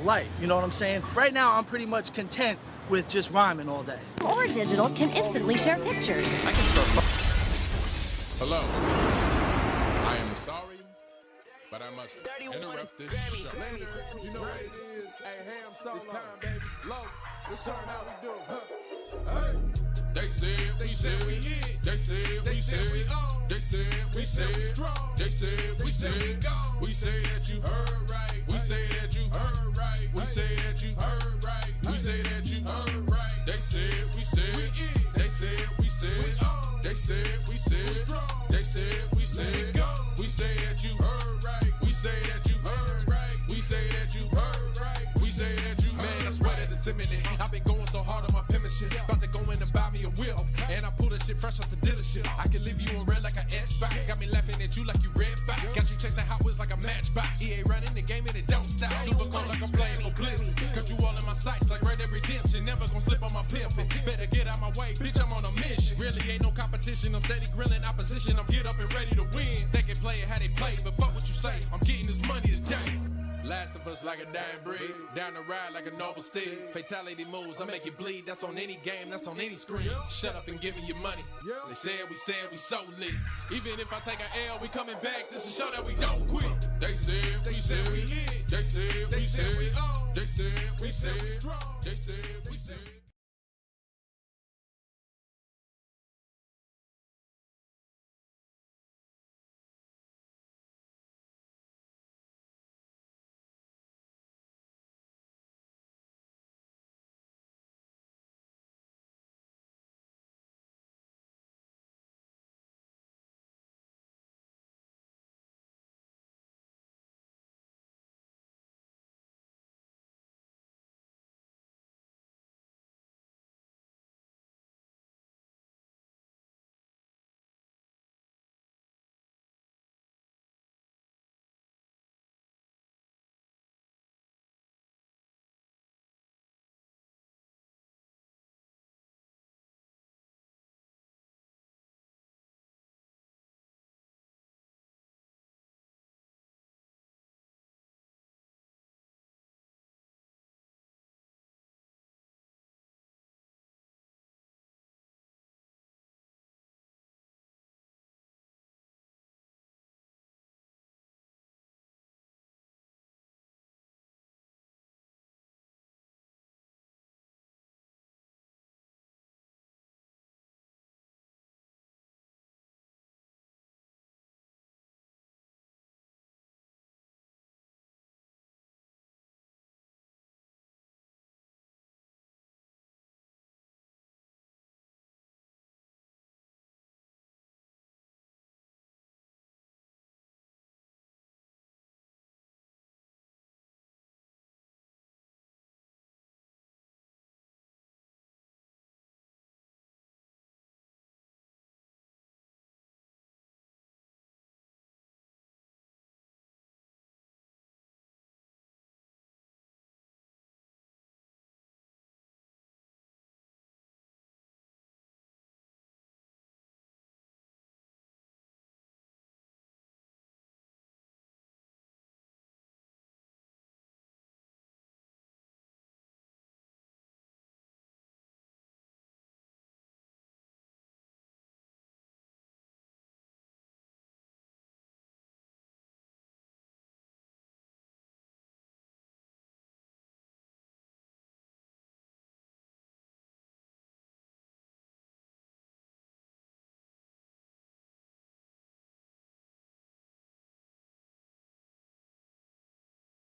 for life. You know what I'm saying? Right now, I'm pretty much content with just rhyming all day. Or Digital can instantly share pictures. I can start. Hello. I am sorry, but I must interrupt this show. You know what it is. Hey, Ham Solo. It's time, baby. Low. Let's turn out we do. Hey. They said we said we hit. They said we said we on. They said we said we strong. They said we said we gone. We say that you heard right. We say that you heard right. We say that you heard right. We say that you heard right. They said we said we in. They said we said we on. They said we said strong. They said we said gone. We say that you heard right. We say that you heard right. We say that you heard right. We say that you Man, I swear that it's imminent. I've been going so hard on my pimp shit. About to go in and buy me a whip. And I pull that shit fresh off the dealership. I can leave you in red like an Xbox. Got me laughing at you like you red fox. Got you chasing Hot Wheels like a matchbox. EA running the game and it don't stop. Super cold like I'm playing for Blizzard. Cause you all in my sights like Red Dead Redemption. Never gonna slip on my pimpin'. Better get out my way, bitch, I'm on a mission. Really ain't no competition. I'm steady grilling opposition. I'm get up and ready to win. They can play it how they play, but fuck what you say. I'm getting this money today. Last of us like a dying breed. Down the ride like a noble steed. Fatality moves, I make you bleed. That's on any game, that's on any screen. Shut up and give me your money. They said we so lit. Even if I take an L, we coming back just to show that we don't quit. They said we said we hit. They said we said we on. They said we said strong. They said we said.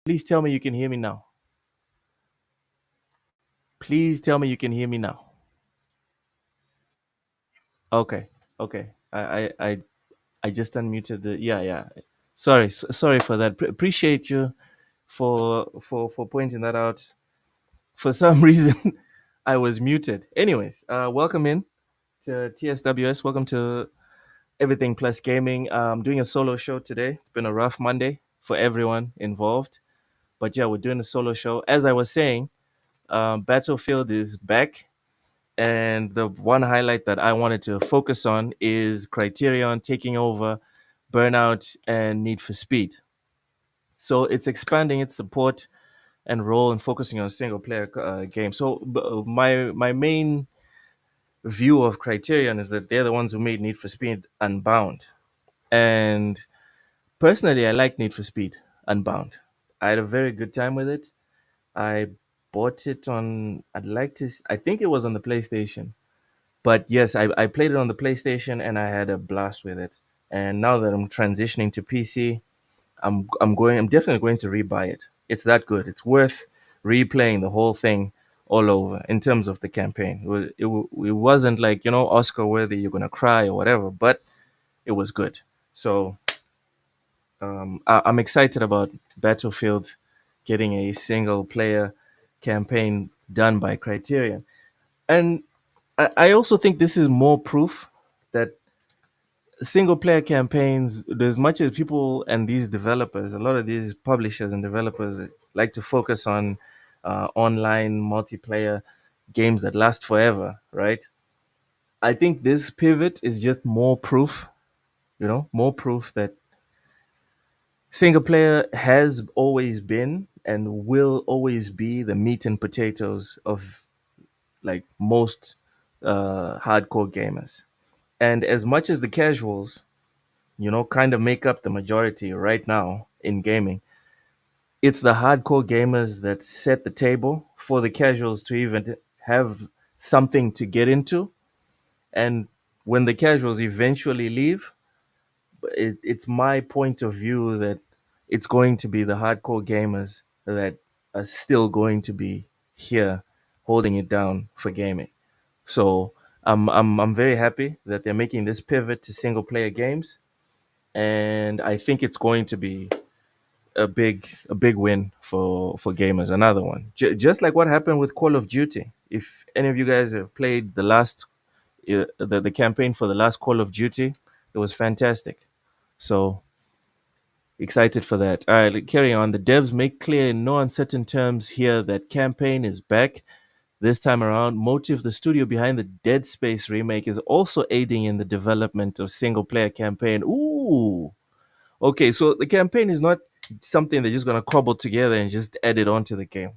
Please tell me you can hear me now. Please tell me you can hear me now. Okay, okay. I just unmuted the. Yeah. Sorry for that. Appreciate you for pointing that out. For some reason, I was muted. Anyways, welcome in to TSWS. Welcome to Everything Plus Gaming. Doing a solo show today. It's been a rough Monday for everyone involved, but yeah, we're doing a solo show. As I was saying, Battlefield is back. And the one highlight that I wanted to focus on is Criterion taking over Burnout and Need for Speed. So it's expanding its support and role and focusing on single player game. So my main view of Criterion is that they're the ones who made Need for Speed Unbound, and personally, I like Need for Speed Unbound. I had a very good time with it. I bought it on. I think it was on the PlayStation. But yes, I played it on the PlayStation and I had a blast with it. And now that I'm transitioning to PC, I'm definitely going to rebuy it. It's that good. It's worth replaying the whole thing all over in terms of the campaign. It wasn't like, Oscar worthy, you're gonna cry or whatever, but it was good. So I'm excited about Battlefield getting a single player campaign done by Criterion. And I also think this is more proof that single player campaigns, as much as people and these developers, a lot of these publishers and developers like to focus on online multiplayer games that last forever, right? I think this pivot is just more proof, more proof that single player has always been and will always be the meat and potatoes of like most hardcore gamers. And as much as the casuals, kind of make up the majority right now in gaming, it's the hardcore gamers that set the table for the casuals to even have something to get into. And when the casuals eventually leave, it's my point of view that it's going to be the hardcore gamers that are still going to be here holding it down for gaming. So I'm very happy that they're making this pivot to single player games, and I think it's going to be a big win for gamers. Another one, just like what happened with Call of Duty. If any of you guys have played the campaign for the last Call of Duty, it was fantastic. So excited for that. All right, carry on. The devs make clear in no uncertain terms here that campaign is back this time around. Motive, the studio behind the Dead Space remake, is also aiding in the development of single player campaign. Ooh. Okay, so the campaign is not something they're just gonna cobble together and just add it onto the game.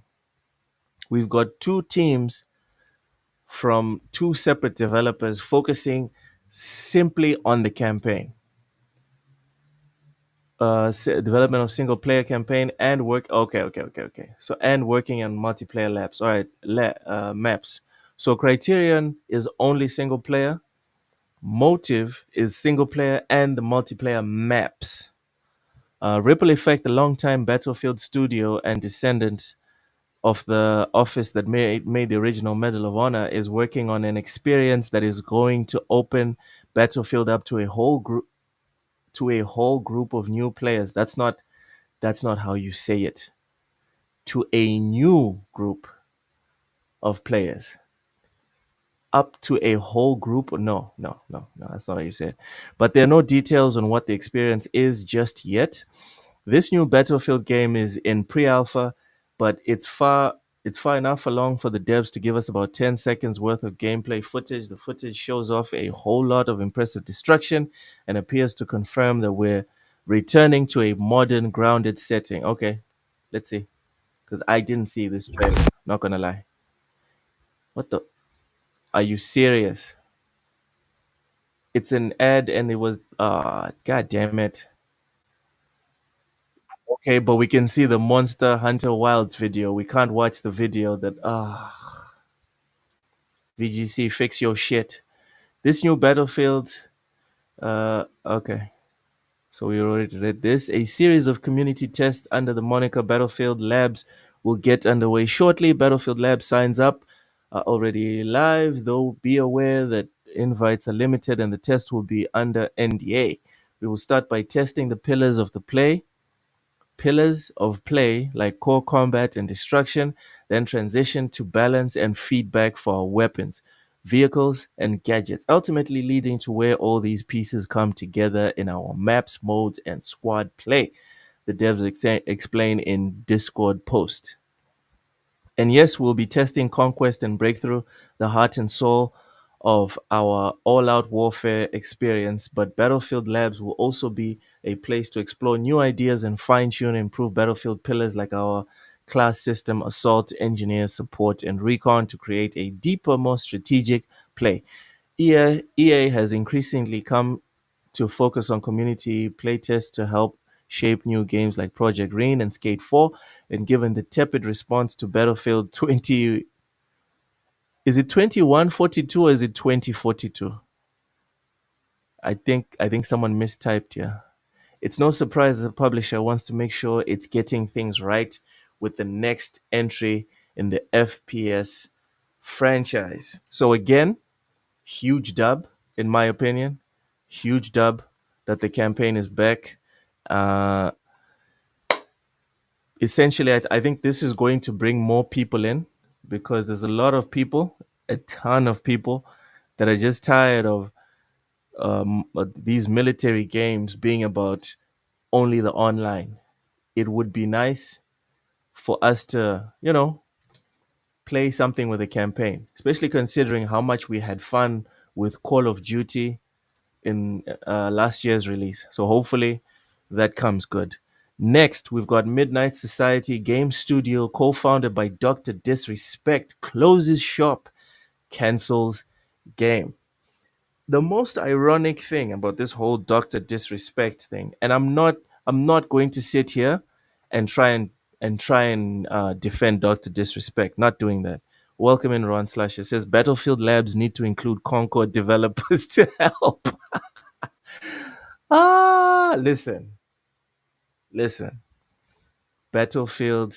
We've got two teams from two separate developers focusing simply on the campaign. Development of single player campaign and work. Okay. So and working on multiplayer labs. All right, maps. So Criterion is only single player. Motive is single player and the multiplayer maps. Ripple Effect, the longtime Battlefield studio and descendant of the office that made the original Medal of Honor, is working on an experience that is going to open Battlefield up to a whole group of new players. That's not how you say it. To a new group of players. Up to a whole group. No, that's not how you say it. But there are no details on what the experience is just yet. This new Battlefield game is in pre-alpha, but it's far enough along for the devs to give us about 10 seconds worth of gameplay footage. The footage shows off a whole lot of impressive destruction and appears to confirm that we're returning to a modern, grounded setting. Okay, let's see. Because I didn't see this trailer, not gonna lie. What the? Are you serious? It's an ad and it was, god damn it. Okay, but we can see the Monster Hunter Wilds video. We can't watch the video that VGC, fix your shit. This new Battlefield, okay. So we already read this. A series of community tests under the moniker Battlefield Labs will get underway shortly. Battlefield Labs signs up are already live, though be aware that invites are limited and the test will be under NDA. We will start by testing the pillars of play like core combat and destruction, then transition to balance and feedback for our weapons, vehicles, and gadgets, ultimately leading to where all these pieces come together in our maps, modes, and squad play. The devs explain in Discord post. And yes, we'll be testing Conquest and Breakthrough, the heart and soul of our all out warfare experience, but Battlefield Labs will also be a place to explore new ideas and fine tune and improve Battlefield pillars like our class system, assault, engineer, support, and recon to create a deeper, more strategic play. EA has increasingly come to focus on community playtests to help shape new games like Project Green and Skate 4. And given the tepid response to Battlefield 20, is it 2142 or is it 2042? I think someone mistyped here. It's no surprise the publisher wants to make sure it's getting things right with the next entry in the FPS franchise. So again, huge dub in my opinion. Huge dub that the campaign is back. Uh, Essentially, I think this is going to bring more people in because there's a lot of people, a ton of people that are just tired of these military games being about only the online. It would be nice for us to, play something with a campaign, especially considering how much we had fun with Call of Duty in last year's release. So hopefully that comes good. Next, we've got Midnight Society Game Studio, co-founded by Dr. Disrespect, closes shop, cancels game. The most ironic thing about this whole Dr. Disrespect thing, and I'm not going to sit here and try and defend Dr. Disrespect. Not doing that. Welcome in Ron Slash. It says Battlefield Labs need to include Concord developers to help. Listen. Battlefield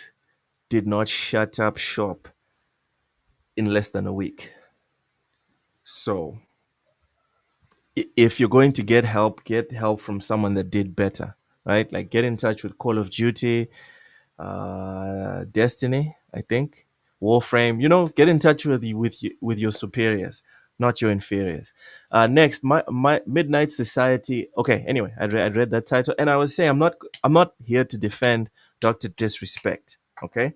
did not shut up shop in less than a week. So if you're going to get help from someone that did better, right? Like get in touch with Call of Duty, Destiny, I think, Warframe. Get in touch with your superiors, not your inferiors. Next, my Midnight Society. Okay, anyway, I read that title, and I was saying I'm not here to defend Dr. Disrespect. Okay,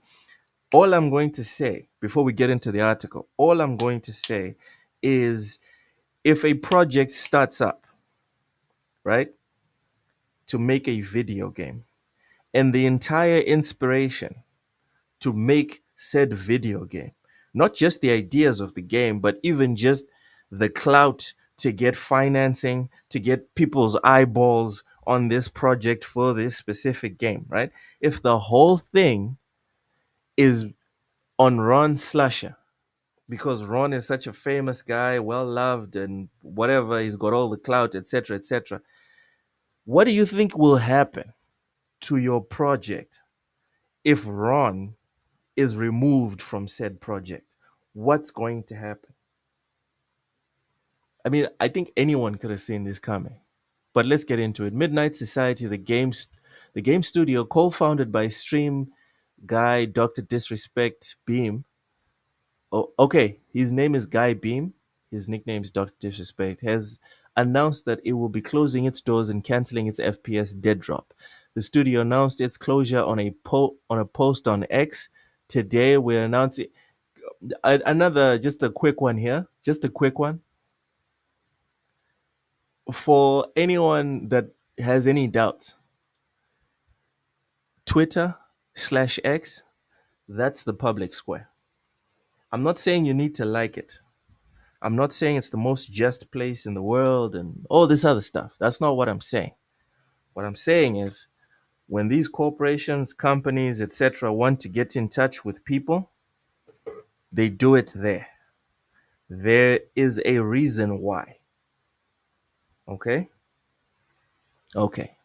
all I'm going to say before we get into the article, all I'm going to say is if a project starts up, right, to make a video game, and the entire inspiration to make said video game, not just the ideas of the game, but even just the clout to get financing, to get people's eyeballs on this project for this specific game, right? If the whole thing is on Ron Slasher, because Ron is such a famous guy, well loved, and whatever, he's got all the clout, etc., etc. What do you think will happen to your project if Ron is removed from said project? What's going to happen? I mean, I think anyone could have seen this coming. But let's get into it. Midnight Society, the game studio, co-founded by stream guy Dr. Disrespect Beam. Oh, okay. His name is Guy Beam. His nickname is Dr. Disrespect. Has announced that it will be closing its doors and canceling its FPS Dead Drop. The studio announced its closure on a post on X. Today we're announcing another, just a quick one here. Just a quick one. For anyone that has any doubts, Twitter/X, that's the public square. I'm not saying you need to like it. I'm not saying it's the most just place in the world and all this other stuff. That's not what I'm saying. What I'm saying is when these corporations, companies, etc., want to get in touch with people, they do it there. There is a reason why. Okay? Okay.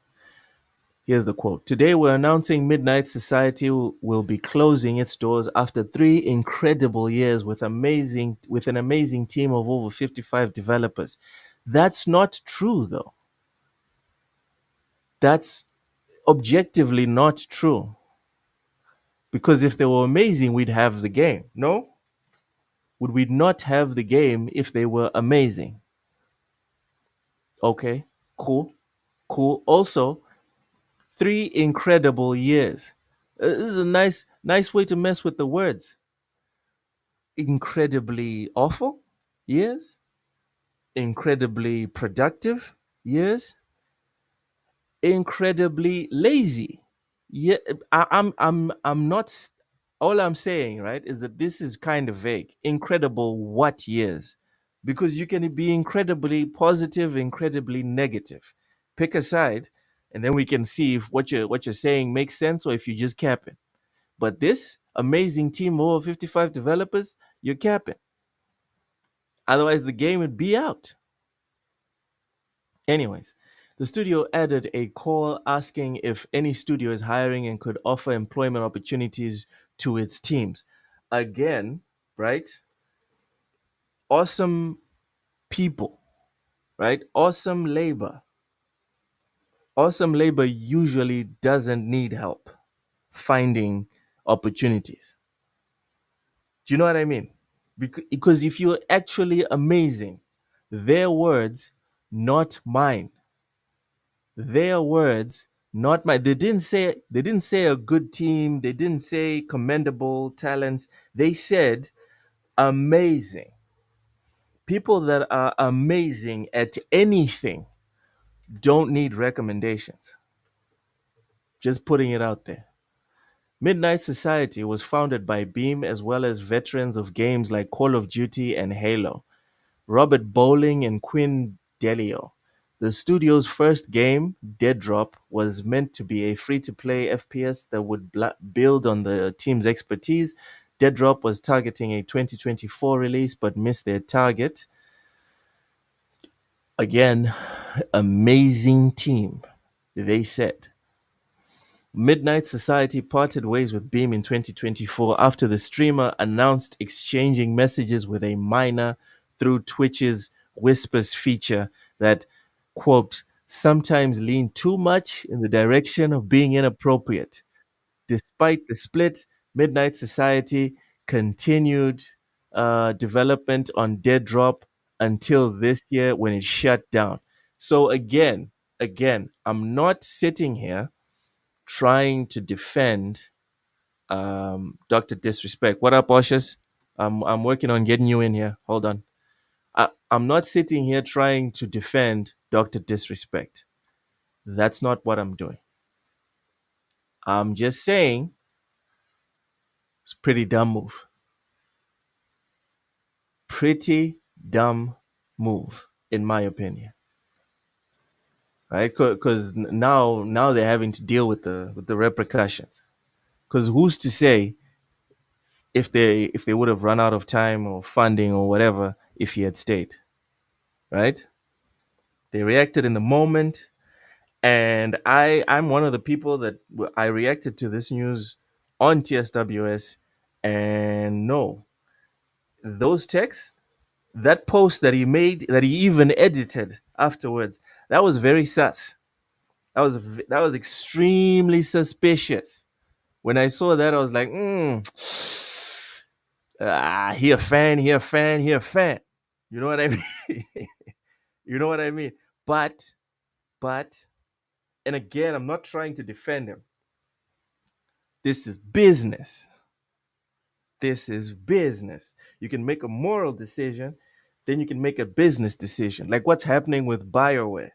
Here's the quote. Today we're announcing Midnight Society will be closing its doors after 3 incredible years with an amazing team of over 55 developers. That's not true though. That's objectively not true. Because if they were amazing, we'd have the game. No? Would we not have the game if they were amazing? Okay, cool. Also, 3 incredible years. This is a nice way to mess with the words. Incredibly awful years, incredibly productive years, incredibly lazy. Yeah, I'm not All I'm saying, right, is that this is kind of vague. Incredible what years? Because you can be incredibly positive, incredibly negative. Pick a side, and then we can see if what you're saying makes sense or if you just capping. But this amazing team of over 55 developers, you're capping. Otherwise, the game would be out. Anyways, the studio added a call asking if any studio is hiring and could offer employment opportunities to its teams. Again, right? Awesome people, right? Awesome labor. Awesome labor usually doesn't need help finding opportunities. Do you know what I mean? Because if you're actually amazing, their words, not mine. Their words, not mine. They didn't say a good team, they didn't say commendable talents. They said amazing. People that are amazing at anything don't need recommendations. Just putting it out there. Midnight Society was founded by Beam as well as veterans of games like Call of Duty and Halo, Robert Bowling and Quinn Delio. The studio's first game, Dead Drop, was meant to be a free to play FPS that would build on the team's expertise. Dead Drop was targeting a 2024 release but missed their target. Again, amazing team, they said. Midnight Society parted ways with Beam in 2024 after the streamer announced exchanging messages with a minor through Twitch's Whispers feature that, quote, sometimes lean too much in the direction of being inappropriate. Despite the split, Midnight Society continued development on Dead Drop until this year when it shut down. So again, I'm not sitting here trying to defend Dr. Disrespect. What up, Oshus? I'm working on getting you in here. Hold on. I'm not sitting here trying to defend Dr. Disrespect. That's not what I'm doing. I'm just saying it's a pretty dumb move. Pretty dumb move, in my opinion. Right? Because now they're having to deal with the repercussions. Because who's to say if they would have run out of time or funding or whatever if he had stayed, right? They reacted in the moment, and I'm one of the people that I reacted to this news on TSWS, and no, those texts, that post that he made, that he even edited afterwards, that was very sus. That was extremely suspicious. When I saw that, I was like, he a fan, he a fan, he a fan. You know what I mean? You know what I mean? But, and again, I'm not trying to defend him. This is business. This is business. You can make a moral decision, then you can make a business decision. Like what's happening with BioWare.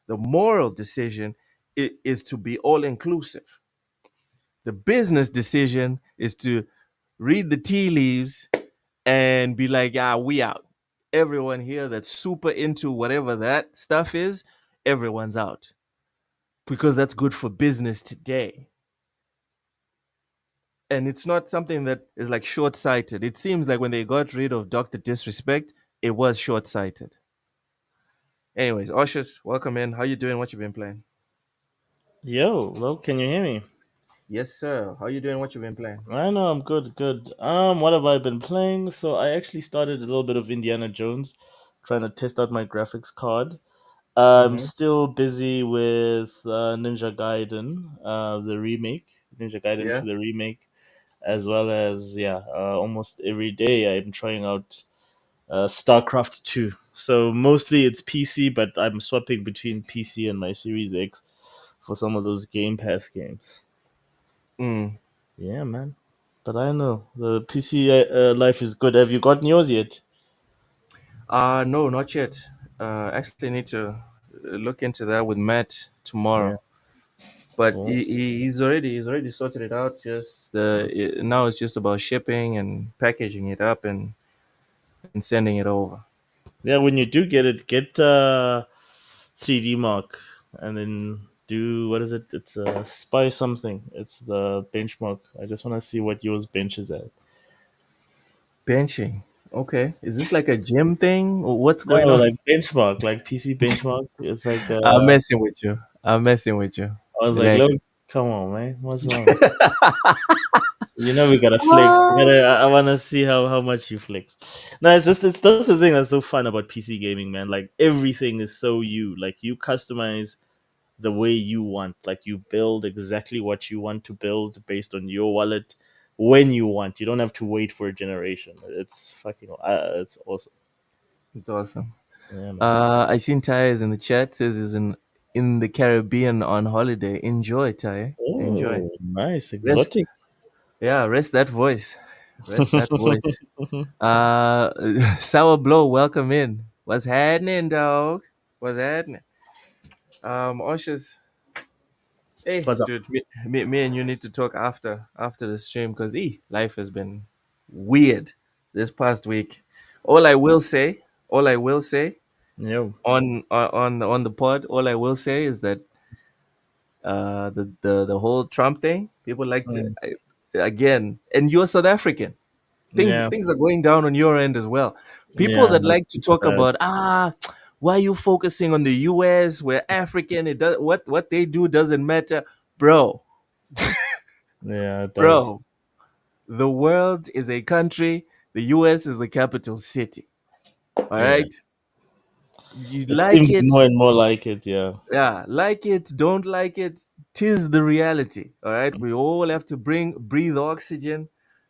The moral decision is to be all inclusive. The business decision is to read the tea leaves and be like, we out. Everyone here that's super into whatever that stuff is, everyone's out. Because that's good for business today. And it's not something that is like short sighted. It seems like when they got rid of Dr. Disrespect, it was short sighted. Anyways, Oshus, welcome in. How you doing? What you been playing? Yo, Lo, can you hear me? Yes, sir. How you doing? What you been playing? I know I'm good, good. What have I been playing? So I actually started a little bit of Indiana Jones, trying to test out my graphics card. I'm Mm-hmm. still busy with Ninja Gaiden, the remake, Ninja Gaiden Yeah. 2, the remake, as well as almost every day I'm trying out StarCraft 2. So mostly it's PC, but I'm swapping between PC and my Series X for some of those Game Pass games. Mm. Yeah, man. But I know the PC life is good. Have you gotten yours yet? No, not yet. Actually need to look into that with Matt Yeah. tomorrow. but Oh, he's already sorted it out. Just now it's just about shipping and packaging it up and sending it over. yeah, when you do get it, get 3D Mark, and then do what is it? It's a Spy something. It's the benchmark. I just want to see what yours benches at. Benching. Okay, is this like a gym thing or what's No, going on? like benchmark, like PC benchmark. It's like I'm messing with you. I'm messing with you. I was like, look, Relax. come on, man, what's wrong? You know we gotta flex. We gotta. I want to see how much you flex. No, it's that's the thing that's so fun about PC gaming, man. Like everything is so you. Like you customize the way you want. Like you build exactly what you want to build based on your wallet when you want. You don't have to wait for a generation. It's fucking. It's awesome. It's awesome. Yeah, man. I seen Tyres in the chat says he's in the Caribbean on holiday. Enjoy, Tyre. Enjoy. Oh, nice, Rest. exotic. Yeah, rest that voice. Rest that voice. Sour Blow, welcome in. What's happening, dog? What's happening? Oshas. Hey, What's up? dude, me and you need to talk after the stream because life has been weird this past week. All I will say, all I will say Yo. on the pod, all I will say is that the whole Trump thing, people like to Mm. again, and you're South African. Things Yeah, things are going down on your end as well. People yeah. that like to talk Uh, about why are you focusing on the US? We're African. It does what they do doesn't matter, bro. yeah, it does. Bro, the world is a country. The US is the capital city. All Yeah. right. You It like seems it, more and more like it. Yeah. yeah. Like it, don't like it. Tis the reality. All right. We all have to breathe oxygen.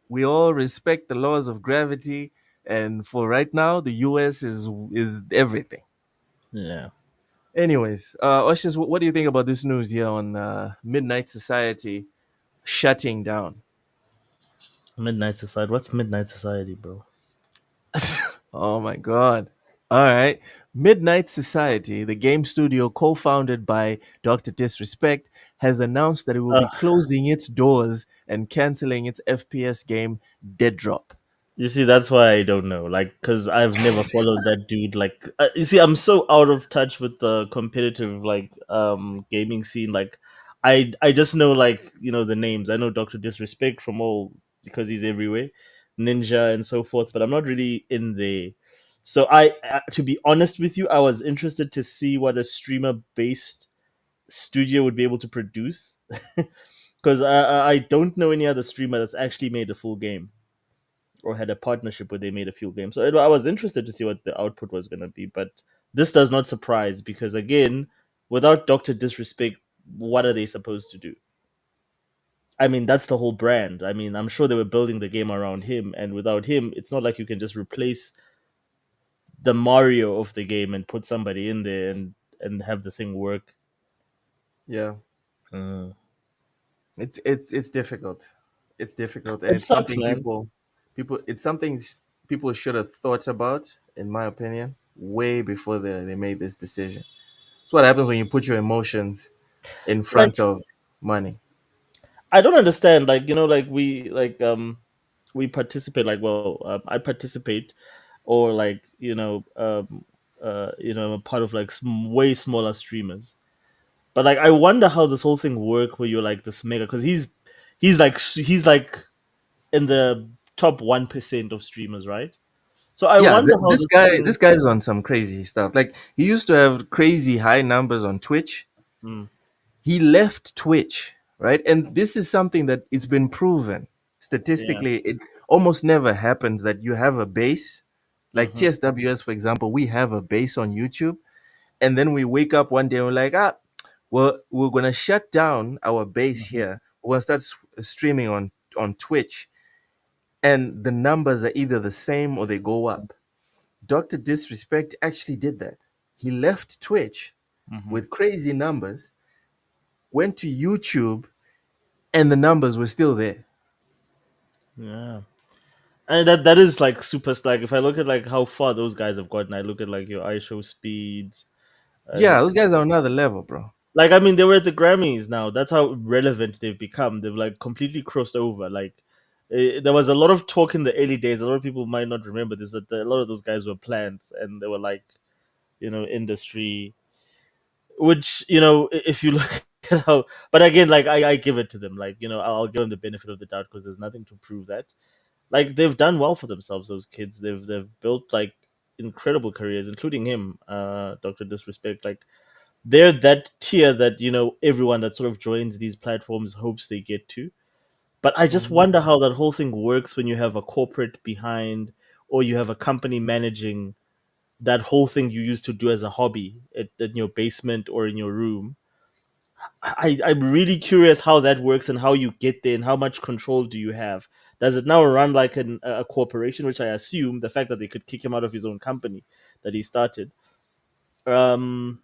We all respect the laws of gravity. And for right now, the US is everything. Yeah. Anyways, Oshis, what do you think about this news here on Midnight Society shutting down? Midnight Society. What's Midnight Society, bro? Oh my god. All right. Midnight Society, the game studio co founded by Dr. Disrespect, has announced that it will be closing its doors and canceling its FPS game Dead Drop. You see, that's why I don't know. Like, because I've never followed that dude. Like, you see, I'm so out of touch with the competitive like gaming scene. Like, I just know like the names. I know Doctor Disrespect from all because he's everywhere, Ninja and so forth. But I'm not really in there. So to be honest with you, I was interested to see what a streamer based studio would be able to produce, because I don't know any other streamer that's actually made a full game or had a partnership where they made a few games. So I was interested to see what the output was going to be, but this does not surprise because again, without Doctor Disrespect, what are they supposed to do? I mean, that's the whole brand. I mean, I'm sure they were building the game around him, and without him, it's not like you can just replace the Mario of the game and put somebody in there and have the thing work. Yeah. Mm. It's difficult. It's difficult, and It it's sucks, something man. people should have thought about, in my opinion, way before they made this decision. It's what happens when you put your emotions in Like, front of money. I don't understand. Like, we participate. Like, well, I participate, or like I'm a part of like way smaller streamers. But like, I wonder how this whole thing work where you're like this mega because he's like in the top 1% of streamers, right? So I Yeah, wonder how this this guy thing. this guy's on some crazy stuff. Like he used to have crazy high numbers on Twitch. Mm, He left Twitch, right? And this is something that it's been proven yeah. statistically. It almost never happens that you have a base, like Hmm. TSWS, for example. We have a base on YouTube, and then we wake up one day and we're like, well, we're gonna shut down our base Hmm. here. We're gonna start streaming on Twitch, and the numbers are either the same or they go up. Dr. Disrespect actually did that. He left Twitch Hmm. with crazy numbers, went to YouTube, and the numbers were still there. Yeah. And that is like super like if I look at like how far those guys have gotten, I look at like your iShow speeds. I Yeah, look those guys are another level, bro. Like, I mean, they were at the Grammys now. That's how relevant they've become. They've like completely crossed over. Like, there was a lot of talk in the early days. A lot of people might not remember this. That a lot of those guys were plants, and they were like, industry. Which, if you look at how, but again, like I give it to them. Like, I'll give them the benefit of the doubt because there's nothing to prove that. Like, they've done well for themselves. Those kids, they've built like incredible careers, including him, Doctor Disrespect. Like, they're that tier that everyone that sort of joins these platforms hopes they get to. But I just Mhm. wonder how that whole thing works when you have a corporate behind, or you have a company managing that whole thing you used to do as a hobby in your basement or in your room. I'm really curious how that works and how you get there and how much control do you have. Does it now run like a corporation, which I assume the fact that they could kick him out of his own company that he started. Um,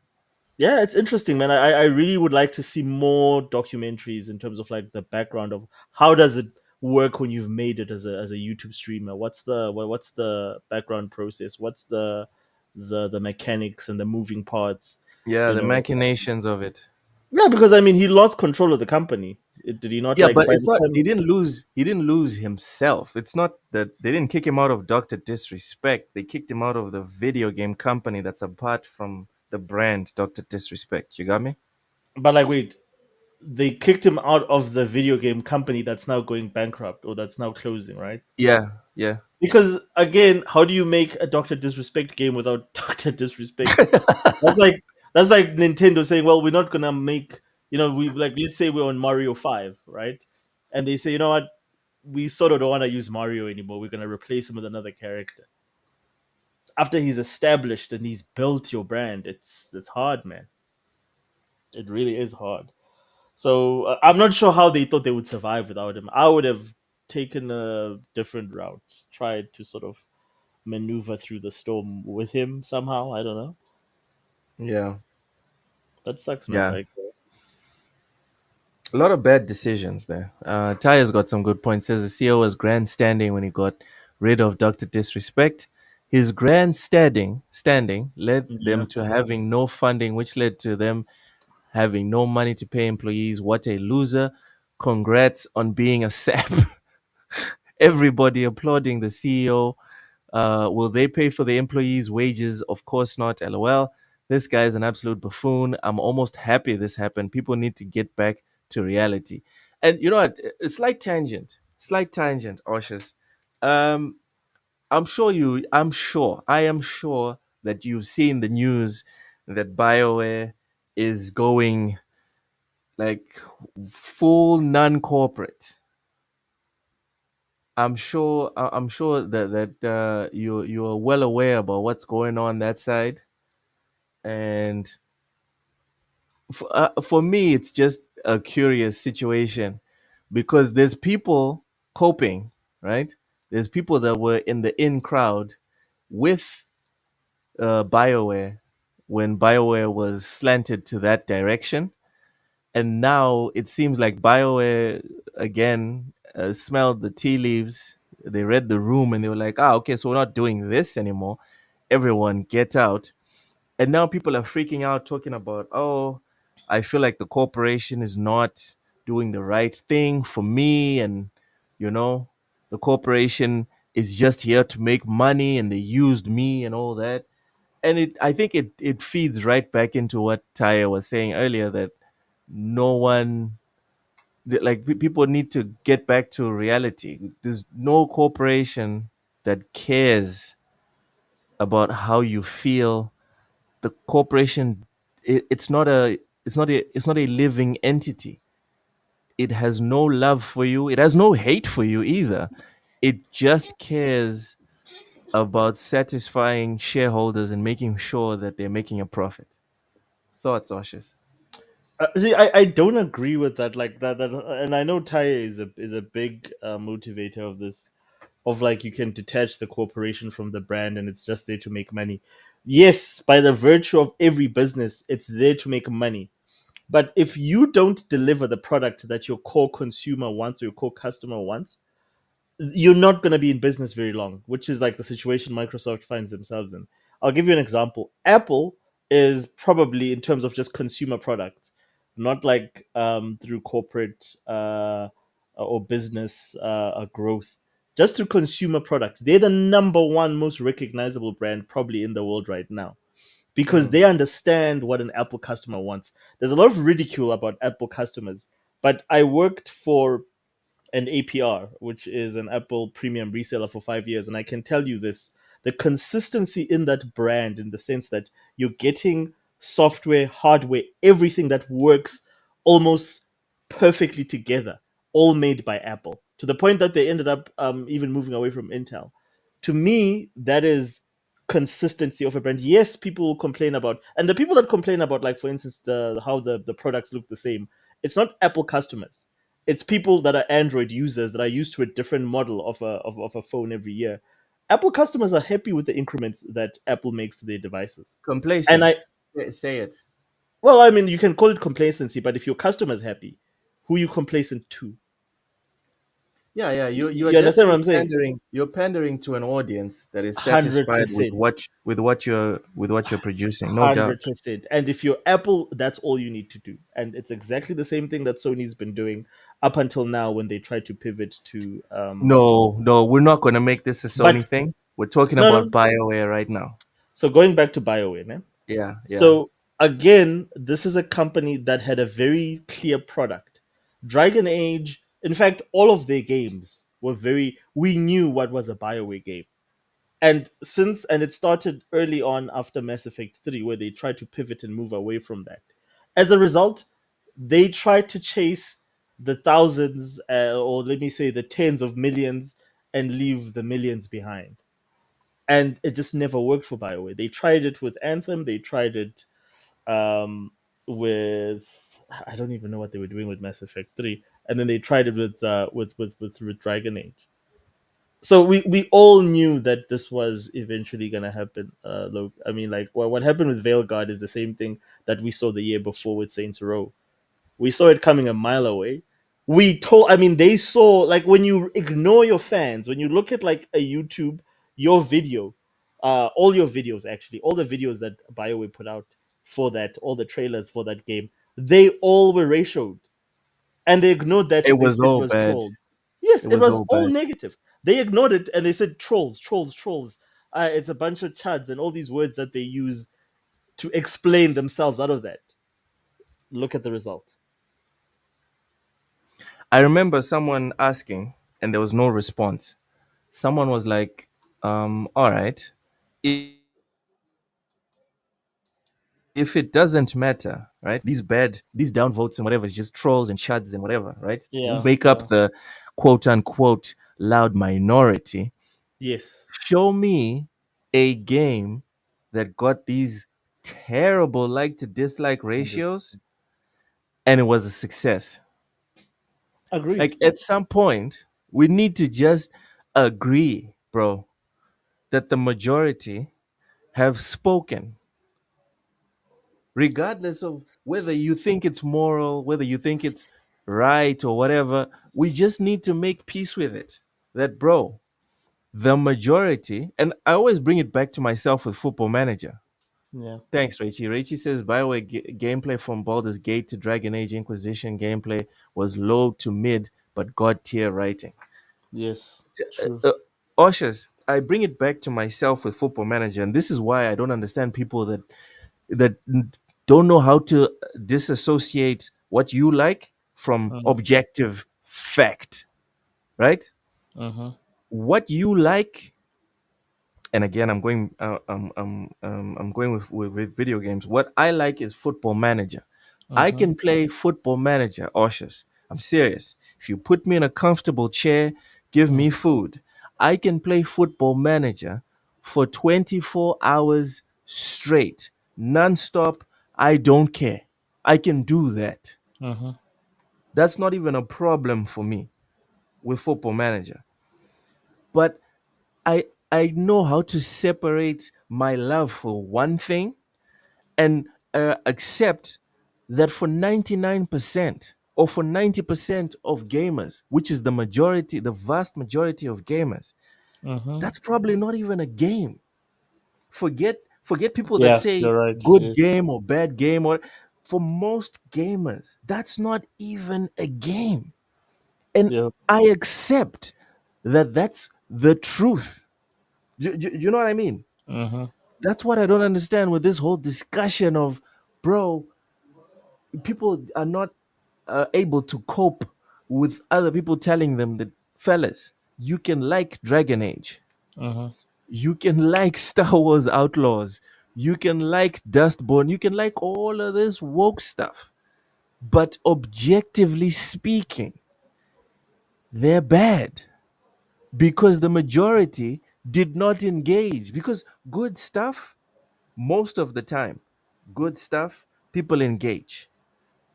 yeah, it's interesting, man. I really would like to see more documentaries in terms of like the background of how does it work when you've made it as a YouTube streamer. What's the background process? What's the mechanics and the moving parts? Yeah, You the know, machinations of it. yeah, because I mean, he lost control of the company. Did he not? Yeah, Like but by it's the not. time. He didn't lose himself. It's not that they didn't kick him out of Doctor Disrespect. They kicked him out of the video game company that's apart from the brand Doctor Disrespect. You got me? But like, wait, they kicked him out of the video game company that's now going bankrupt or that's now closing, right? Yeah, yeah. Because again, how do you make a Doctor Disrespect game without Doctor Disrespect? That's like that's like Nintendo saying, "Well, we're not gonna make we like let's say we're on Mario 5, right?" And they say, "You know what? We sort of don't want to use Mario anymore. We're gonna replace him with another character." After he's established and he's built your brand, it's hard, man. It really is hard. So I'm not sure how they thought they would survive without him. I would have taken a different route, tried to sort of maneuver through the storm with him somehow. I don't know. Yeah, That sucks, man. yeah. Like, A lot of bad decisions there. Tyre's got some good points. Says the CEO was grandstanding when he got rid of Doctor Disrespect. His grandstanding standing led yeah. them to having no funding, which led to them having no money to pay employees. What a loser. Congrats on being a sap. Everybody applauding the CEO. Will they pay for the employees' wages? Of course not. LOL. This guy is an absolute buffoon. I'm almost happy this happened. People need to get back to reality. And you know what? A slight tangent, Oshus. Um, I am sure that you've seen the news that BioWare is going like full non-corporate. I'm sure that you are well aware about what's going on that side, and for me, it's just a curious situation because there's people coping, right? There's people that were in the in crowd with Bioware when Bioware was slanted to that direction, and now it seems like BioWare again smelled the tea leaves. They read the room and they were like, "Ah, okay, so we're not doing this anymore. Everyone, get out!" And now people are freaking out, talking about, "Oh, I feel like the corporation is not doing the right thing for me, and you know, the corporation is just here to make money, and they used me and all that." And I think it feeds right back into what Taya was saying earlier that no one people need to get back to reality. There's no corporation that cares about how you feel. The corporation, it's not a living entity. It has no love for you. It has no hate for you either. It just cares about satisfying shareholders and making sure that they're making a profit. Thoughts, Ashes? See, I don't agree with that. Like that, and I know Taya is a big motivator of this. Of like, you can detach the corporation from the brand, and it's just there to make money. Yes, by the virtue of every business, it's there to make money. But if you don't deliver the product that your core consumer wants or your core customer wants, you're not going to be in business very long, which is like the situation Microsoft finds themselves in. I'll give you an example. Apple is probably, in terms of just consumer products, not like through corporate or business growth, just through consumer products. They're the number one most recognizable brand probably in the world right now because Mm. they understand what an Apple customer wants. There's a lot of ridicule about Apple customers, but I worked for an APR, which is an Apple premium reseller for 5 years. And I can tell you this, the consistency in that brand, in the sense that you're getting software, hardware, everything that works almost perfectly together, all made by Apple, to the point that they ended up even moving away from Intel. To me, that is consistency of a brand. Yes, people will complain about, and the people that complain about, like for instance, the how the products look the same, it's not Apple customers, it's people that are Android users that are used to a different model of a phone every year. Apple customers are happy with the increments that Apple makes to their devices. And I, Complacent. Say it. well, I mean, you can call it complacency, but if your customer's happy, who you complacent to? Yeah, yeah. You are You just understand what I'm saying? pandering. You're pandering to an audience that is Hundred satisfied percent, with what you're producing. No doubt. 100%. And if you're Apple, that's all you need to do. And it's exactly the same thing that Sony's been doing up until now when they try to pivot to. No, no, we're not going to make this a Sony But thing. We're talking no, about no. BioWare right now. So going back to BioWare, man. Yeah, yeah. So again, this is a company that had a very clear product. Dragon Age, in fact, all of their games were very. We knew what was a Bioware game, and it started early on after Mass Effect 3, where they tried to pivot and move away from that. As a result, they tried to chase the thousands, or let me say, the tens of millions, and leave the millions behind. And it just never worked for Bioware. They tried it with Anthem. They tried it um, with, I don't even know what they were doing with Mass Effect 3, and then they tried it with Dragon Age. So we all knew that this was eventually gonna happen. Look, I mean, like what happened with Veilguard is the same thing that we saw the year before with Saints Row. We saw it coming a mile away. I mean, they saw, like, when you ignore your fans, when you look at like a YouTube, your video, all your videos, actually, all the videos that BioWare put out for that, all the trailers for that game, they all were ratioed. And they ignored that It and they was said it all was bad. trolled. Yes, It it was was all all bad. negative. They ignored it and they said trolls, trolls, trolls. It's a bunch of chuds and all these words that they use to explain themselves out of that. Look at the result. I remember someone asking, and there was no response. Someone was like, all right, if it doesn't matter, right? These downvotes and whatever is just trolls and chuds and whatever, right? Who Yeah, make yeah. up the quote unquote loud minority. Yes. Show me a game that got these terrible like to dislike 100. ratios and it was a success. Agreed. Like at some point, we need to just agree, bro, that the majority have spoken, regardless of whether you think it's moral, whether you think it's right or whatever. We just need to make peace with it. That, bro, the majority, and I always bring it back to myself with Football Manager. Yeah. Thanks, Rachie. Rachie says BioWare gameplay from Baldur's Gate to Dragon Age Inquisition gameplay was low to mid, but god tier writing. Yes. True. Uh, Oshas, I bring it back to myself with Football Manager, and this is why I don't understand people that don't know how to disassociate what you like from Mm, objective fact, right? mhm, What you like, and again, I'm going with video games. What I like is Football Manager. I mhm, can play Football Manager, Oshas. I'm serious. If you put me in a comfortable chair, give mm, me food, I can play Football Manager for 24 hours straight, non-stop. I don't care. I can do that. mhm, That's not even a problem for me with Football Manager. But I know how to separate my love for one thing and accept that for 99% or for 90% of gamers, which is the majority, the vast majority of gamers, mhm. that's probably not even a game. Forget people that Yeah, say you're right. good Yes. game or bad game, or For most gamers, that's not even a game. And Yeah. I accept that that's the truth. Do you know what I mean? Mm-hmm. That's what I don't understand with this whole discussion of, bro, people are not able to cope with other people telling them that, fellas, you can like Dragon Age, Mm-hmm. you can like Star Wars Outlaws, you can like Dustborn, you can like all of this woke stuff. But objectively speaking, they're bad because the majority did not engage. Because good stuff, most of the time, good stuff, people engage.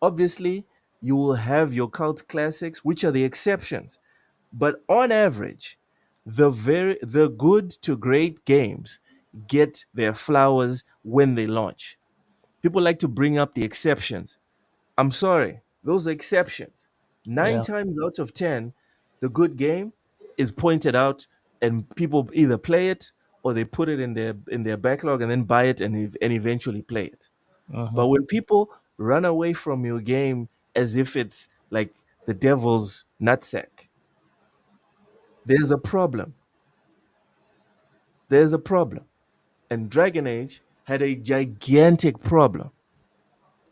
Obviously, you will have your cult classics, which are the exceptions. But on average, the good to great games get their flowers when they launch. People like to bring up the exceptions. I'm sorry, those are exceptions. Nine Yeah. times out of 10, the good game is pointed out and people either play it or they put it in their backlog and then buy it and eventually play it. Mm-hmm. But when people run away from your game as if it's like the devil's nutsack, there's a problem. There's a problem. And Dragon Age had a gigantic problem.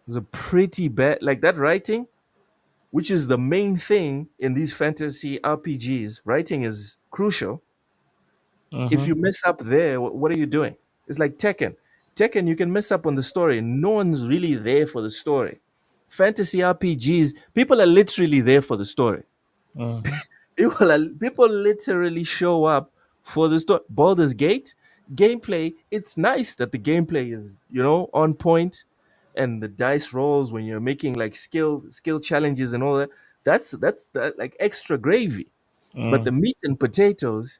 It was a pretty bad, like that writing, which is the main thing in these fantasy RPGs. Writing is crucial. If Mm-hmm. you mess up there, what are you doing? It's like Tekken. Tekken, you can mess up on the story. No one's really there for the story. Fantasy RPGs, people are literally there for the story. Mm-hmm. People literally show up for the story. Baldur's Gate gameplay. It's nice that the gameplay is on point, and the dice rolls when you're making like skill challenges and all that. That's that like extra gravy. But the Mm. meat and potatoes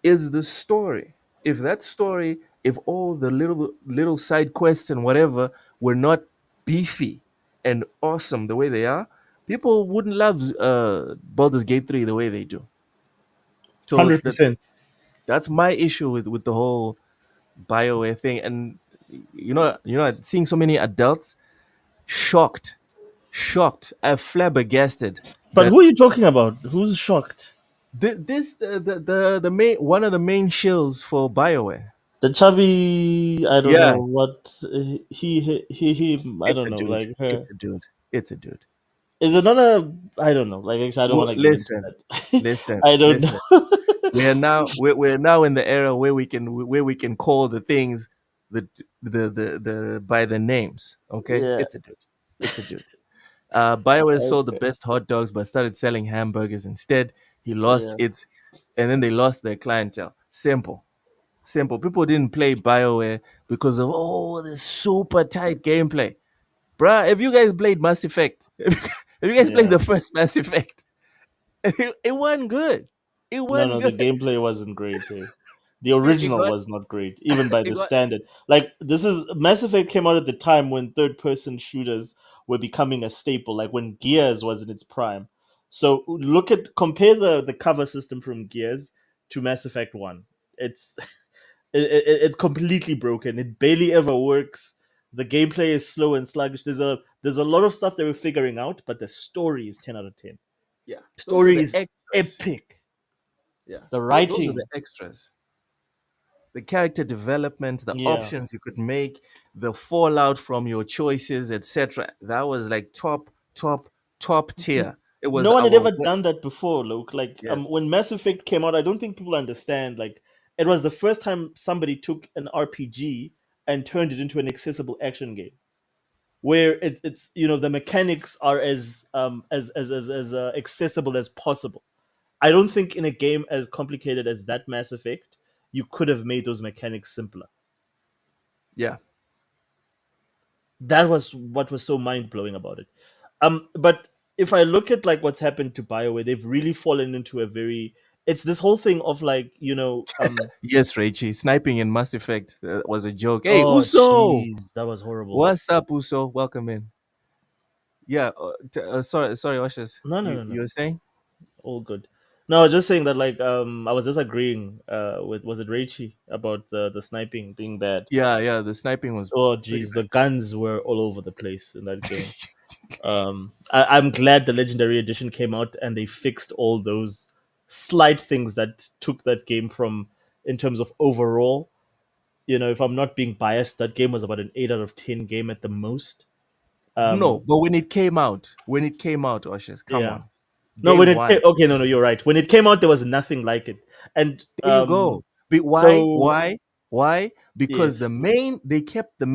is the story. If that story, if all the little side quests and whatever were not beefy and awesome the way they are, people wouldn't love Baldur's Gate 3 the way they do. So 100%. that's my issue with the whole BioWare thing. And seeing so many adults shocked, flabbergasted But that who are you talking about? Who's shocked? this the main one of the main shills for BioWare. The chubby, I don't Yeah, know what he I it's don't a know, dude. like her. It's a dude. It's a dude. Is it not a? I don't know. Like actually, I don't want to get into Listen, that. listen, I don't listen. know. We're now in the era where we can call the things the by the names. Okay, Yeah. it's a dude. It's a dude. BioWare sold the Okay. best hot dogs, but started selling hamburgers instead. He lost Yeah. its, and then they lost their clientele. Simple. People didn't play BioWare because of this super tight gameplay. Bruh, have you guys played Mass Effect? Have you guys played Yeah. the first Mass Effect? It wasn't good. It No, wasn't no, the good. gameplay wasn't great. The It original got was not great, even by it the got standard. Like this is Mass Effect came out at the time when third-person shooters were becoming a staple, like when Gears was in its prime. So compare the cover system from Gears to Mass Effect One. It's it's completely broken. It barely ever works. The gameplay is slow and sluggish. There's a lot of stuff they were figuring out, but the story is 10 out of 10. yeah. Those are Story the is extras. epic. Yeah. The Those are the writing, extras. The character development, the yeah. options you could make, the fallout from your choices, etc. That was like top tier. It was No one had our ever done that before, Luke. Like yes. when Mass Effect came out, I don't think people understand. Like it was the first time somebody took an RPG and turned it into an accessible action game, where it's the mechanics are as accessible as possible. I don't think in a game as complicated as that Mass Effect, you could have made those mechanics simpler. Yeah. That was what was so mind blowing about it. But if I look at like what's happened to BioWare, they've really fallen into a very it's this whole thing of like Yes, Reichi. Sniping in Mass Effect was a joke. Hey, oh Uso! jeez, that was horrible. What's up, Uso? Welcome in. Yeah. Sorry, Oshas. No, no, You no, you no, were saying? all good. No, I was just saying that like I was just agreeing with was it Reichi about the sniping being bad. Yeah, yeah, the sniping was Oh pretty geez, the guns were all over the place in that game. I'm glad the Legendary Edition came out and they fixed all those slight things that took that game from in terms of overall. You know, if I'm not being biased, that game was about an 8 out of 10 game at the most. no, Um, but when it came out, Oshers, come yeah. on. No, Day when it came, one. okay, no, you're right. When it came out, there was nothing like it, and There you go. But why? so Why? Why? Because yes, they kept the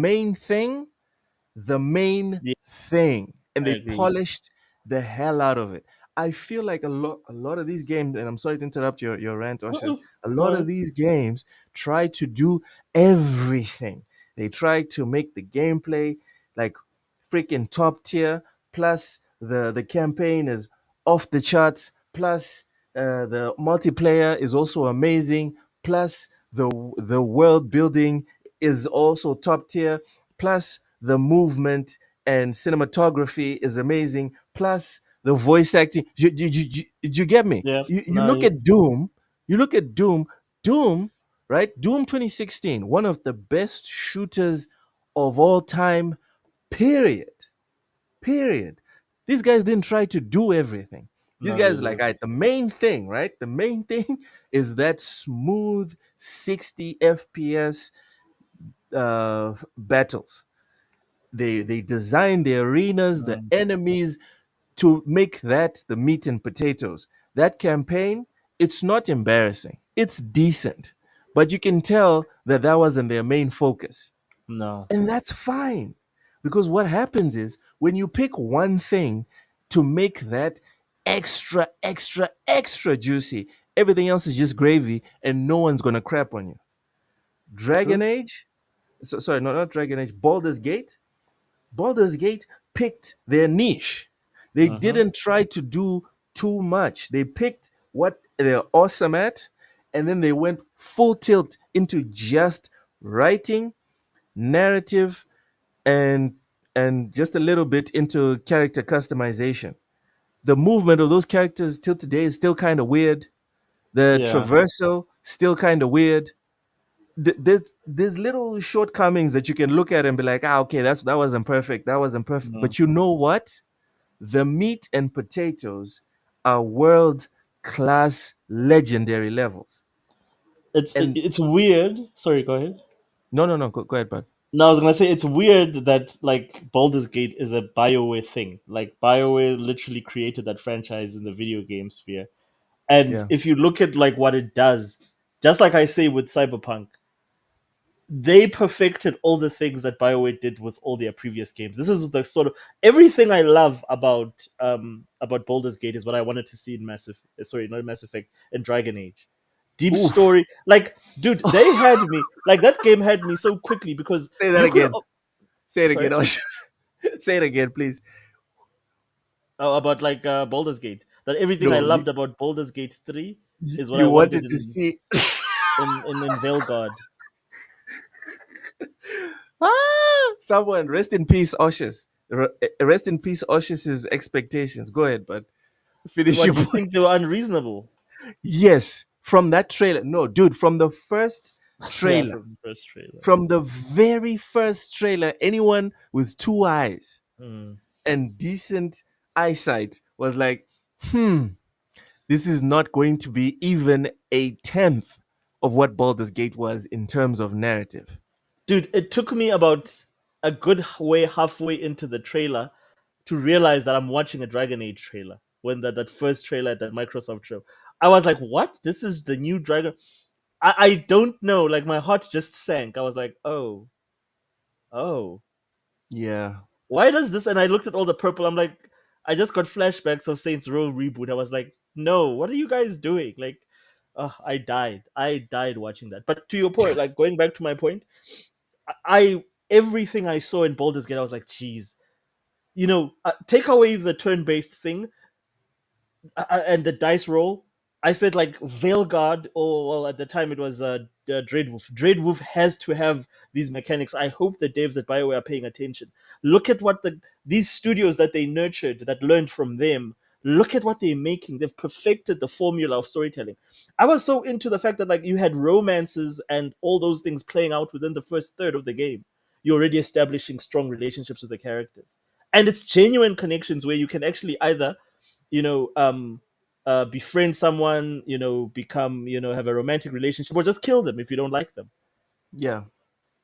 main yeah, thing, and I they agree. polished the hell out of it. I feel like a lot of these games, and I'm sorry to interrupt your rant, Oshers. Mm-mm. A Go lot of ahead. these games try to do everything. They try to make the gameplay like freaking top tier. Plus, the campaign is off the charts. Plus, the multiplayer is also amazing. Plus, the world building is also top tier. Plus, the movement and cinematography is amazing. Plus, the voice acting. You get me? Yeah, You no, look at Doom. You look at Doom. Doom, right? Doom 2016, one of the best shooters of all time. Period. Period. These guys didn't try to do everything. These not guys are like, really. all right, the main thing, right? The main thing is that smooth 60 FPS battles. They design the arenas, the Mm, enemies to make that the meat and potatoes. That campaign, it's not embarrassing. It's decent, but you can tell that that wasn't their main focus. no, And that's fine. Because what happens is when you pick one thing to make that extra, extra, extra juicy, everything else is just gravy and no one's going to crap on you. Dragon true. Age, sorry, no, not Dragon Age, Baldur's Gate. Baldur's Gate picked their niche. They Mm-hmm. didn't try to do too much. They picked what they're awesome at, and then they went full tilt into just writing, narrative, and just a little bit into character customization. The movement of those characters till today is still kind of weird. The Yeah. traversal still kind of weird. There's little shortcomings that you can look at and be like, ah, okay, that wasn't perfect. That wasn't perfect. Mm. But you know what? The meat and potatoes are world class legendary levels. And It's weird. Sorry, go ahead. no, go ahead, bud. No, I was gonna say it's weird that like Baldur's Gate is a BioWare thing. Like BioWare literally created that franchise in the video game sphere. And Yeah. if you look at like what it does, just like I say with Cyberpunk, they perfected all the things that BioWare did with all their previous games. This is the sort of everything I love about Baldur's Gate is what I wanted to see in sorry, not Mass Effect, and Dragon Age. Deep Oof. story. Like, dude, they had me like that game had me so quickly because Say that you could again. Say it again. sorry? Osh. Say it again, please. Oh, about like Baldur's Gate. That everything I No, loved about Baldur's Gate 3 is what I you wanted wanted to see. in Veilguard. Someone rest in peace, Oshus. Rest in peace, Oshus's expectations. Go ahead, but finish What your do you point. think they were unreasonable? Yes, from that trailer. No, dude, from the first Yeah, trailer, from the first trailer. from the very first trailer, anyone with two eyes Hmm. and decent eyesight was like, this is not going to be even a tenth of what Baldur's Gate was in terms of narrative. Dude, it took me about a good way halfway into the trailer to realize that I'm watching a Dragon Age trailer. When that first trailer at that Microsoft show, I was like, "What? This is the new Dragon." I don't know. Like my heart just sank. I was like, "Oh, oh, Yeah. why does this?" And I looked at all the purple. I'm like, I just got flashbacks of Saints Row reboot. I was like, "No, what are you guys doing?" Like, I died. I died watching that. But to your point, like going back to my point, I everything I saw in Baldur's Gate, I was like, "Geez." Take away the turn-based thing and the dice roll. I said like Veilguard, or well, at the time it was Dreadwolf. Dreadwolf has to have these mechanics. I hope the devs at Bioware are paying attention. Look at what these studios that they nurtured, that learned from them, look at what they're making. They've perfected the formula of storytelling. I was so into the fact that like you had romances and all those things playing out within the first third of the game. You're already establishing strong relationships with the characters, and it's genuine connections where you can actually either, you know, befriend someone, become, have a romantic relationship, or just kill them if you don't like them. Yeah.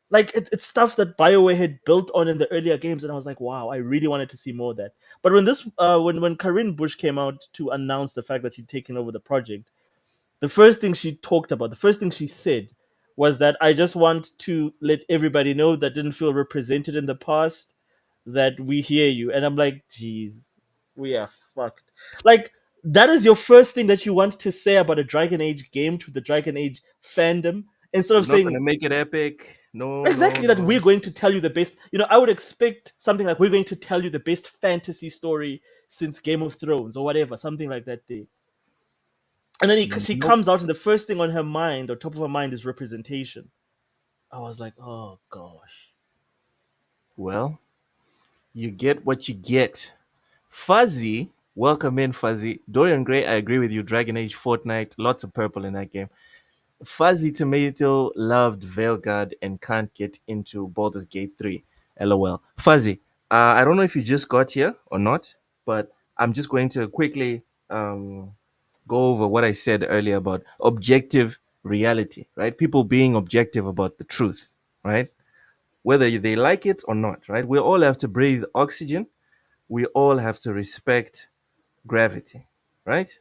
Like it's stuff that BioWare had built on in the earlier games, and I was like, wow, I really wanted to see more of that. But when when Corinne Bush came out to announce the fact that she'd taken over the project, the first thing she talked about, the first thing she said was that I just want to let everybody know that didn't feel represented in the past that we hear you. And I'm like, geez, we are fucked. Like, that is your first thing that you want to say about a Dragon Age game to the Dragon Age fandom, instead of We're not saying gonna make it epic. No, no, exactly that no. we're going to tell you the best. I would expect something like we're going to tell you the best fantasy story since Game of Thrones or whatever, something like that there. And then she Nope. comes out, and the first thing on her mind or top of her mind is representation. I was like, oh gosh. Well, you get what you get. Fuzzy, welcome in, Fuzzy. Dorian Gray, I agree with you. Dragon Age, Fortnite, lots of purple in that game. Fuzzy Tomato loved Veilguard and can't get into Baldur's Gate 3. LOL. Fuzzy, I don't know if you just got here or not, but I'm just going to quickly go over what I said earlier about objective reality, right? People being objective about the truth, right? Whether they like it or not, right? We all have to breathe oxygen. We all have to respect gravity, right?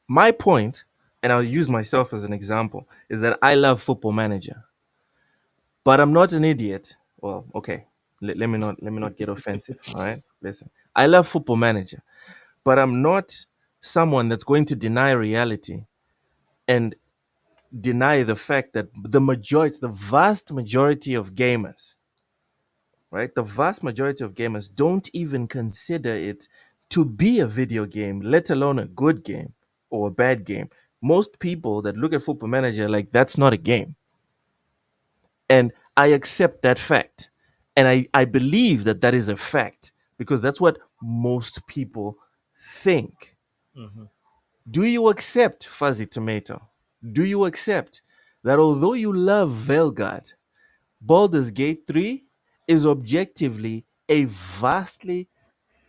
My point, and I'll use myself as an example, is that I love Football Manager, but I'm not an idiot. Well, okay, let me not get offensive. All right, listen, I love Football Manager, but I'm not someone that's going to deny reality and deny the fact that the vast majority of gamers, right, the vast majority of gamers don't even consider it to be a video game, let alone a good game or a bad game. Most people that look at Football Manager are like, that's not a game. And I accept that fact. And I believe that that is a fact because that's what most people think. Mm-hmm. Do you accept, Fuzzy Tomato? Do you accept that although you love Veilguard, Baldur's Gate 3 is objectively a vastly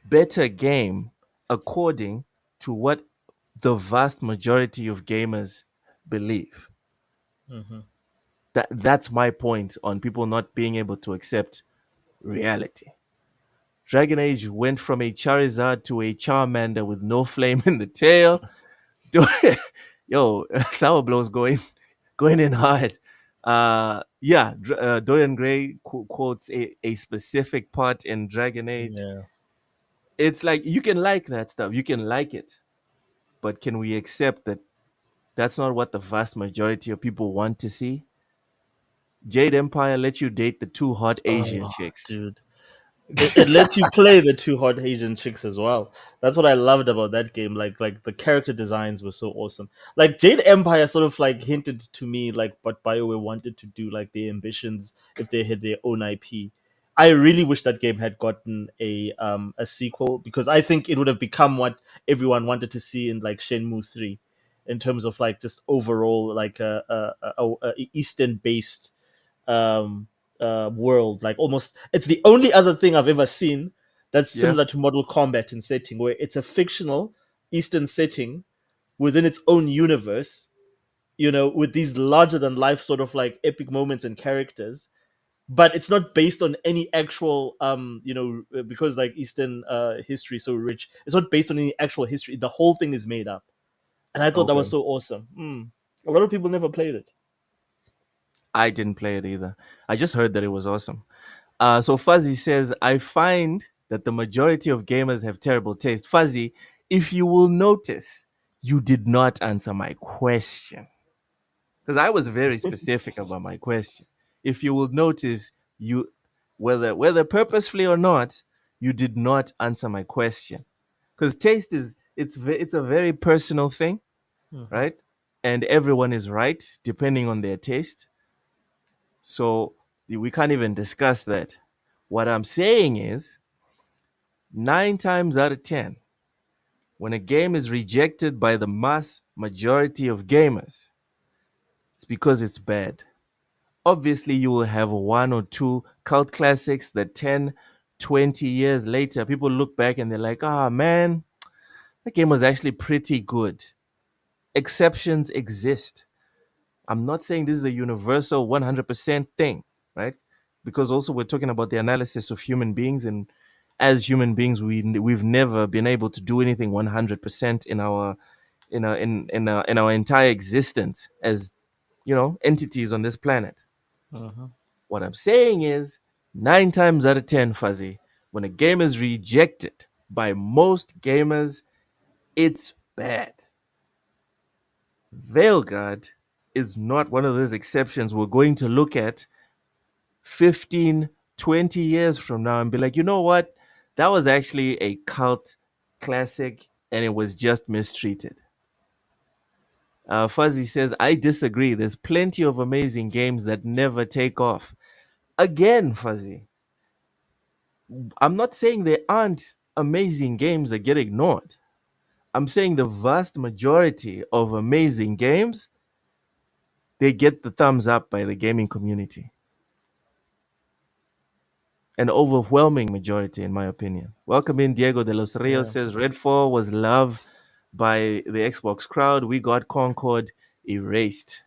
better game according to what the vast majority of gamers believe? Mm-hmm. That's my point on people not being able to accept reality. Dragon Age went from a Charizard to a Charmander with no flame in the tail. Yo, Sour Blow's going in hard. Yeah, Dorian Gray quotes a specific part in Dragon Age. Yeah. It's like you can like that stuff, you can like it, but can we accept that that's not what the vast majority of people want to see? Jade Empire let you date the two hot Asian Oh, chicks. dude. It lets you play the two hot Asian chicks as well. That's what I loved about that game. Like the character designs were so awesome. Like Jade Empire sort of like hinted to me like what BioWare wanted to do, like their ambitions if they had their own IP. I really wish that game had gotten a sequel because I think it would have become what everyone wanted to see in like Shenmue 3 in terms of like just overall like a Eastern based um world. Like almost it's the only other thing I've ever seen that's Yeah. similar to Mortal Kombat in setting, where it's a fictional Eastern setting within its own universe, with these larger than life sort of like epic moments and characters, but it's not based on any actual because like Eastern history is so rich, it's not based on any actual history. The whole thing is made up, and I thought that was Okay. so awesome. A lot of people never played it. I didn't play it either. I just heard that it was awesome. So Fuzzy says, I find that the majority of gamers have terrible taste. Fuzzy, if you will notice, you did not answer my question. Because I was very specific about my question. If you will notice, you whether purposefully or not, you did not answer my question. Because taste it's a very personal thing, Mhm. right? And everyone is right depending on their taste. So we can't even discuss that. What I'm saying is 9 times out of 10, When a game is rejected by the mass majority of gamers, it's because it's bad. Obviously, you will have one or two cult classics that 10, 20 years later, people look back and they're like, ah, man, that game was actually pretty good. Exceptions exist. I'm not saying this is a universal 100% thing, right? Because also we're talking about the analysis of human beings, and as human beings, we've never been able to do anything 100% in our entire existence as entities on this planet. Uh-huh. What I'm saying is, 9 times out of 10, Fuzzy, when a game is rejected by most gamers, it's bad. Veilguard is not one of those exceptions we're going to look at 15, 20 years from now and be like, you know what? That was actually a cult classic and it was just mistreated. Fuzzy says, I disagree. There's plenty of amazing games that never take off. Again, Fuzzy, I'm not saying there aren't amazing games that get ignored. I'm saying the vast majority of amazing games, they get the thumbs up by the gaming community. An overwhelming majority, in my opinion. Welcome in, Diego de los Rios Yeah. says Redfall was loved by the Xbox crowd. We got Concord erased.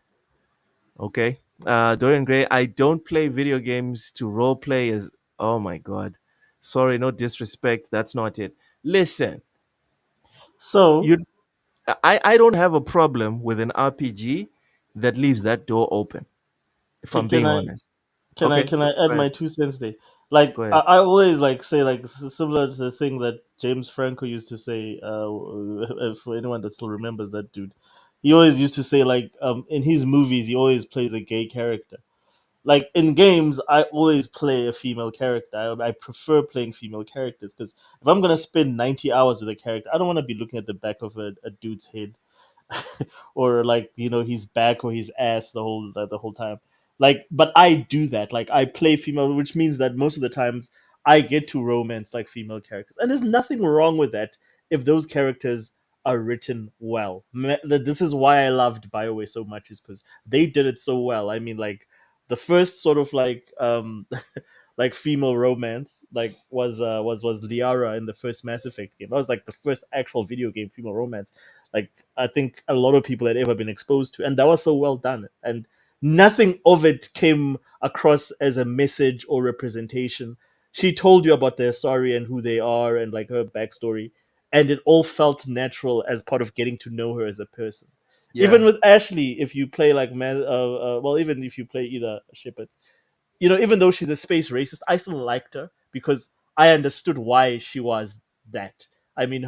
Okay. Dorian Gray, I don't play video games to role play as. Oh my God. Sorry, no disrespect. That's not it. Listen, So you I don't have a problem with an RPG that leaves that door open, if I'm can being I honest. can I Okay, can I add go ahead. my 2 cents there? Like Go I, ahead. I always like say like similar to the thing that James Franco used to say. For anyone that still remembers that dude, he always used to say like in his movies he always plays a gay character. Like in games, I always play a female character. I prefer playing female characters because if I'm gonna spend 90 hours with a character, I don't want to be looking at the back of a dude's head or like his back or his ass the whole time. Like, but I do that. Like, I play female, which means that most of the times I get to romance like female characters, and there's nothing wrong with that if those characters are written well. This is why I loved Bioware so much, is because they did it so well. I mean, like the first sort of like like female romance like was Liara in the first Mass Effect game. That was like the first actual video game female romance like I think a lot of people had ever been exposed to, and that was so well done. And nothing of it came across as a message or representation. She told you about their story and who they are and like her backstory, and it all felt natural as part of getting to know her as a person. Even Yeah. with Ashley, if you play like well, even if you play either Shepard, even though she's a space racist, I still liked her because I understood why she was that. I mean,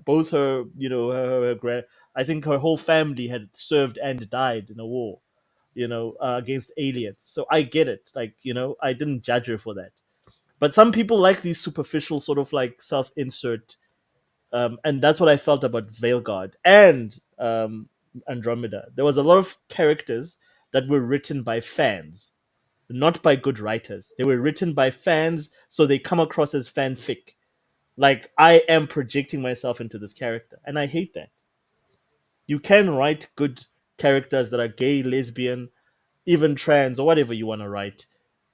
both her, her grand, I think her whole family had served and died in a war, against aliens. So I get it. Like, I didn't judge her for that. But some people like these superficial sort of like self-insert, and that's what I felt about Veilguard and Andromeda. There was a lot of characters that were written by fans, not by good writers. They were written by fans, so they come across as fanfic. Like I am projecting myself into this character, and I hate that. You can write good characters that are gay, lesbian, even trans, or whatever you want to write.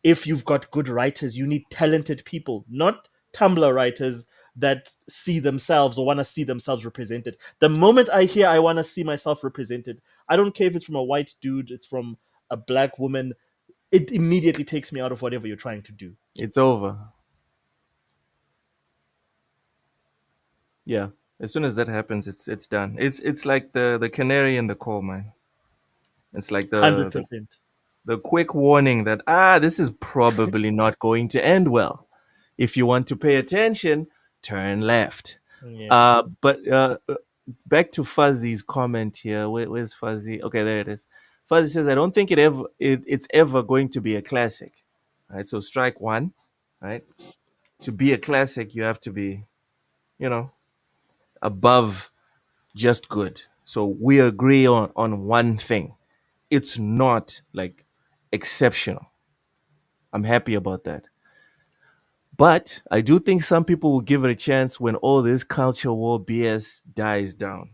If you've got good writers, you need talented people, not Tumblr writers that see themselves or want to see themselves represented. The moment I hear I want to see myself represented, I don't care if it's from a white dude, it's from a black woman, it immediately takes me out of whatever you're trying to do. It's over. Yeah. As soon as that happens, it's done. It's like the canary in the coal mine. It's like Hundred the percent. the quick warning that this is probably not going to end well. If you want to pay attention, turn left. Yeah. But back to Fuzzy's comment here. Where's Fuzzy? Okay, there it is. Fuzzy says, "I don't think it's ever going to be a classic." Right. So strike one. Right. To be a classic, you have to be, you know, above just good. So we agree on one thing. It's not like exceptional. I'm happy about that. But I do think some people will give it a chance when all this culture war BS dies down.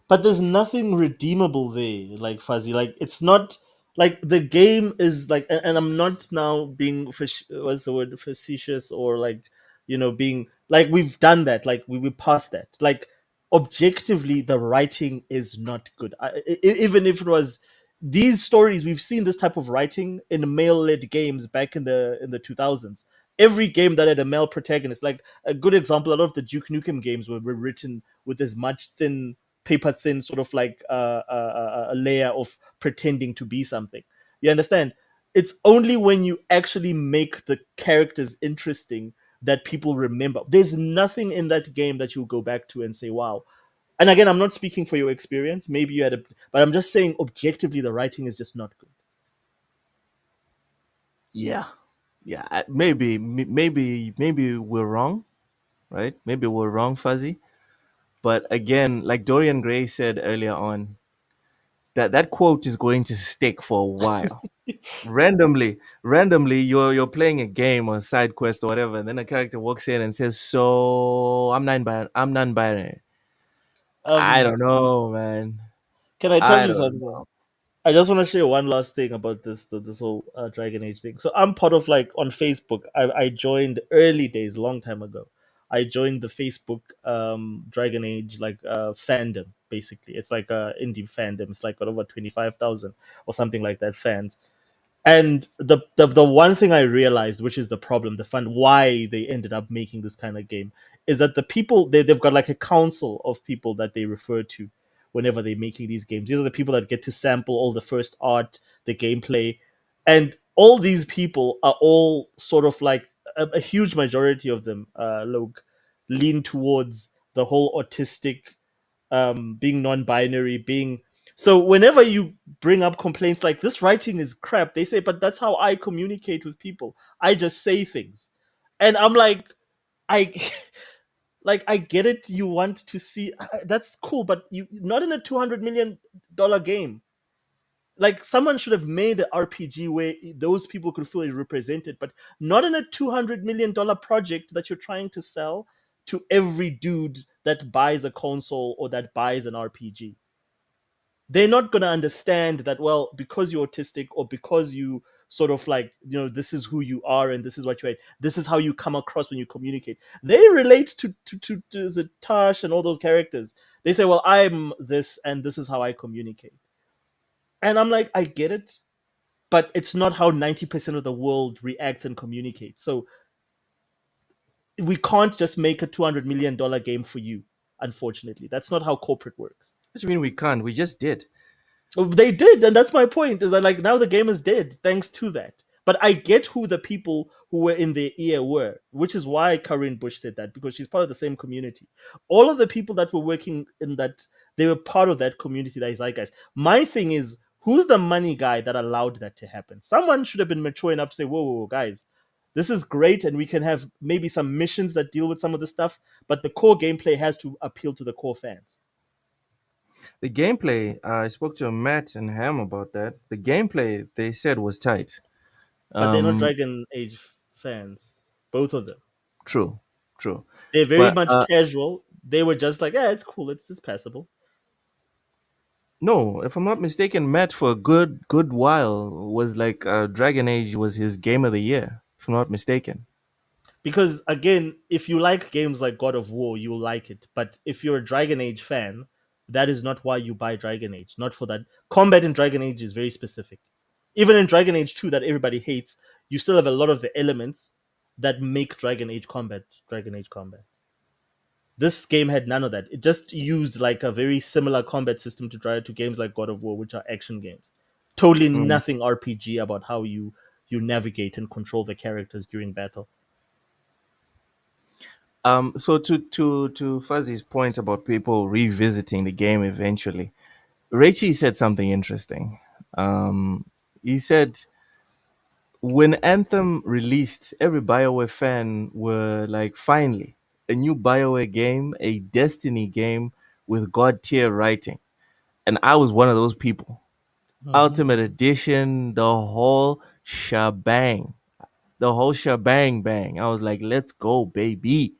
But there's nothing redeemable there, like Fuzzy. Like it's not like the game is like, and I'm not now being what's the word, facetious, or like, being like, we've done that, like we passed that. Like objectively, the writing is not good. Even if it was these stories, we've seen this type of writing in male-led games back in the 2000s. Every game that had a male protagonist, like a good example, a lot of the Duke Nukem games were written with as much paper thin sort of like a layer of pretending to be something. You understand? It's only when you actually make the characters interesting that people remember. There's nothing in that game that you'll go back to and say, wow. And again, I'm not speaking for your experience. Maybe you had but I'm just saying objectively, the writing is just not good. Yeah. Yeah. Maybe we're wrong, right? Maybe we're wrong, Fuzzy. But again, like Dorian Gray said earlier on, that quote is going to stick for a while. Randomly, you're playing a game or a side quest or whatever, and then a character walks in and says, "So I'm non-binary." I Um, don't know, man. can I tell I you don't something? know. I just want to share one last thing about this whole Dragon Age thing. So I'm part of, like, on Facebook. I joined early days, a long time ago. I joined the Facebook Dragon Age, like, fandom. Basically, it's like a indie fandom. It's like got over 25,000 or something like that fans. And the one thing I realized, which is the problem, the fun, why they ended up making this kind of game, is that the people they've got like a council of people that they refer to whenever they're making these games. These are the people that get to sample all the first art, the gameplay, and all these people are all sort of like a huge majority of them, Logue, lean towards the whole autistic, being non-binary, being, so whenever you bring up complaints like this writing is crap, they say, but that's how I communicate with people. I just say things. And I'm like, I like, I get it, you want to see, that's cool, but you not in a $200 million game. Like, someone should have made an RPG where those people could feel represented, but not in a $200 million project that you're trying to sell to every dude that buys a console or that buys an RPG. They're not going to understand that, well, because you're autistic, or because you sort of like, this is who you are and this is what you're, this is how you come across when you communicate. They relate to the Tash and all those characters. They say, well, I'm this and this is how I communicate. And I'm like, I get it, but it's not how 90% of the world reacts and communicates. So we can't just make a $200 million game for you. Unfortunately, that's not how corporate works. What do you mean we can't? We just did. They did, and that's my point. Is that, like, now the game is dead thanks to that. But I get who the people who were in their ear were, which is why Corinne Bush said that, because she's part of the same community. All of the people that were working in that, they were part of that community, that zeitgeist. My thing is, who's the money guy that allowed that to happen? Someone should have been mature enough to say, whoa, guys, this is great, and we can have maybe some missions that deal with some of the stuff, but the core gameplay has to appeal to the core fans. The gameplay, I spoke to Matt and Ham about that. The gameplay they said was tight. But they're not Um, Dragon Age fans, both of them. true, true. They're very But much casual. They were just like, yeah, it's cool, it's passable. no, if I'm not mistaken, Matt for a good while was like Dragon Age was his game of the year. If I'm not mistaken. Because again, if you like games like God of War, you'll like it. But if you're a Dragon Age fan, that is not why you buy Dragon Age. Not for that. Combat in Dragon Age is very specific. Even in Dragon Age 2 that everybody hates, you still have a lot of the elements that make Dragon Age combat. This game had none of that. It just used like a very similar combat system to try to games like God of War, which are action games. Totally Mm. nothing RPG about how you navigate and control the characters during battle. So to Fuzzy's point about people revisiting the game eventually, Raichi said something interesting. He said when Anthem released, every BioWare fan were like, finally, a new BioWare game, a Destiny game with God tier writing. And I was one of those people. Mhm. Ultimate Edition, the whole shebang. the whole shebang bang. I was like, let's go, baby.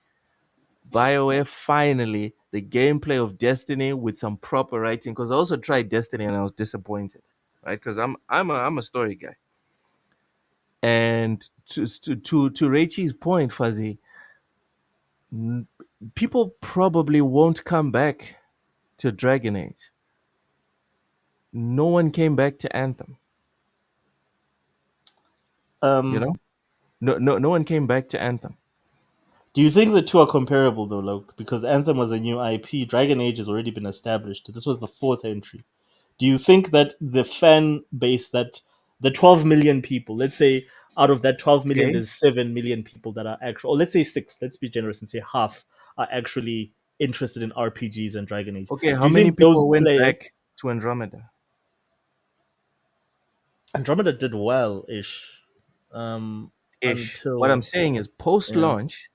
BioWare finally, the gameplay of Destiny with some proper writing. Because I also tried Destiny and I was disappointed, right? Because I'm a story guy. And to Raichi's point, Fuzzy, people probably won't come back to Dragon Age. No one came back to Anthem. You know, Um, no one came back to Anthem. do you think the two are comparable though, Luke? Because Anthem was a new IP, Dragon Age has already been established. This was the fourth entry. Do you think that the fan base, that the 12 million people, let's say out of that 12 million, Okay, there's 7 million people that are actually, or let's say six, let's be generous and say half are actually interested in RPGs and Dragon Age. okay. Do How you many think those people went players, back to Andromeda? Andromeda did well ish, Ish. What I'm until, saying is, post yeah, launch,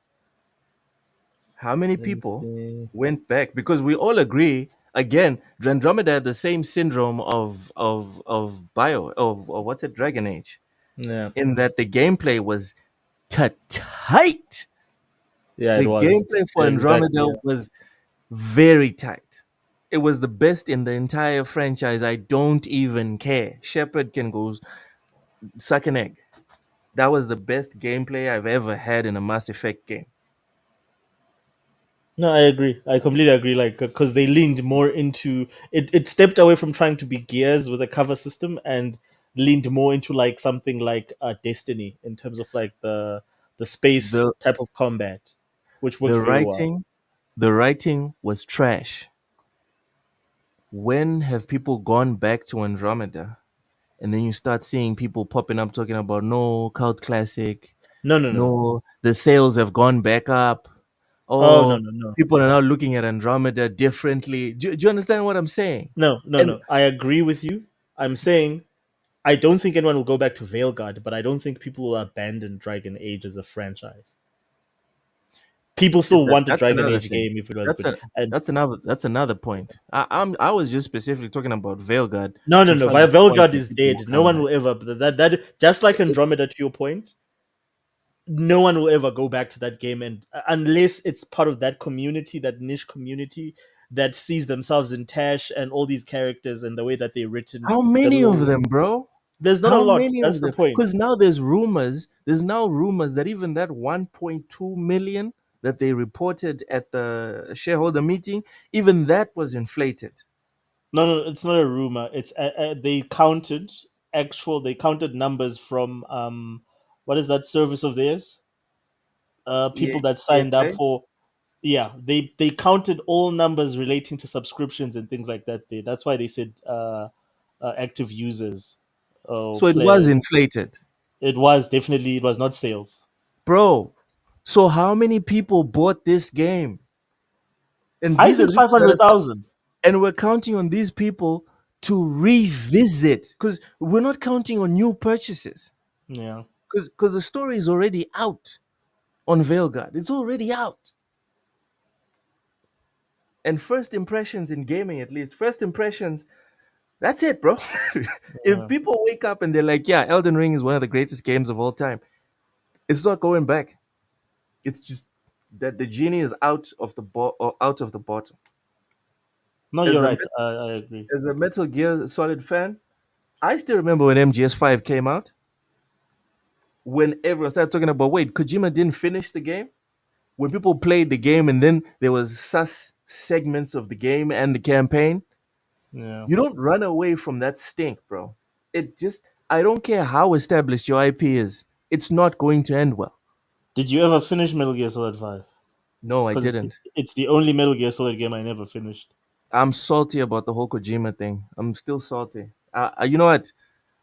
how many let me people see. went back? Because we all agree again, Andromeda had the same syndrome of what's it, Dragon Age, Yeah, in that the gameplay was tight. yeah, it The was gameplay for exactly. Andromeda Yeah. was very tight. It was the best in the entire franchise. I don't even care. Shepard can go suck an egg. That was the best gameplay I've ever had in a Mass Effect game. No, I agree. I completely agree. Like, because they leaned more into it, it stepped away from trying to be Gears with a cover system and leaned more into like something like Destiny in terms of like the space The type of combat, which worked the very well. writing the writing was trash. When have people gone back to Andromeda? And then you start seeing people popping up talking about no cult classic, No, no, no. no, the sales have gone back up. Oh no, Oh, no, no, people are now looking at Andromeda differently. Do you understand what I'm saying? no, no, And no. I agree with you. I'm saying I don't think anyone will go back to Veilguard, but I don't think people will abandon Dragon Age as a franchise. People still want a that's Dragon another Age thing. game if it was That's good. a And that's another point. I was just specifically talking about Veilguard no, no, to no. Fuzzy's point Veilguard that is people dead. will No come one back. will ever. That just like Andromeda. To your point, no one will ever go back to that game, and unless it's part of that community, that niche community that sees themselves in Tash and all these characters and the way that they're written, How the many of lore. them, bro? There's not a How lot. many That's of the them? point. Because now there's now rumors that even that 1.2 million that they reported at the shareholder meeting, even that was inflated. No, no, it's not a rumor. It's they counted actual. They counted numbers from what is that service of theirs? Yeah, People that signed up ESA. for. Yeah, they counted all numbers relating to subscriptions and things like that. That's why they said active users or So it was players. inflated, It was definitely, it was not sales. bro. So how many people bought this game? And I these are think the people five that hundred are, thousand. and we're counting on these people to revisit because we're not counting on new purchases Yeah. because the story is already out on Veilguard. It's already out. And first impressions in gaming, at least, first impressions, that's it, bro. If Yeah. people wake up and they're like, yeah, Elden Ring is one of the greatest games of all time, it's not going back. It's just that the genie is out of the bottle. No, you're As a right. Met- I agree. as a Metal Gear Solid fan, I still remember when MGS5 came out, when everyone started talking about, wait, Kojima didn't finish the game? When people played the game and then there was sus segments of the game and the campaign, Yeah. you don't run away from that stink, bro. It just, I don't care how established your IP is, it's not going to end well. Did you ever finish Metal Gear Solid 5? No, I Because didn't. it's the only Metal Gear Solid game I never finished. I'm salty about the whole Kojima thing. I'm still salty. You know what?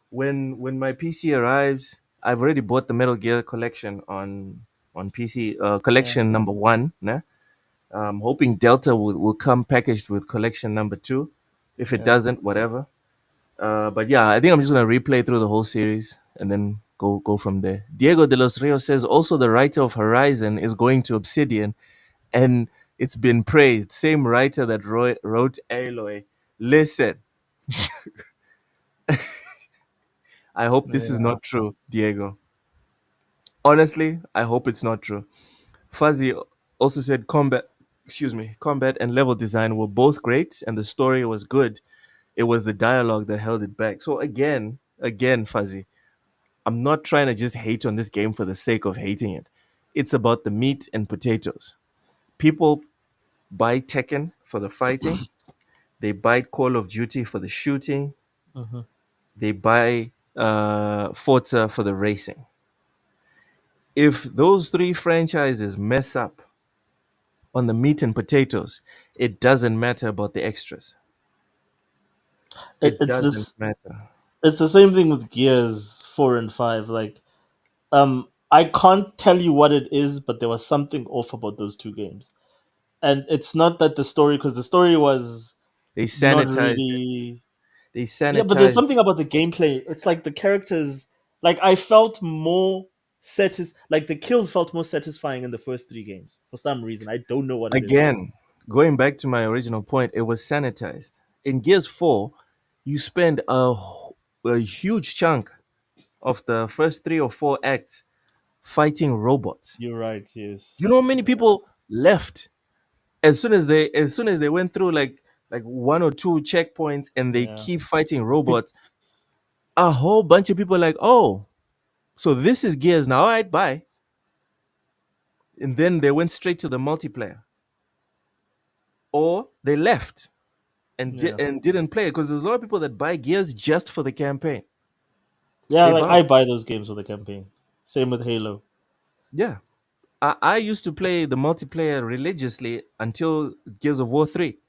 When my PC arrives, I've already bought the Metal Gear collection on PC. Yeah. Collection number one. Nah? I'm hoping Delta will come packaged with collection number two. If it Yeah. doesn't, whatever. But yeah, I think I'm just gonna replay through the whole series and then go from there. Diego de los Rios says also the writer of Horizon is going to Obsidian, and it's been praised. Same writer that wrote Aloy. Listen, I hope this is Yeah. not true, Diego. Honestly, I hope it's not true. Fuzzy also said combat and level design were both great and the story was good. It was the dialogue that held it back. So again, Fuzzy, I'm not trying to just hate on this game for the sake of hating it. It's about the meat and potatoes. People buy Tekken for the fighting, they buy Call of Duty for the shooting, Mhm. they buy Forza for the racing. If those three franchises mess up on the meat and potatoes, it doesn't matter about the extras. It It's doesn't this. matter. It's the same thing with Gears 4 and 5. Like, I can't tell you what it is, but there was something off about those two games. And it's not that the story, because the story was They not sanitized it. really. They Yeah, but there's sanitized. something about the gameplay. It's like the characters. Like, I felt more like the kills felt more satisfying in the first three games for some reason. I don't know what it is. Again, going back to my original point, it was sanitized. In Gears 4, you spend a huge chunk of the first 3 or 4 acts fighting robots. You're right. Yes. You know how many people left as soon as they went through like 1 or 2 checkpoints and they Yeah. keep fighting robots. A whole bunch of people are like, oh, so this is Gears now. All right, bye. And then they went straight to the multiplayer, or they left and Yeah. didn't play it because there's a lot of people that buy Gears just for the campaign. Yeah. They Like, buy I it. buy those games for the campaign. Same with Halo. Yeah. I used to play the multiplayer religiously until Gears of War 3.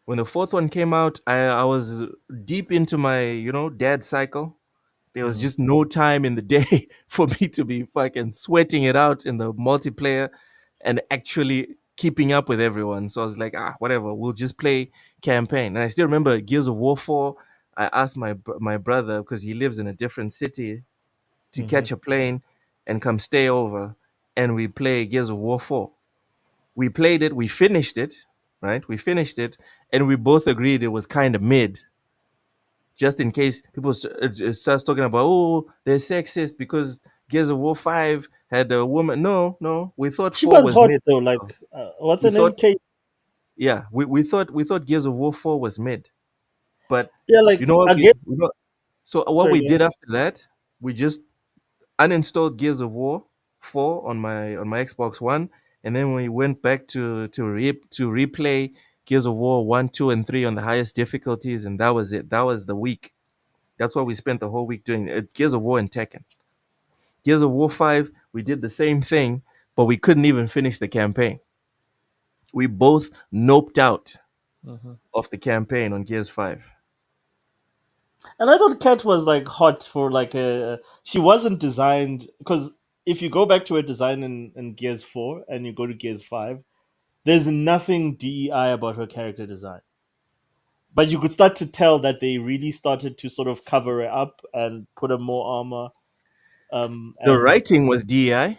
When the fourth one came out, I was deep into my, dad cycle. There was Mhm. just no time in the day for me to be fucking sweating it out in the multiplayer and actually keeping up with everyone. So I was like, whatever, we'll just play campaign. And I still remember Gears of War 4. I asked my brother, because he lives in a different city, to Mhm. catch a plane and come stay over, and we play Gears of War 4. We played it, we finished it, right? We finished it, and we both agreed it was kind of mid. Just in case people starts talking about, oh, they're sexist because Gears of War 5 had a woman. No, no, we thought She 4 was was hot mid. though. Like, what's We her name? thought, Kate. yeah, we thought Gears of War 4 was mid. But Yeah. you Like, know what again. we know, so what Sorry. we Go ahead. did after that, we just uninstalled Gears of War 4 on my Xbox One, and then we went back to replay Gears of War 1, 2, and 3 on the highest difficulties, and that was it. That was the week. That's what we spent the whole week doing. Gears of War and Tekken. Gears of War 5, we did the same thing, but we couldn't even finish the campaign. We both noped out Mhm. of the campaign on Gears 5. And I thought Kat was like hot for like a. She wasn't designed because if you go back to her design in Gears 4 and you go to Gears 5, there's nothing DEI about her character design. But you could start to tell that they really started to sort of cover her up and put her more armor. The And writing was DEI.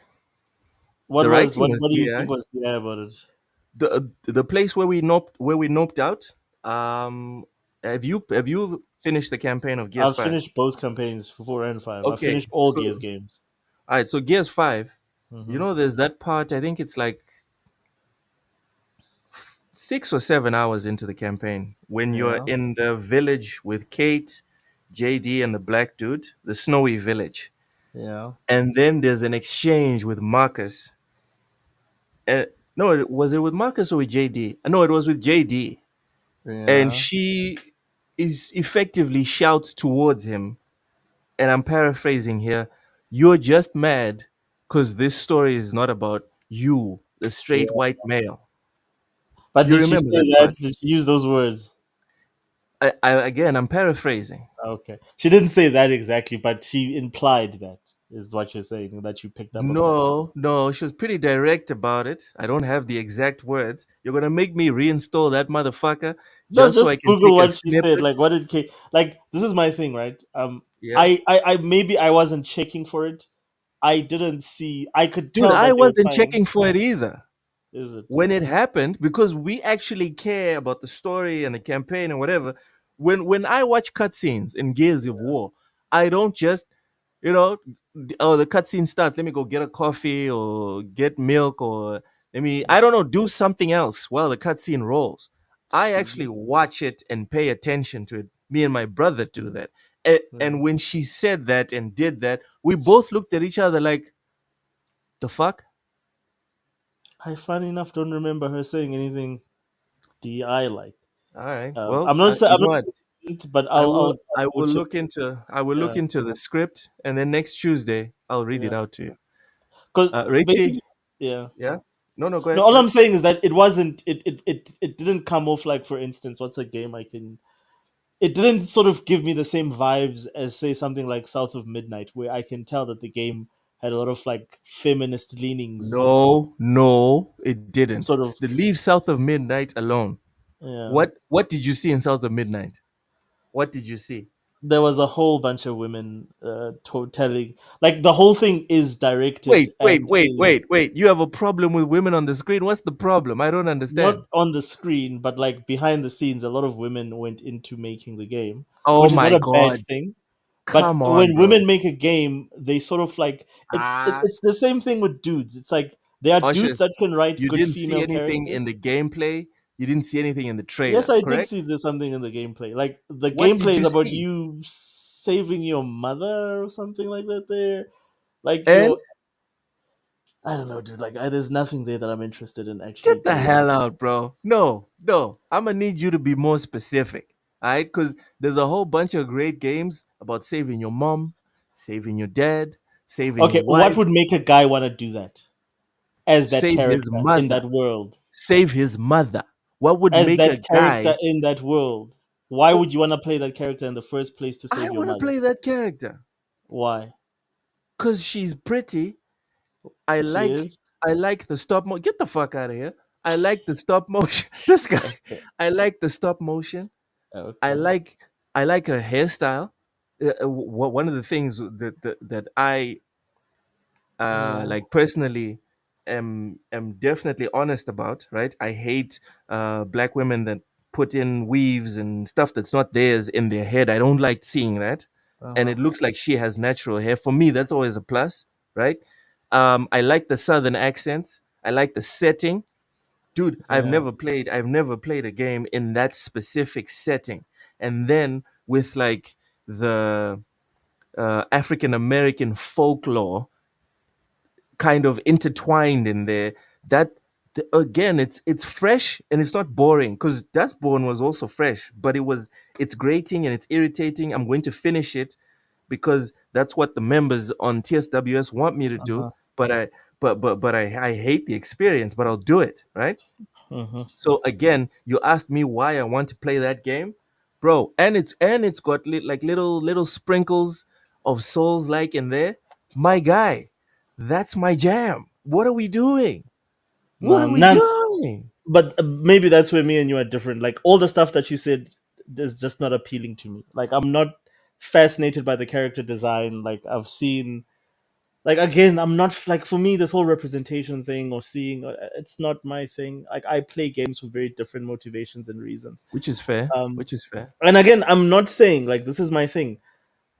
what The was writing what was what do you think DEI. was DEI about it? The place where we noped out. Um, have you finished the campaign of Gears I've 5? finished both campaigns for 4 and 5. I've Okay, finished all so Gears games. all right, so Gears 5. Hmm. There's that part. I think it's like 6 or 7 hours into the campaign when you're Yeah, in the village with Kate, JD, and the black dude, the snowy village. yeah, And then there's an exchange with Marcus. Uh, no, was it with Marcus or with JD? No, it was with JD. And yeah. she is effectively shouts towards him. And I'm paraphrasing here. You're just mad because this story is not about you, the straight Yeah. white male. But You did she remember say that that? part? Did she use those words? Again, I'm paraphrasing. Okay. She didn't say that exactly, but she implied that is what you're saying, that you picked up on that. No, no, she was pretty direct about it. I don't have the exact words. You're gonna make me reinstall that motherfucker No, just so I just can Google take a what she said. snippet. Like, what did Kate like? This is my thing, right? Yeah, I maybe I wasn't checking for it. I didn't see. I could dude, tell I that they were wasn't trying. checking for it either Is it? when it happened because we actually care about the story and the campaign and whatever. When I watch cutscenes in Gears of War, I don't just You know, oh, the cutscene starts. Let me go get a coffee or get milk or let me, I don't know, do something else while the cutscene rolls. I actually watch it and pay attention to it. Me and my brother do that. And when she said that and did that, we both looked at each other like, the fuck? I, funny enough, don't remember her saying anything DI like. All right. Well, I'm not. you I'm know not. what? But I I'll will. I go will check. look into. I will look Yeah, into the script, and then next Tuesday I'll read it yeah. out to you. Because Richie. basically, yeah. Yeah. No, no. Go No, ahead. all Go I'm ahead. saying is that it wasn't. It didn't come off like, for instance, what's a game I can. It didn't sort of give me the same vibes as, say, something like South of Midnight, where I can tell that the game had a lot of like feminist leanings. No, no, it didn't. Sort of. Leave South of Midnight alone. Yeah. What did you see in South of Midnight? What did you see? There was a whole bunch of women telling, like, the whole thing is directed and is Wait. You have a problem with women on the screen? What's the problem? I don't not understand. on the screen, but like behind the scenes. A lot of women went into making the game, Oh which is not my a bad God. thing. But Come on, when bro. women make a game, they sort of like Ah, it's the same thing with dudes. It's like there are dudes Ushers, that can write you good didn't see female anything in characters. the gameplay. You didn't see anything in the Yes, trailer, I did correct? see there's something in the gameplay. Like the What did gameplay is you about see? you saving your mother or something like that. There, like And I don't know, dude. Like there's nothing there that I'm interested in actually get the doing. hell out, bro. No, no. I'm gonna need you to be more specific. All right, because there's a whole bunch of great games about saving your mom, saving your dad, saving Okay, your what wife, would make a guy want to do that as that save his character in mother, that world? save his mother. What would As make that a character guy? in that world, why Oh, would you want to play that character in the first place to I save your want to mother? play that character Why? because she's pretty. I She like is I like the stop motion. Get the fuck out of here. I like the stop motion. This guy. okay. I like the stop motion. I Okay. like I like her hairstyle. One of the things that I Yeah. like personally am definitely honest about, right? I hate black women that put in weaves and stuff that's not theirs in their head. I don't like seeing that. Uh And huh. it looks like she has natural hair. For me, that's always a plus, right? I like the southern accents. I like the setting. Dude, Yeah. I've never played a game in that specific setting. And then with like the African American folklore kind of intertwined in there, that again, it's fresh and it's not boring because Dustborn was also fresh, but it's grating and it's irritating. I'm going to finish it because that's what the members on TSWS want me to Uh do. huh. But I hate the experience, but I'll do it, right? Hmm. So again, you asked me why I want to play that game, bro, and it's got like little sprinkles of souls like in there. My guy, that's my jam. What are we doing? What No, are we none. doing? But maybe that's where me and you are different. Like all the stuff that you said is just not appealing to me. Like I'm not fascinated by the character design. Like I've seen. Like again, I'm not like, for me this whole representation thing or seeing, it's not my thing. Like I play games for very different motivations and reasons. Which is fair. Um, Which is fair. and again, I'm not saying like this is my thing.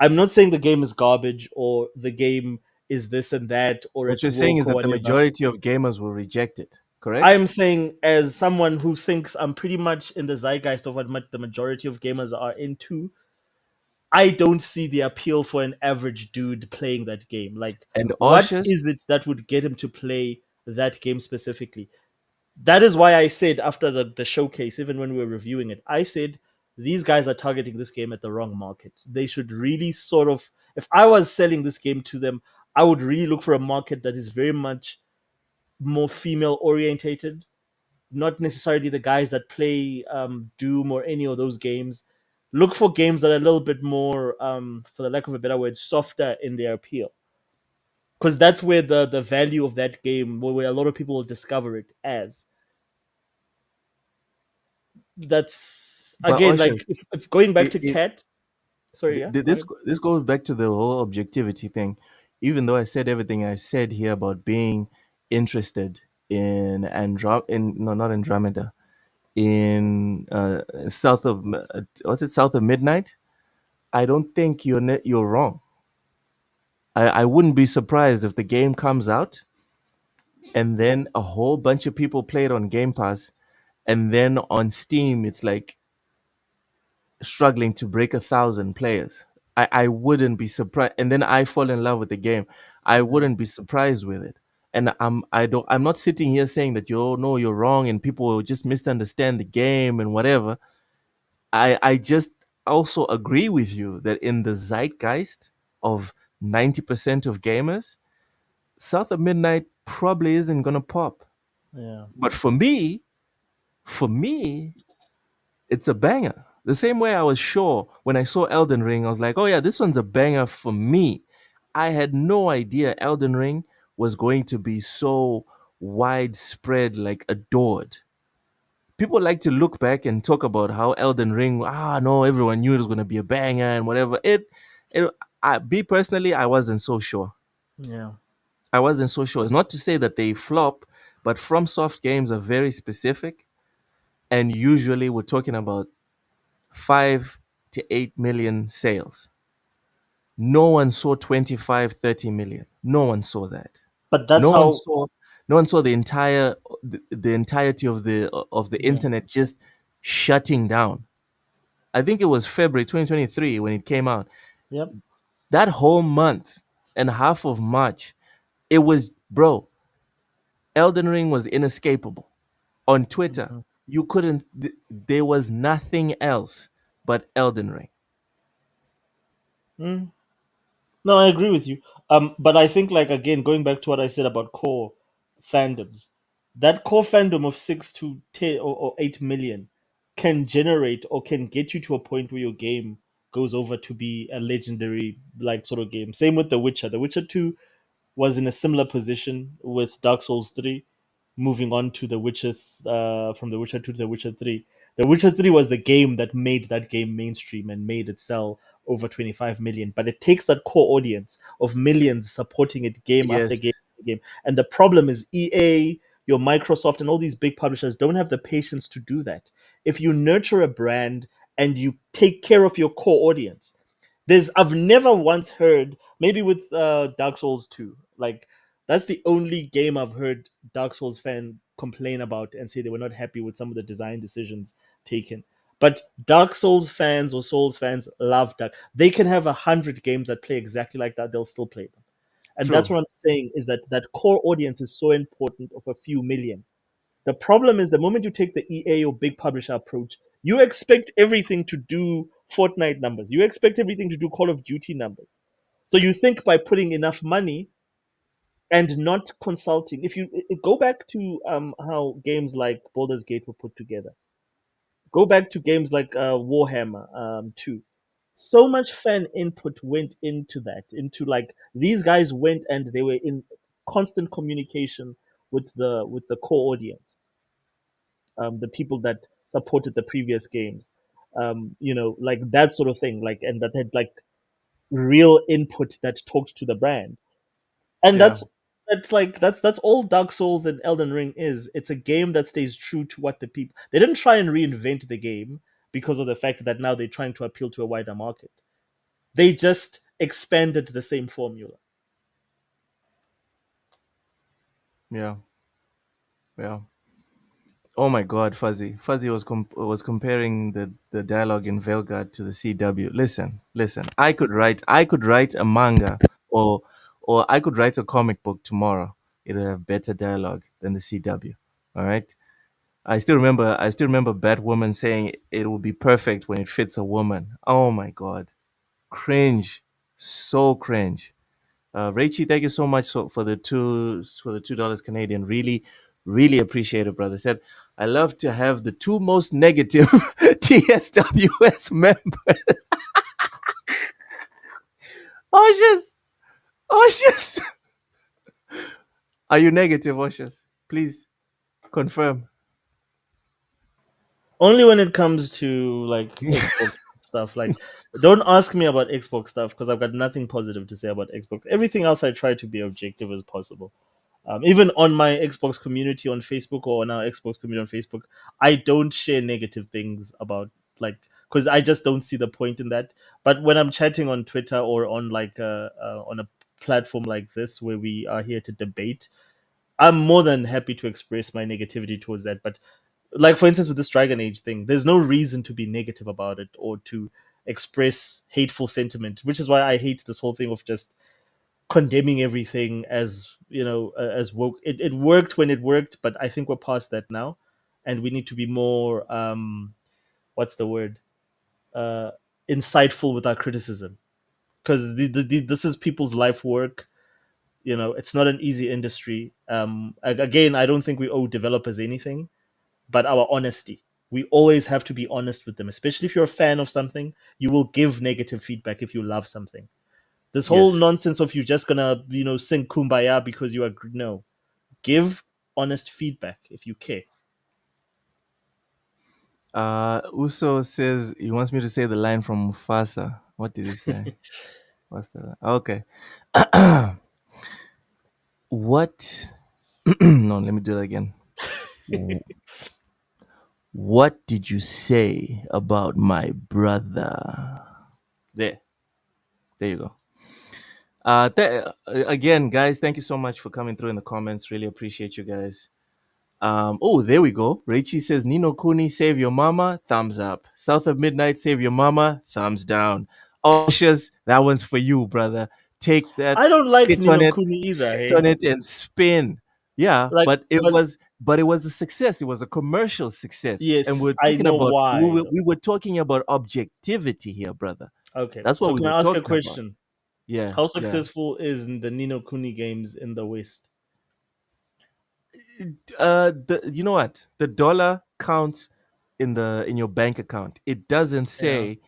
I'm not saying the game is garbage or the game is this and that or What it's you're saying is woke or that the whatever. majority of gamers will reject it. Correct? I'm saying, as someone who thinks I'm pretty much in the zeitgeist of what the majority of gamers are into, I don't see the appeal for an average dude playing that game. Like, And what Oshus, is it that would get him to play that game specifically? That is why I said after the showcase, even when we were reviewing it, I said these guys are targeting this game at the wrong market. They should really sort of, if I was selling this game to them, I would really look for a market that is very much more female orientated, not necessarily the guys that play Doom or any of those games. Look for games that are a little bit more, for the lack of a better word, softer in their appeal. Because that's where the value of that game, where a lot of people will discover it as. That's but again like, Oshus, if going back it, to it Cat. Sorry, yeah. Go ahead. this goes back to the whole objectivity thing. Even though I said everything I said here about being interested in in no, not Andromeda, in south of what's it, south of midnight, I don't think you're wrong. I wouldn't be surprised if the game comes out and then a whole bunch of people play it on Game Pass, and then on Steam it's like struggling to break 1,000 players. I wouldn't be surprised, and then I fall in love with the game. I wouldn't be surprised with it. And I'm not sitting here saying that you're wrong and people will just misunderstand the game and whatever. I just also agree with you that in the zeitgeist of 90% of gamers, South of Midnight probably isn't gonna pop. Yeah. But for me, it's a banger. The same way I was sure when I saw Elden Ring, I was like, oh yeah, this one's a banger for me. I had no idea Elden Ring was going to be so widespread, like adored. People like to look back and talk about how Elden Ring, no, everyone knew it was going to be a banger and whatever. Me personally, I wasn't so sure. Yeah. I wasn't so sure. It's not to say that they flop, but FromSoft games are very specific, and usually we're talking about 5 to 8 million sales. No one saw 25, 30 million. No one saw that. But that's No one how. saw no one saw the entirety of the Yeah. internet just shutting down. I think it was February 2023 when it came out. Yep. That whole month and half of March, it was, bro, Elden Ring was inescapable. On Twitter, you couldn't there was nothing else but Elden Ring. Mm. No, I agree with you. But I think, like, again, going back to what I said about core fandoms, that core fandom of 6 to 10 or 8 million can generate or can get you to a point where your game goes over to be a legendary like sort of game. Same with The Witcher. The Witcher 2 was in a similar position with Dark Souls 3, moving on to The Witcher from The Witcher 2 to The Witcher 3. The Witcher 3 was the game that made that game mainstream and made it sell over 25 million. But it takes that core audience of millions supporting it game after Yes. game after game. And the problem is EA, your Microsoft, and all these big publishers don't have the patience to do that. If you nurture a brand and you take care of your core audience, I've never once heard, maybe with Dark Souls 2, like that's the only game I've heard Dark Souls fan complain about and say they were not happy with some of the design decisions taken. But Dark Souls fans or Souls fans love Dark. They can have 100 games that play exactly like that; they'll still play them. And that's True. what I'm saying is that core audience is so important of a few million. The problem is the moment you take the EA or big publisher approach, you expect everything to do Fortnite numbers. You expect everything to do Call of Duty numbers. So you think by putting enough money and not consulting, if you go back to how games like Baldur's Gate were put together, go back to games like Warhammer 2. So much fan input went into that, into like these guys went and they were in constant communication with the core audience, the people that supported the previous games, like that sort of thing, like, and that had like real input that talked to the brand. And Yeah. that's all Dark Souls and Elden Ring is. It's a game that stays true to what the people. They didn't try and reinvent the game because of the fact that now they're trying to appeal to a wider market. They just expanded the same formula. Yeah. Yeah. Oh my God, Fuzzy. Fuzzy was comparing the dialogue in Velgard to the CW. Listen. I could write a manga, or I could write a comic book tomorrow. It'll have better dialogue than the CW. All right. I still remember Batwoman saying it will be perfect when it fits a woman. Oh my God. Cringe. So cringe. Rachie, thank you so much for the $2 Canadian. Really, really appreciate it, brother. Said I love to have the two most negative TSWS members. Oshus, Oshus. Are you negative, Oshus? Please confirm. Only when it comes to like Xbox stuff. Like, don't ask me about Xbox stuff because I've got nothing positive to say about Xbox. Everything else, I try to be objective as possible. Even on my Xbox community on Facebook or on our Xbox community on Facebook, I don't share negative things about, like, because I just don't see the point in that. But when I'm chatting on Twitter or on like on a platform like this where we are here to debate, I'm more than happy to express my negativity towards that. But like for instance with this Dragon Age thing, there's no reason to be negative about it or to express hateful sentiment, which is why I hate this whole thing of just condemning everything as as woke. It worked when it worked, but I think we're past that now, and we need to be more what's the word, uh insightful with our criticism, because this is people's life work. It's not an easy industry. Again, I don't think we owe developers anything but our honesty. We always have to be honest with them, especially if you're a fan of something. You will give negative feedback if you love something. This whole Yes. nonsense of you just gonna sing kumbaya because you agree. No, give honest feedback if you care. Uso says he wants me to say the line from Mufasa. What did he say? What's the line? Okay. What? No, let me do it again. What did you say about my brother? There you go. Again, guys, thank you so much for coming through in the comments. Really appreciate you guys. Oh, there we go. Reichi says, Nino Kuni, save your mama, thumbs up. South of Midnight, save your mama, thumbs down. Oshas, that one's for you, brother. Take that, I don't like sit on Nino it, Kuni either. sit Hey, on it and spin. Yeah, like, but it but was a success. It was a commercial success. And yes, we're I talking know about why. we were talking about objectivity here, brother. Okay, That's what so we can were I ask a talking about. question? Yeah, How yeah. successful is the Nino Kuni games in the West? You know what? The dollar counts in your bank account. It doesn't Yeah. say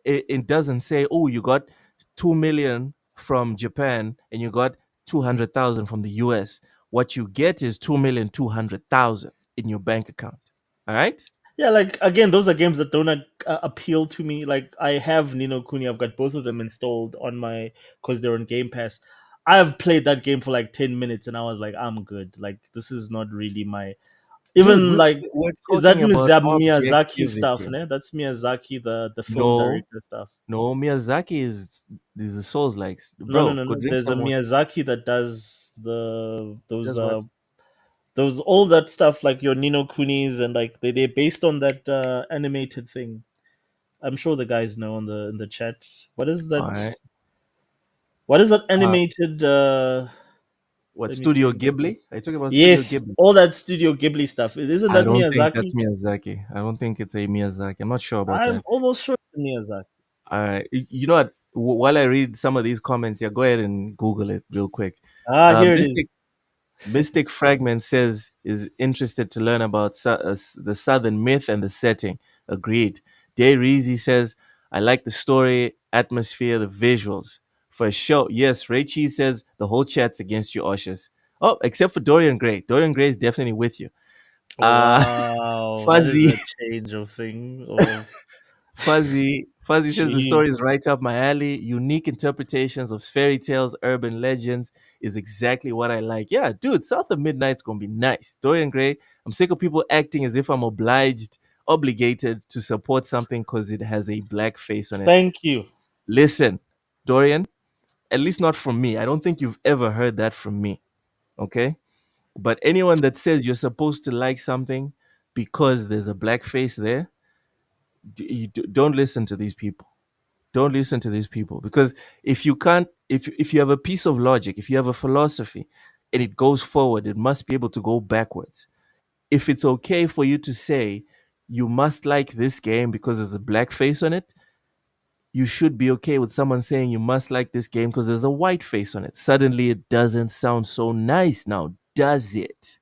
it doesn't say, oh, you got 2 million from Japan and you got 200,000 from the US. What you get is 2,200,000 in your bank account. All right? Yeah, like again, those are games that don't appeal to me. Like I have Nino Kuni, I've got both of them installed on my because they're on Game Pass. I have played that game for like 10 minutes, and I was like, I'm good. Like this is not really my Dude, even like. we're Is that talking about Miyazaki stuff? objectivity. Ne? That's Miyazaki, the film No, director stuff. no, Miyazaki is the Souls likes. No, no, Bro, no, go no. drink There's a some water. Miyazaki that does the Does what? those all that stuff like your Nino Kunis and like they're based on that animated thing. I'm sure the guys know in the chat. What is All that? right. What is that Uh, animated? what Let me Studio see. Ghibli? Are you talking about Studio Yes, Ghibli? all that Studio Ghibli stuff. Isn't I that don't think that's Miyazaki? Miyazaki. I don't think it's a Miyazaki. I'm not sure about I'm that. almost sure it's Miyazaki. All right. You know what? While I read some of these comments here, go ahead and Google it real quick. Here it is. Mystic Fragment says is interested to learn about the Southern myth and the setting. Agreed. Day Reezy says, I like the story, atmosphere, the visuals. For sure. Yes, Ray Cheese says the whole chat's against you, Oshus. Oh, except for Dorian Gray. Dorian Gray is definitely with you. Uh Wow, that is Fuzzy a change of thing. Of Fuzzy says the story is Jesus. right up my alley. Unique interpretations of fairy tales, urban legends is exactly what I like. Yeah, dude, South of Midnight's gonna be nice. Dorian Gray, I'm sick of people acting as if I'm obligated to support something because it has a black face on it. Thank you. Listen, Dorian, at least not from me. I don't think you've ever heard that from me. Okay? But anyone that says you're supposed to like something because there's a black face there, don't listen to these people. Don't listen to these people, because if you can't, if you have a piece of logic, if you have a philosophy and it goes forward, it must be able to go backwards. If it's okay for you to say you must like this game because there's a black face on it, you should be okay with someone saying you must like this game because there's a white face on it. Suddenly it doesn't sound so nice now, does it?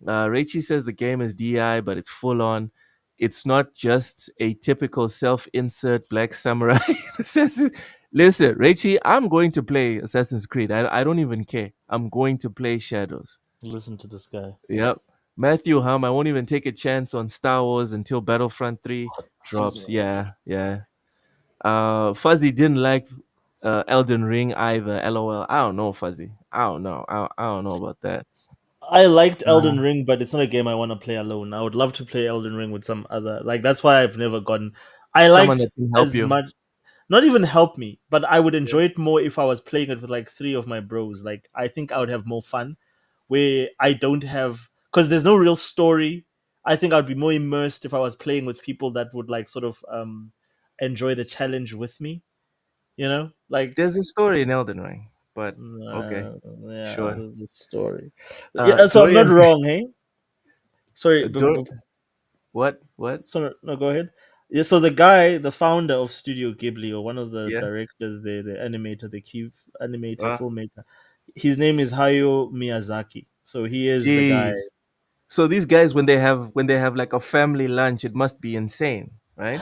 Reichi says the game is DI, but it's full on. It's not just a typical self-insert Black Samurai. Listen, Reichi, I'm going to play Assassin's Creed. I don't even care. I'm going to play Shadows. Listen to this guy. Yep. Matthew Hum, I won't even take a chance on Star Wars until Battlefront 3 drops. Yeah, yeah. Fuzzy didn't like Elden Ring either. LOL. I don't know, Fuzzy. I don't know. I don't know about that. I liked Elden Ring, but it's not a game I want to play alone. I would love to play Elden Ring with some other. Like that's why I've never gotten. I Someone liked that can help as you. much. not even help me, but I would enjoy it more if I was playing it with like three of my bros. Like I think I would have more fun where I don't have, because there's no real story. I think I'd be more immersed if I was playing with people that would like sort of enjoy the challenge with me. You know, like There's a story in Elden Ring, but okay, yeah, sure. there's a story. Yeah, so I'm not Dorian, wrong, hey? Sorry, Dor- what? What? so no, go ahead. Yeah, so the guy, the founder of Studio Ghibli, or one of the Yeah. directors, the animator, the key animator, filmmaker, his name is Hayao Miyazaki. So he is the guy. Jeez. So these guys, when they have like a family lunch, it must be insane, right?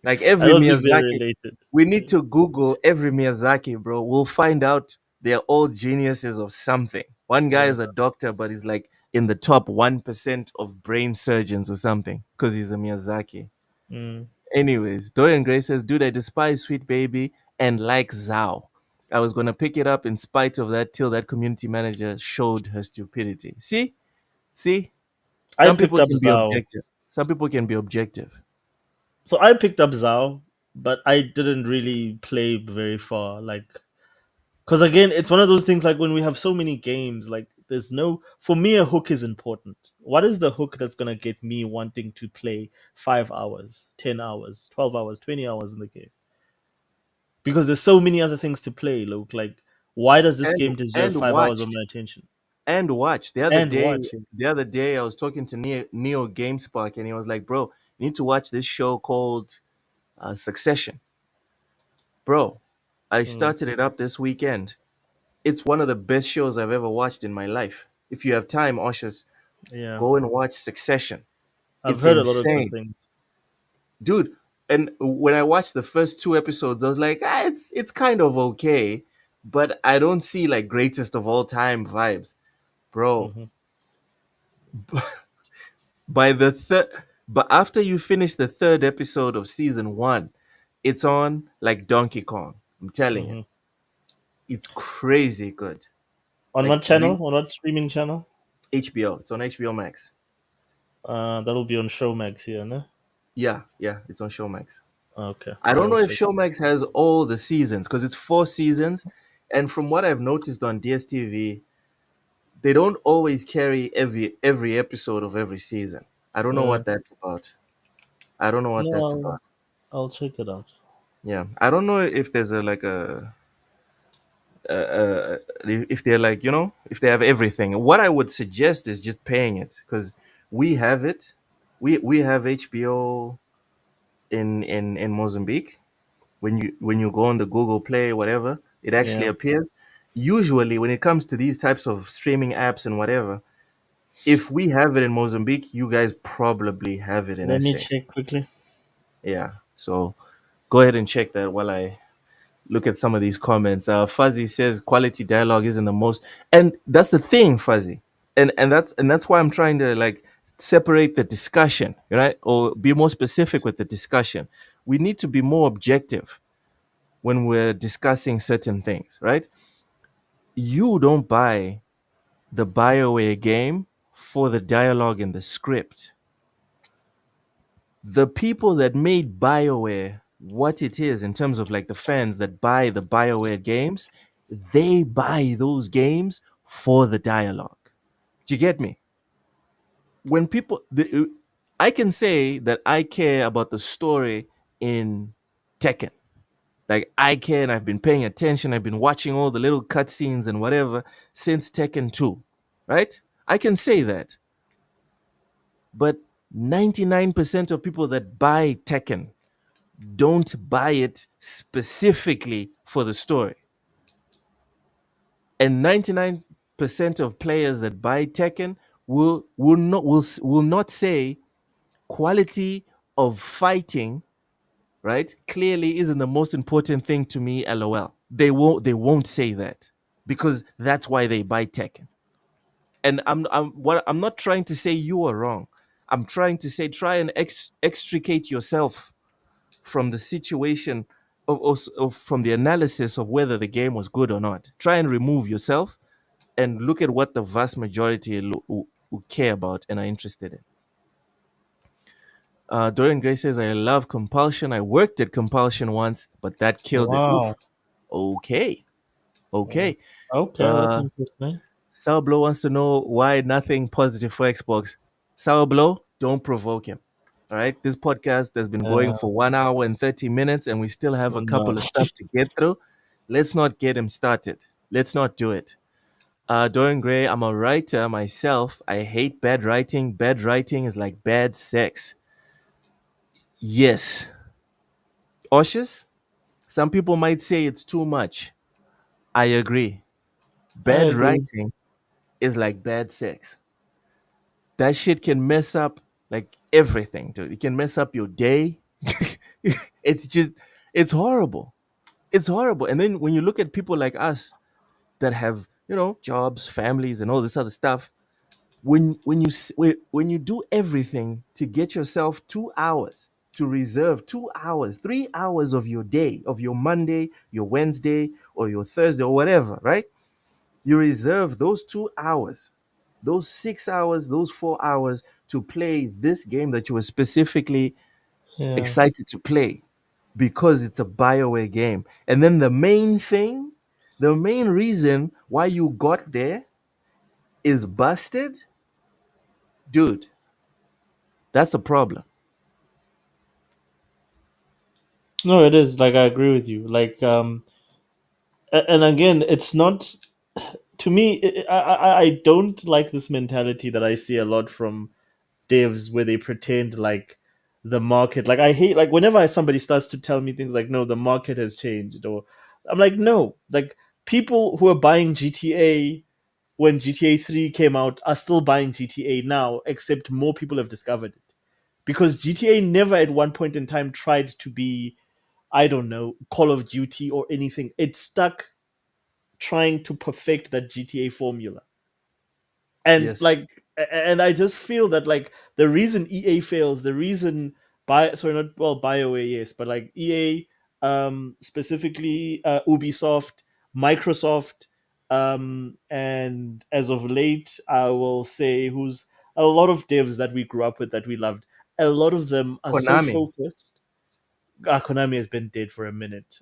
Like I every don't think they're Miyazaki, related. we need to Google every Miyazaki, bro. We'll find out they're all geniuses of something. One guy Yeah. is a doctor, but he's like in the top 1% of brain surgeons or something because he's a Miyazaki. Mm. Anyways, Dorian Gray says, dude, I despise Sweet Baby and like Zhao. I was going to pick it up in spite of that till that community manager showed her stupidity. See? See? I Some picked people up can be Zao. objective. Some people can be objective. So I picked up Zao, but I didn't really play very far. Like, because again, it's one of those things like when we have so many games, like there's no, for me, a hook is important. What is the hook that's going to get me wanting to play 5 hours, 10 hours, 12 hours, 20 hours in the game? Because there's so many other things to play. Look, like, why does this game deserve And 5 hours of watch. my attention? And watch. And watch it. The other day I was talking to Neo GameSpark and he was like, bro, you need to watch this show called Succession. Bro, I Mm, started it up this weekend. It's one of the best shows I've ever watched in my life. If you have time, Oshas, yeah. go and watch Succession. I've It's heard a lot of good insane. things. Dude, and when I watched the first two episodes, I was like, it's kind of okay, but I don't see like greatest of all time vibes. Bro, Hmm. by the third but after you finish the third episode of season 1, it's on like Donkey Kong. I'm telling you. Hmm. It's crazy good. On Like what channel? On what streaming channel? HBO. It's on HBO Max. That'll be on Showmax here, no? Yeah, yeah, it's on Showmax. Okay, I don't I'll know if check. Showmax has all the seasons because it's 4 seasons. And from what I've noticed on DSTV, they don't always carry every episode of every season. I don't know Yeah. what that's about. I don't know what No, that's about. I'll check it out. Yeah, I don't know if there's a like a if they're like if they have everything. What I would suggest is just paying it because we have it. We have HBO in Mozambique. When you go on the Google Play, whatever, it actually Yeah. appears. Usually, when it comes to these types of streaming apps and whatever, if we have it in Mozambique, you guys probably have it in Let me SA. check quickly. Yeah. So go ahead and check that while I look at some of these comments. Fuzzy says quality dialogue isn't the most, and that's the thing, Fuzzy, and that's why I'm trying to like separate the discussion, right, or be more specific with the discussion. We need to be more objective when we're discussing certain things, right? You don't buy the BioWare game for the dialogue in the script. The people that made BioWare what it is in terms of like the fans that buy the BioWare games, they buy those games for the dialogue. Do you get me? When I can say that I care about the story in Tekken. Like I care and I've been paying attention. I've been watching all the little cutscenes and whatever since Tekken 2, right? I can say that. But 99% of people that buy Tekken don't buy it specifically for the story. And 99% of players that buy Tekken will not say quality of fighting, right? Clearly isn't the most important thing to me, lol. They won't say that because that's why they buy Tekken. And I'm not trying to say you are wrong. I'm trying to say try and extricate yourself from the situation of from the analysis of whether the game was good or not. Try and remove yourself and look at what the vast majority who care about and are interested in. Dorian Gray says, I love compulsion. I worked at compulsion once, but that killed it. Oof. Wow. Okay. Yeah. Okay. Okay, that's Uh, interesting. Sour Blow wants to know why nothing positive for Xbox. Sour Blow, don't provoke him. All right. This podcast has been going for 1 hour and 30 minutes, and we still have a No. couple of stuff to get through. Let's not get him started. Let's not do it. Dorian Gray, I'm a writer myself. I hate bad writing. Bad writing is like bad sex. Yes. Oshes, some people might say it's too much. I agree. I Bad agree. writing is like bad sex. That shit can mess up like everything, dude. It can mess up your day. it's just, it's horrible. It's horrible. And then when you look at people like us that have, jobs, families, and all this other stuff, when you do everything to get yourself 2 hours to reserve 2 hours, 3 hours of your day, of your Monday, your Wednesday, or your Thursday, or whatever, right? You reserve those 2 hours, those 6 hours, those 4 hours to play this game that you were specifically Yeah. excited to play because it's a BioWare game. And then the main reason why you got there is busted, dude. That's a problem. No, it is. Like I agree with you. Like and again, it's not to me. I don't like this mentality that I see a lot from devs where they pretend like the market. Like I hate like whenever somebody starts to tell me things like, no, the market has changed, or I'm like, no, like people who are buying GTA when GTA 3 came out are still buying GTA now, except more people have discovered it. Because GTA never at one point in time tried to be, I don't know, Call of Duty or anything. It stuck trying to perfect that GTA formula. And Yes. like and I just feel that like the reason EA fails, the reason not well BioWare, yes, but like EA, specifically Ubisoft, Microsoft, and as of late I will say who's a lot of devs that we grew up with that we loved, a lot of them are so Konami. focused. Konami has been dead for a minute.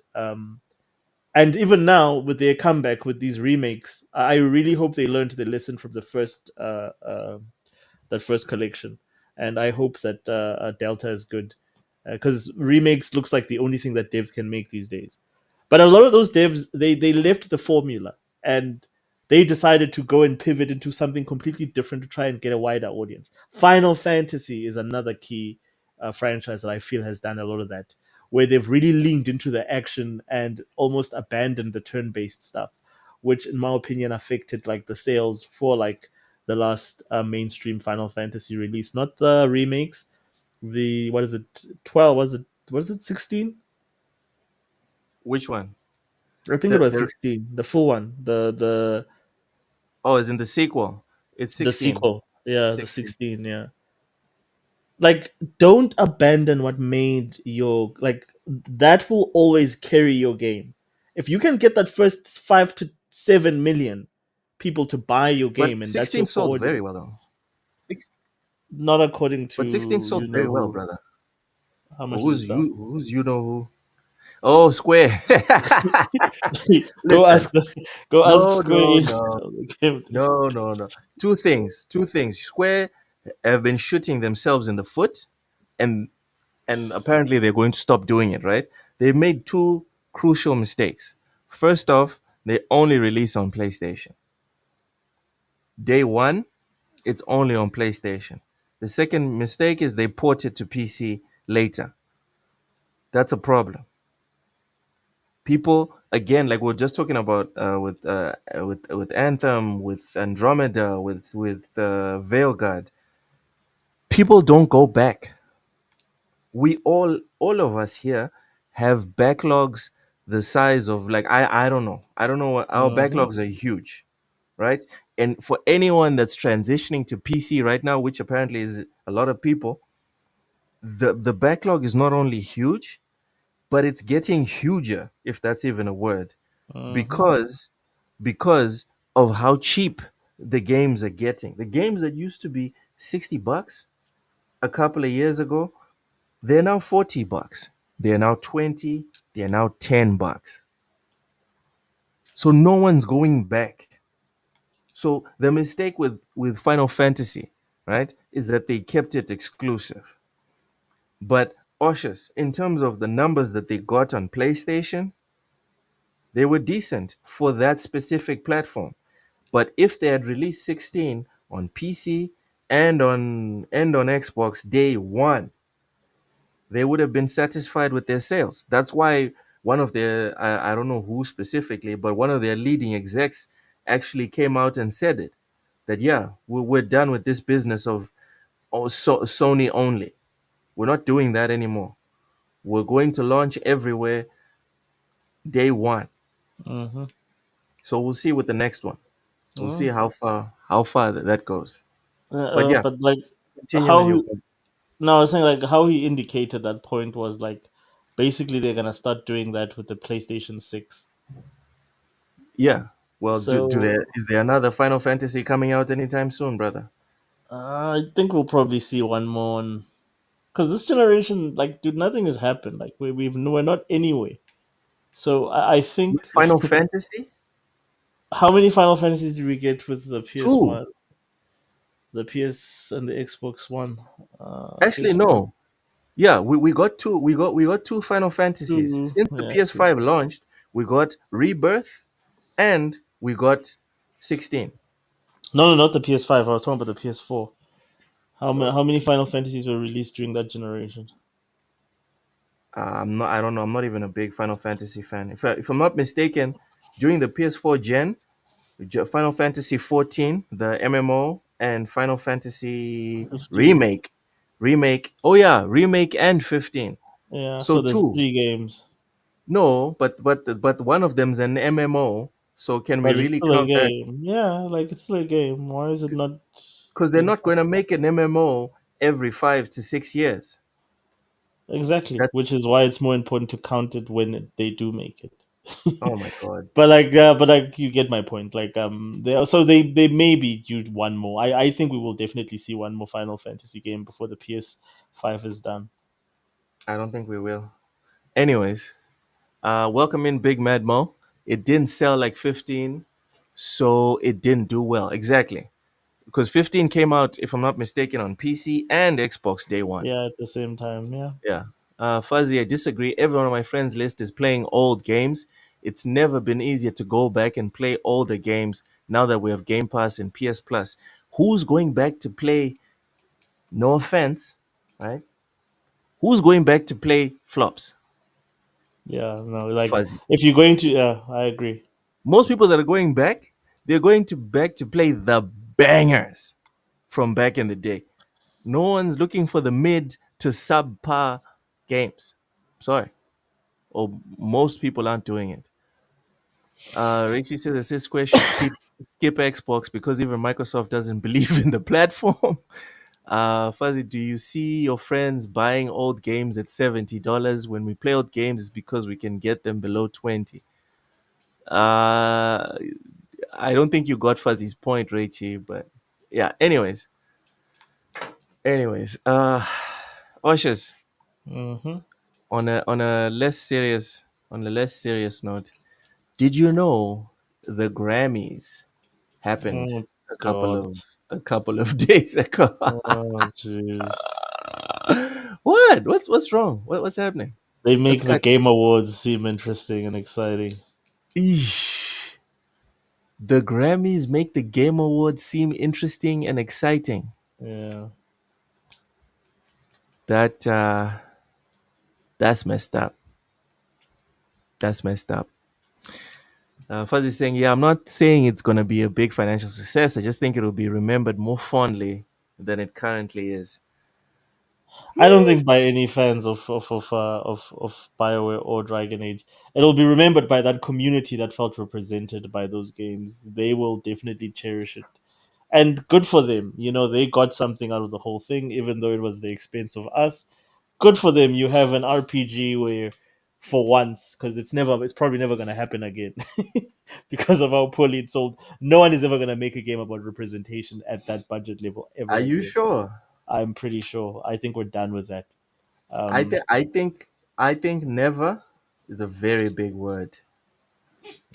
And even now with their comeback with these remakes, I really hope they learned the lesson from the first that first collection, and I hope that Delta is good because remakes looks like the only thing that devs can make these days. But a lot of those devs they left the formula and they decided to go and pivot into something completely different to try and get a wider audience. Final Fantasy is another key franchise that I feel has done a lot of that, where they've really leaned into the action and almost abandoned the turn-based stuff, which in my opinion affected like the sales for like the last mainstream Final Fantasy release, not the remakes. The what is it? 12? Was it? Was it 16? Which one? I think it The was the 16. The full one. oh, it's in the sequel. It's The 16. sequel. Yeah, the 16. 16. Yeah. Like, don't abandon what made your like that will always carry your game. If you can get that first 5 to 7 million people to buy your But game, and that's 16 your core sold very audience, well though. Six, not according but 16 to sold you know very well, who. brother. How much does it Who's sell? you? Who's you know who? Oh, Square. go Listen, ask the, go ask no, Square no, Enix. no, how the game did. no, no, no. Two things. Two things. Square have been shooting themselves in the foot, and apparently they're going to stop doing it. Right? They made two crucial mistakes. First off, they only release on PlayStation. Day one, it's only on PlayStation. The second mistake is they port it to PC later. That's a problem. People, again, like we're just talking about with Anthem, with Andromeda, with Veilguard. People don't go back. We all of us here have backlogs the size of like I don't know. I don't know what our Mhm. backlogs are huge, right? And for anyone that's transitioning to PC right now, which apparently is a lot of people, the backlog is not only huge, but it's getting huger, if that's even a word, Mhm. because because of how cheap the games are getting. The games that used to be $60 a couple of years ago They're now $40. They're now 20. They're now $10. So no one's going back. So the mistake with Final Fantasy, right, is that they kept it exclusive. But Oshus, in terms of the numbers that they got on PlayStation, they were decent for that specific platform. But if they had released 16 on PC and on Xbox day one, they would have been satisfied with their sales. That's why one of their I don't know who specifically, but one of their leading execs actually came out and said it, that yeah, we're done with this business of Sony only. We're not doing that anymore. We're going to launch everywhere day one. Mm-hmm. So we'll see with the next one. We'll see how far that goes. But yeah, But like continue with how your he, no, I was saying like how he indicated that point was like basically they're gonna start doing that with the PlayStation 6. yeah. Well, So is there another Final Fantasy coming out anytime soon, brother? I think we'll probably see one more because this generation, like, dude, nothing has happened. Like we're not anyway. So I think Final Fantasy how many Final Fantasies did we get with the two. PS1, the PS, and the Xbox One? Actually, PS4 no. Yeah, we got two. We got two Final Fantasies two, since the yeah, two. PS5 launched. We got Rebirth, and we got 16. No, not the PS5. I was talking about the PS4. How many Final Fantasies were released during that generation? I'm not. I don't know. I'm not even a big Final Fantasy fan. If I'm not mistaken, during the PS4 gen, Final Fantasy 14, the MMO, and Final Fantasy 15. remake. Oh yeah, remake and 15. Yeah, So so there's two. three games, No, but one of them's an MMO. So can we but it's really still a count that? game. Yeah, like it's still a game. Why is it not Because they're being not going to counted? make an MMO every 5 to 6 years. Exactly, which That's is why it's more important to count it when they do make it. oh my god. But like you get my point. Like they maybe do one more. I think we will definitely see one more Final Fantasy game before the PS5 is done. I don't think we will. Anyways, welcome in Big Mad Mo. It didn't sell like 15, so it didn't do well. Exactly. Because 15 came out, if I'm not mistaken, on PC and Xbox day one. Yeah, at the same time. Yeah. Yeah. Fuzzy, I disagree. Every one of my friends' list is playing old games. It's never been easier to go back and play older games now that we have Game Pass and PS Plus. Who's going back to play, no offense, right? Who's going back to play flops? Yeah, no, like Fuzzy. if you're going to, yeah, I agree. Most people that are going back, they're going to back to play the bangers from back in the day. No one's looking for the mid to subpar games. Sorry. Or most people aren't doing it. Richie says the Cisco should skip Xbox because even Microsoft doesn't believe in the platform. Fuzzy, do you see your friends buying old games at $70? When we play old games, it's because we can get them below 20. Uh, I don't think you got Fuzzy's point, Richie, but yeah. Anyways, Oshus, Hmm. on a less serious note, did you know the Grammys happened Oh a couple God. of a couple of days ago? Oh jeez. What? What's wrong? What's happening? They Let's make the catch. Game Awards seem interesting and exciting. Eesh. The Grammys make the Game Awards seem interesting and exciting. Yeah. That that's messed up. That's messed up. Fuzzy saying, yeah, I'm not saying it's gonna be a big financial success. I just think it'll be remembered more fondly than it currently is. I don't think by any fans of Bioware or Dragon Age, it'll be remembered by that community that felt represented by those games. They will definitely cherish it, and good for them. You know, they got something out of the whole thing, even though it was the expense of us. Good for them. You have an RPG where, for once, because it's probably never going to happen again, because of how poorly it's sold. No one is ever going to make a game about representation at that budget level ever Are you again. sure? I'm pretty sure. I think we're done with that. I Um, think I think I think never is a very big word.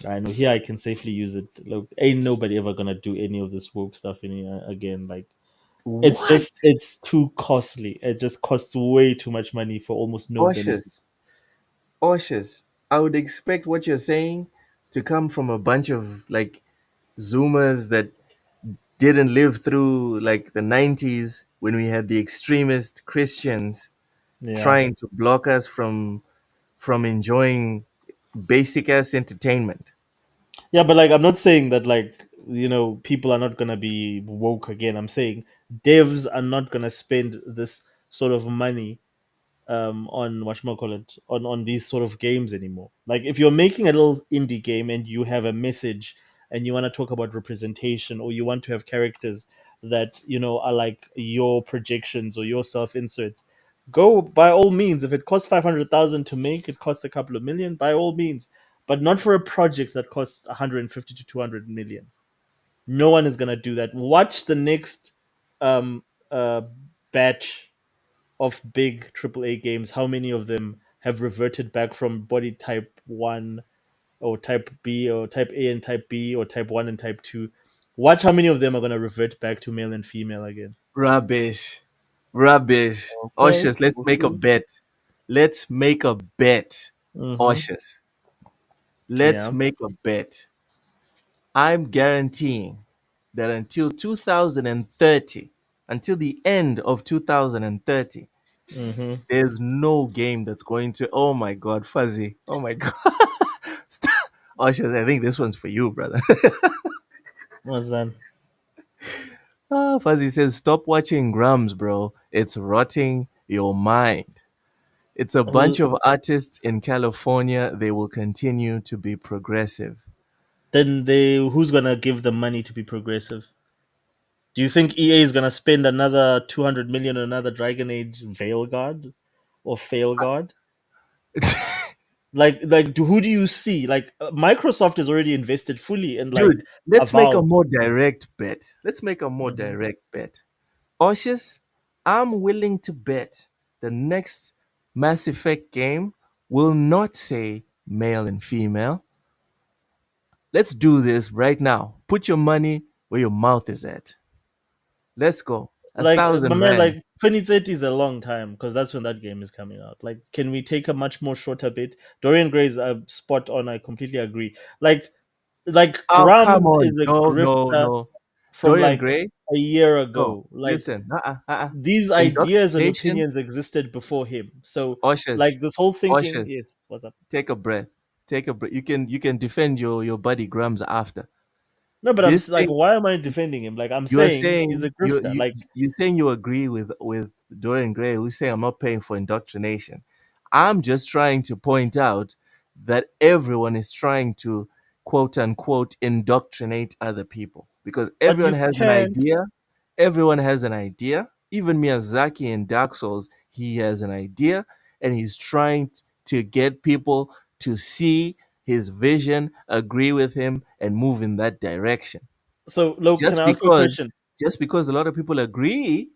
I know here I can safely use it. Look, ain't nobody ever gonna do any of this woke stuff again. Like What? it's too costly. It just costs way too much money for almost no benefit. Cautious. Cautious. I would expect what you're saying to come from a bunch of like Zoomers that didn't live through like the 90s when we had the extremist Christians Yeah. trying to block us from enjoying basic ass entertainment. Yeah, but like I'm not saying that like people are not gonna be woke again. I'm saying devs are not gonna spend this sort of money on call it on these sort of games anymore. Like if you're making a little indie game and you have a message and you want to talk about representation or you want to have characters that are like your projections or your self inserts, go by all means. If it costs 500,000 to make, it costs a couple of million. By all means, but not for a project that costs 150 to 200 million. No one is gonna do that. Watch the next um, uh, batch of big AAA games, how many of them have reverted back from body type 1 or type B or type A and type B or type 1 and type 2? Watch how many of them are going to revert back to male and female again. Rubbish. Rubbish. Okay, Oshus, let's we'll make a see. bet. Let's make a bet. Mm-hmm. Oshus. Let's Yeah. make a bet. I'm guaranteeing that until 2030, until the end of 2030, Mm-hmm. there's no game that's going to. Oh my God, Fuzzy. Oh my God. Stop. Oshus, I think this one's for you, brother. What's that? Fuzzy says, stop watching Grums, bro. It's rotting your mind. It's a bunch Who, of artists in California. They will continue to be progressive. then who's going to give them money to be progressive? Do you think EA is going to spend another 200 million on another Dragon Age Veil God or Fail God? Who do you see? Like Microsoft is already invested fully in like Dude, let's make a Avowed. more direct bet. Let's make a more Mhm. direct bet. Oshus, I'm willing to bet the next Mass Effect game will not say male and female. Let's do this right now. Put your money where your mouth is at. Let's go. A Like, thousand but man, rand. like 2030 is a long time because that's when that game is coming out. Like, can we take a much more shorter bit? Dorian Gray is spot on. I completely agree. Like Oh, come Grams on. is a No, no, grifter no. from Dorian like Gray? a year No. ago. Like Listen. these ideas and Indoctrination. opinions existed before him. So Oshus. like this whole thinking, Oshus. yes, what's up? Take a breath. Take a breath. You can defend your buddy Grams after. No, but This like, thing why am I defending him? Like, I'm you are saying he's a saying grifter. Like, you saying you agree with Dorian Gray, who's saying I'm not paying for indoctrination. I'm just trying to point out that everyone is trying to quote unquote indoctrinate other people because but everyone you has an can't. idea. Everyone has an idea. Even Miyazaki in Dark Souls, he has an idea and he's trying to get people to see his vision, agree with him, and move in that direction So, Loke, can just I ask you a because question? just because a lot of people agree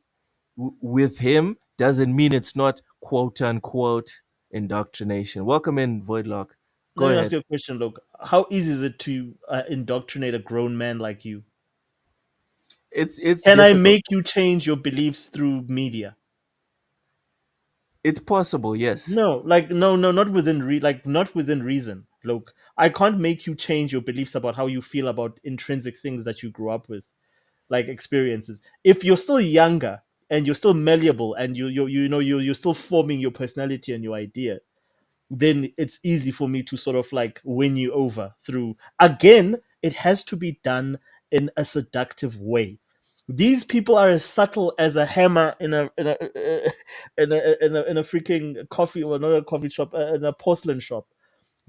with him doesn't mean it's not quote unquote indoctrination. Welcome in, Voidlock. Go Let me ask ahead. you a question, Loke. How easy is it to indoctrinate a grown man like you? It's Can I difficult. make you change your beliefs through media? It's possible, yes. No, like no, not within not within reason. Look, I can't make you change your beliefs about how you feel about intrinsic things that you grew up with, like experiences. If you're still younger and you're still malleable and you're still forming your personality and your idea, then it's easy for me to sort of like win you over through. Again, it has to be done in a seductive way. These people are as subtle as a hammer in a freaking coffee or not a coffee shop, in a porcelain shop.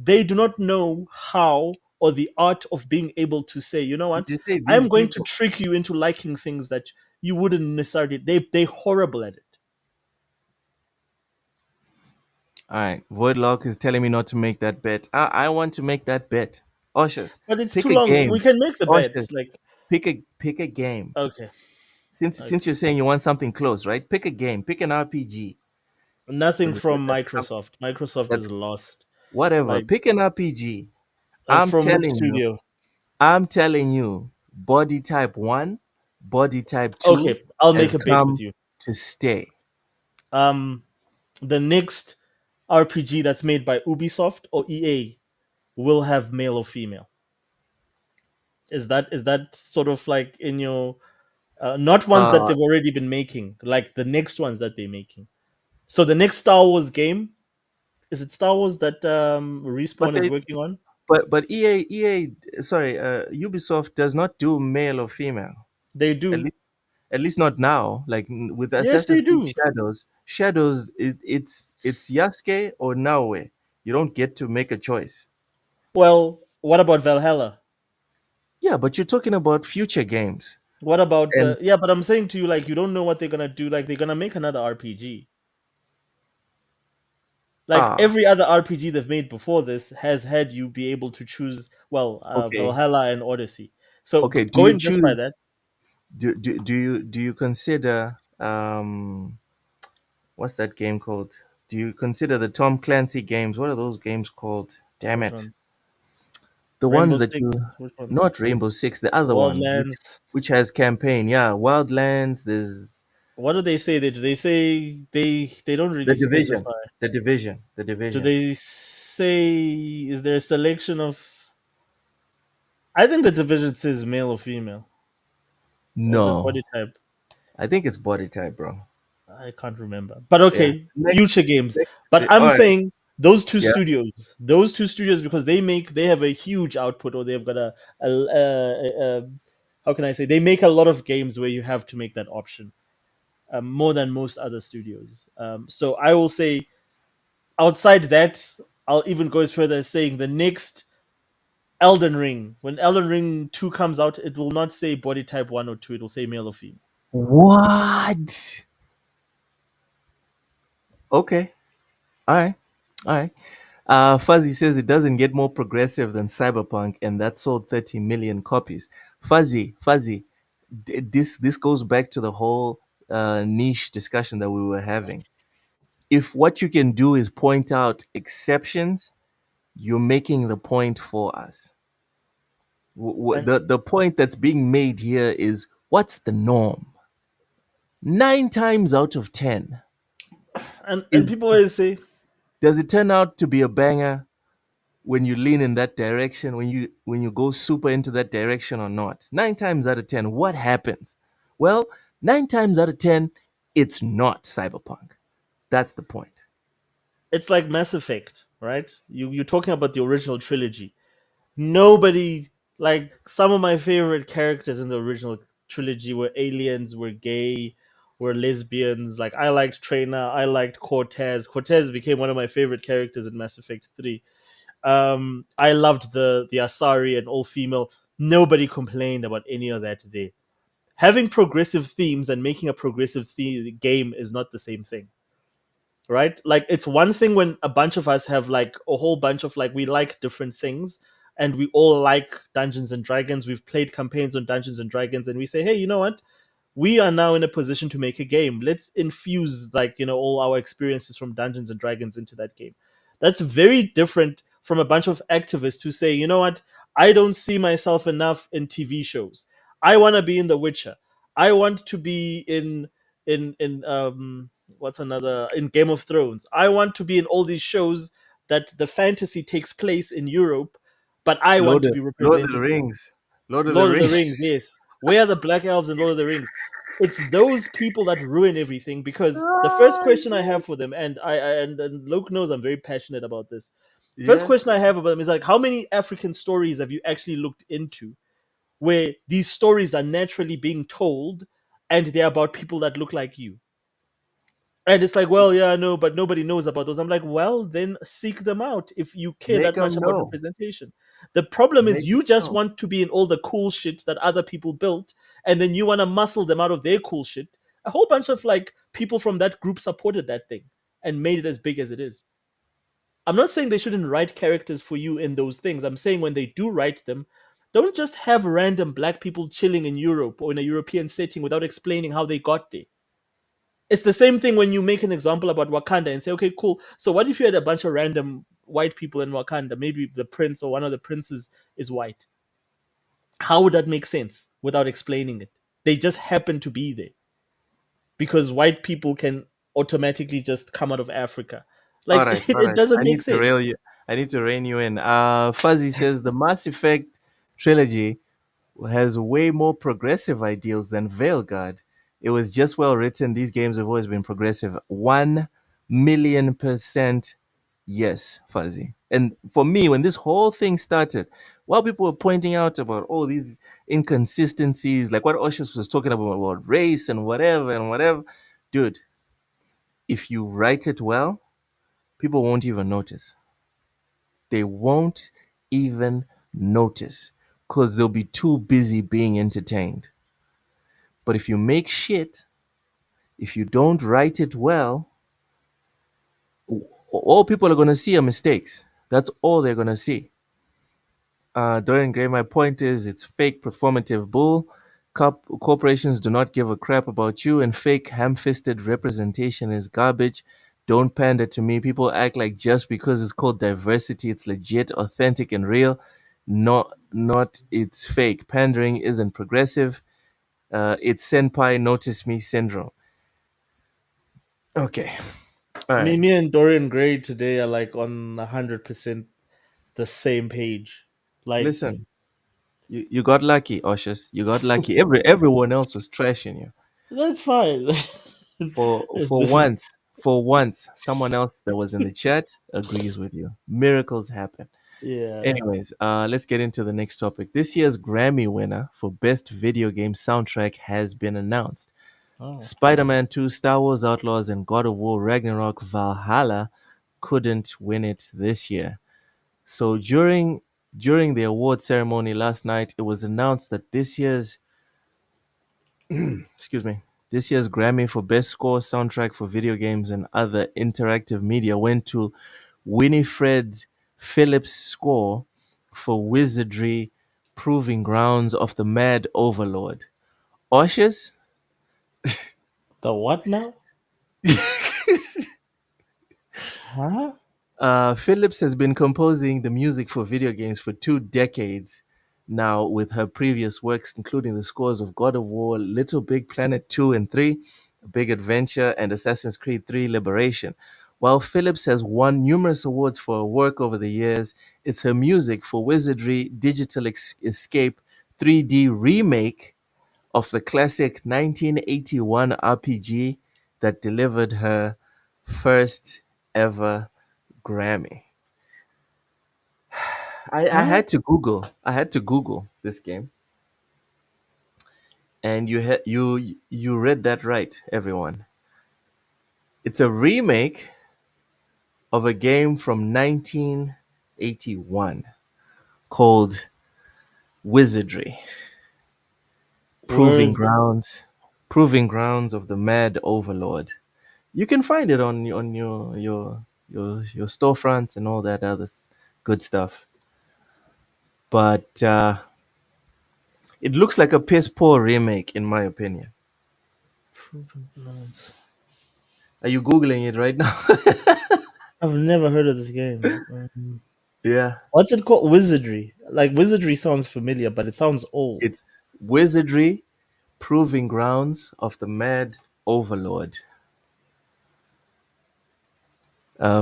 They do not know how or the art of being able to say, you know Did what, you say I these am going to people? trick you into liking things that you wouldn't necessarily. They horrible at it. All right. Voidlock is telling me not to make that bet. I want to make that bet. Ushers, But it's pick too a long. We game. can make the bet. Ushers, Like, pick a game. okay. Since you're saying you want something close, right? Pick a game. Pick an RPG. Nothing Does it- from Microsoft. Microsoft That's is lost. whatever. Like Pick an RPG. I'm from which telling you. studio? I'm telling you. Body Type 1, Body Type 2 Okay, I'll make has a bet with come you. to stay. Um, the next RPG that's made by Ubisoft or EA will have male or female. Is that sort of like in your not ones that Uh, they've already been making, like the next ones that they're making? So the next Star Wars game, is it Star Wars that but Respawn is they working on? but Ubisoft does not do male or female. They At do. least at least not now. Like with Yes, they Assassin's Creed do. Shadows, it's Yasuke or Naoe. You don't get to make a choice. Well, what about Valhalla? Yeah, but you're talking about future games. What about And yeah? But I'm saying to you, like, you don't know what they're gonna do. Like, they're gonna make another RPG. Like ah, every other RPG they've made before this has had you be able to choose. Well, okay. Valhalla and Odyssey. So Okay, do you going just by choose that, do you consider what's that game called? Do you consider the Tom Clancy games? What are those games called? Damn which it. one? The Rainbow ones that Six. you Which ones? not Rainbow Six, the other one, Wildlands. which has campaign. Yeah, Wildlands, there's What do they say? They say they don't the really division. specify. The division. The Do division. they say is there a selection of? I think the division says male or female, or is it body No. type? I think it's body type, bro. I can't remember. But Yeah. okay, Next, future games. next But I'm all right. saying Yeah. those two studios, because they have a huge output, or they've got a how can I say, they make a lot of games where you have to make that option, more than most other studios. So I will say, outside that, I'll even go as further as saying the next Elden Ring, when Elden Ring 2 comes out, it will not say body type 1 or 2, it will say male or female. What? Okay. All right. All right. Fuzzy says it doesn't get more progressive than Cyberpunk, and that sold 30 million copies. Fuzzy, this goes back to the whole niche discussion that we were having. If what you can do is point out exceptions, you're making the point for us. And The point that's being made here is what's the norm? 9 times out of 10 and is people always say, does it turn out to be a banger when you lean in that direction, when you go super into that direction or not? 9 times out of 10, what happens? Well, 9 times out of 10, it's not Cyberpunk. That's the point. it's like Mass Effect, right? You're talking about the original trilogy. Nobody, like, some of my favorite characters in the original trilogy were aliens, were gay, were lesbians. Like, I liked Trainer, I liked Cortez. Cortez became one of my favorite characters in Mass Effect 3. I loved the Asari and all female. Nobody complained about any of that today. Having progressive themes and making a progressive game is not the same thing, right? Like, it's one thing when a bunch of us have like a whole bunch of, like, we like different things, and we all like Dungeons and Dragons. We've played campaigns on Dungeons and Dragons, and we say, hey, you know what? We are now in a position to make a game. Let's infuse, like, all our experiences from Dungeons and Dragons into that game. That's very different from a bunch of activists who say, you know what? I don't see myself enough in TV shows. I want to be in The Witcher. I want to be in what's another, in Game of Thrones. I want to be in all these shows that the fantasy takes place in Europe, but I want to be Lord of the represented. Rings. Lord of the Lord of the Rings, Rings. yes. Where are the Black Elves in Lord of the Rings? It's those people that ruin everything, because the first Ah, question I have for them, and and Luke knows I'm very passionate about this. First yeah. question I have about them is like, how many African stories have you actually looked into where these stories are naturally being told and they're about people that look like you? And it's like, well, yeah, no, but nobody knows about those. I'm like, well, then seek them out if you care Make that much them about know. representation. The problem is Make them you just know. want to be in all the cool shit that other people built, and then you want to muscle them out of their cool shit. A whole bunch of, like, people from that group supported that thing and made it as big as it is. I'm not saying they shouldn't write characters for you in those things. I'm saying when they do write them, don't just have random black people chilling in Europe or in a European setting without explaining how they got there. It's the same thing when you make an example about Wakanda and say, okay, cool. So what if you had a bunch of random white people in Wakanda? Maybe the prince or one of the princes is white. How would that make sense without explaining it? They just happen to be there because white people can automatically just come out of Africa. All Like right, all it right. doesn't I make need to rail sense. you. I need to rein you in. Fuzzy says the Mass Effect trilogy has way more progressive ideals than Veilguard. It was just well written. These games have always been progressive. 1,000,000% yes, Fuzzy. And for me, when this whole thing started, while people were pointing out about all these inconsistencies, like what Oshus was talking about race and whatever, dude, if you write it well, people won't even notice. They won't even notice because they'll be too busy being entertained. But if you make shit, if you don't write it well, all people are going to see are mistakes. That's all they're going to see. Dorian Gray, my point is it's fake performative bull. Corporations do not give a crap about you, and fake ham fisted representation is garbage. Don't pander to me. People act like just because it's called diversity, it's legit, authentic, and real. Not it's fake. Pandering isn't progressive. It's senpai notice me syndrome. Okay. All Me, right. me and Dorian Gray today are like on 100% the same page. Like Listen, you got lucky, Oshus. You got lucky. Everyone else was trashing you. that's fine. For once, someone else that was in the chat agrees with you. Miracles happen. Yeah. Anyways, let's get into the next topic. This year's Grammy winner for Best Video Game Soundtrack has been announced. Oh. Spider-Man 2, Star Wars Outlaws, and God of War Ragnarok Valhalla couldn't win it this year. So during the award ceremony last night, it was announced that excuse me, this year's Grammy for Best Score Soundtrack for Video Games and Other Interactive Media went to Winifred Phillips' score for Wizardry, Proving Grounds of the Mad Overlord. Oshus, The what now? Huh? Phillips has been composing the music for video games for 2 decades now, with her previous works including the scores of God of War, Little Big Planet 2 and 3, Big Adventure, and Assassin's Creed 3 Liberation. While Phillips has won numerous awards for her work over the years, it's her music for Wizardry Digital Escape 3D remake of the classic 1981 RPG that delivered her first ever Grammy. I Huh? had to Google. I had to Google this game, and you read that right, everyone. It's a remake of a game from 1981 called Wizardry, Where Proving is it? Grounds, Proving Grounds of the Mad Overlord. You can find it on your storefronts and all that other good stuff. But it looks like a piss poor remake, in my opinion. Proving Grounds. Are you googling it right now? I've never heard of this game. Yeah, What's it called? Wizardry. Like Wizardry sounds familiar, but it sounds old. it's Wizardry, Proving Grounds of the Mad Overlord.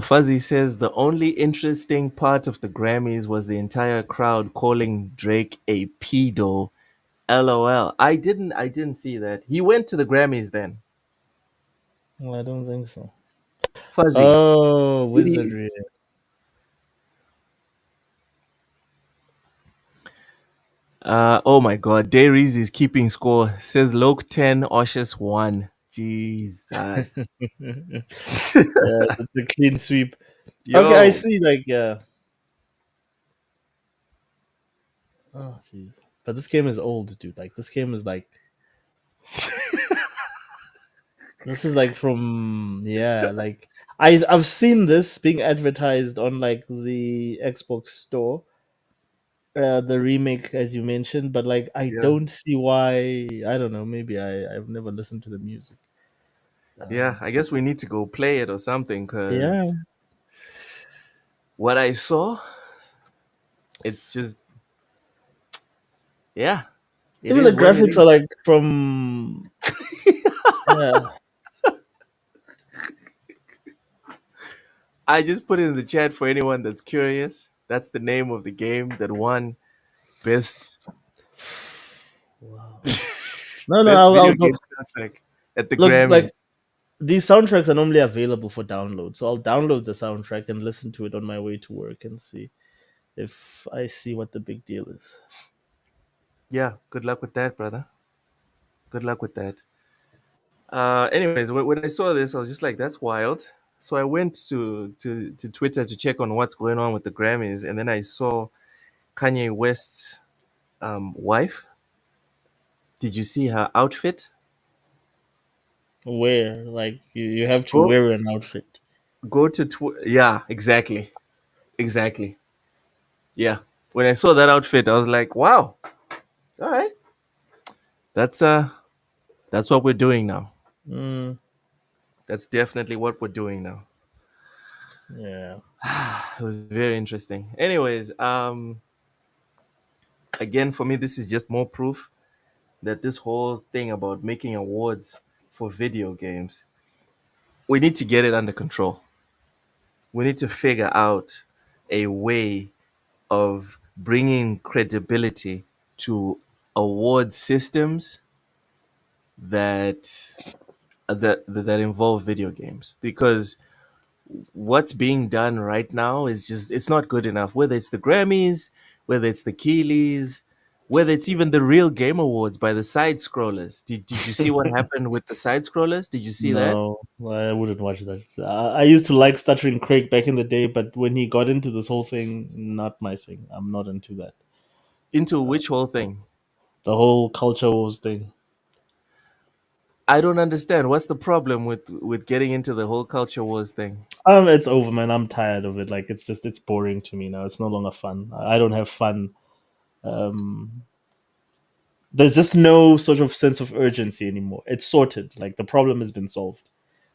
Fuzzy says the only interesting part of the Grammys was the entire crowd calling Drake a pedo. LOL. I didn't see that. He went to the Grammys then. Well, I don't think so. Fuzzy. Oh, Did he? Wizardry. Oh my God. Dayrees is keeping score. Says Loke 10, Oshus 1. Jesus. Yeah, it's a clean sweep. Okay, I Yo. see. Like, yeah. Oh, jeez. But this game is old, dude. Like, this game is like this is like from yeah. Like, I've seen this being advertised on like the Xbox store, the remake as you mentioned. But like, I Yeah. don't see why. I don't know. Maybe I've never listened to the music. Yeah, I guess we need to go play it or something Yeah, because what I saw, it's just, yeah, it even the is what it graphics is. are like from yeah. I just put it in the chat for anyone that's curious. That's the name of the game that won best Wow. No, no, best I'll video go. game soundtrack at the Look, like Grammys. these soundtracks are normally available for download, so I'll download the soundtrack and listen to it on my way to work and see if I see what the big deal is. Yeah, good luck with that, brother. Good luck with that. Anyways, when I saw this, I was just like, "That's wild." So I went to Twitter to check on what's going on with the Grammys, and then I saw Kanye West's wife. Did you see her outfit? Where, like, you have to Go wear an outfit. go to yeah, exactly, exactly. Yeah. When I saw that outfit, I was like, "Wow, all right, that's uh, that's what we're doing now. Mm, That's definitely what we're doing now." yeah. It was very interesting. Anyways, again, for me, this is just more proof that this whole thing about making awards for video games, we need to get it under control. We need to figure out a way of bringing credibility to award systems that that involve video games, because what's being done right now is just, it's not good enough, whether it's the Grammys, whether it's the Keeleys, whether it's even the real game awards by the side scrollers. Did you see what happened with the side scrollers? Did you see that? No, I wouldn't watch that. I used to like Stuttering Craig back in the day, but when he got into this whole thing, not my thing. I'm not into that. Into which whole thing? The whole culture wars thing. I don't understand. What's the problem with getting into the whole culture wars thing? It's over, man. I'm tired of it. Like, it's boring to me now. It's no longer fun. I don't have fun. Um, there's just no sort of sense of urgency anymore. It's sorted. Like, the problem has been solved,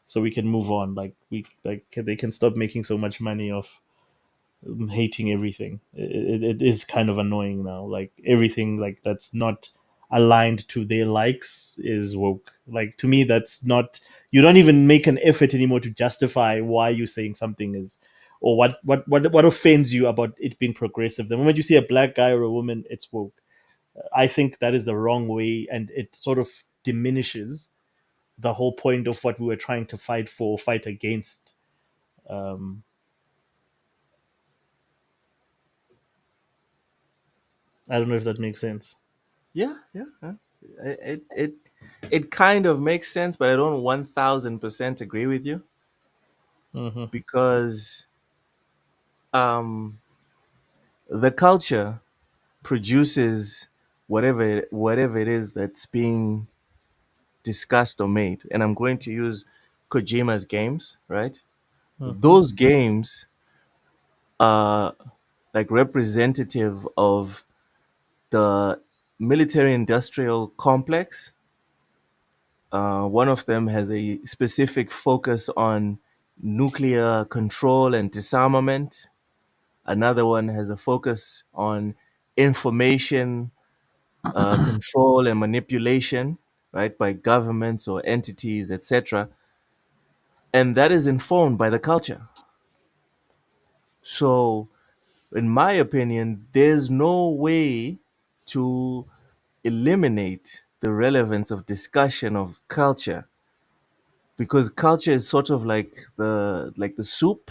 so we can move on. Like, they can stop making so much money off hating everything. It is kind of annoying now. Like, everything like that's not aligned to their likes is woke. Like, to me, that's not. You don't even make an effort anymore to justify why you're saying something is, or what offends you about it being progressive. The moment you see a black guy or a woman, it's woke. I think that is the wrong way, and it sort of diminishes the whole point of what we were trying to fight for, fight against. Um, I don't know if that makes sense. Yeah, yeah. It kind of makes sense, but I don't 1000% agree with you, Hmm. because um the culture produces whatever it is that's being discussed or made. And I'm going to use Kojima's games, right? Hmm. Those games are like representative of the military industrial complex. One of them has a specific focus on nuclear control and disarmament. Another one has a focus on information control and manipulation, right, by governments or entities, etc. And that is informed by the culture. So, in my opinion, there's no way to eliminate the relevance of discussion of culture, because culture is sort of like the soup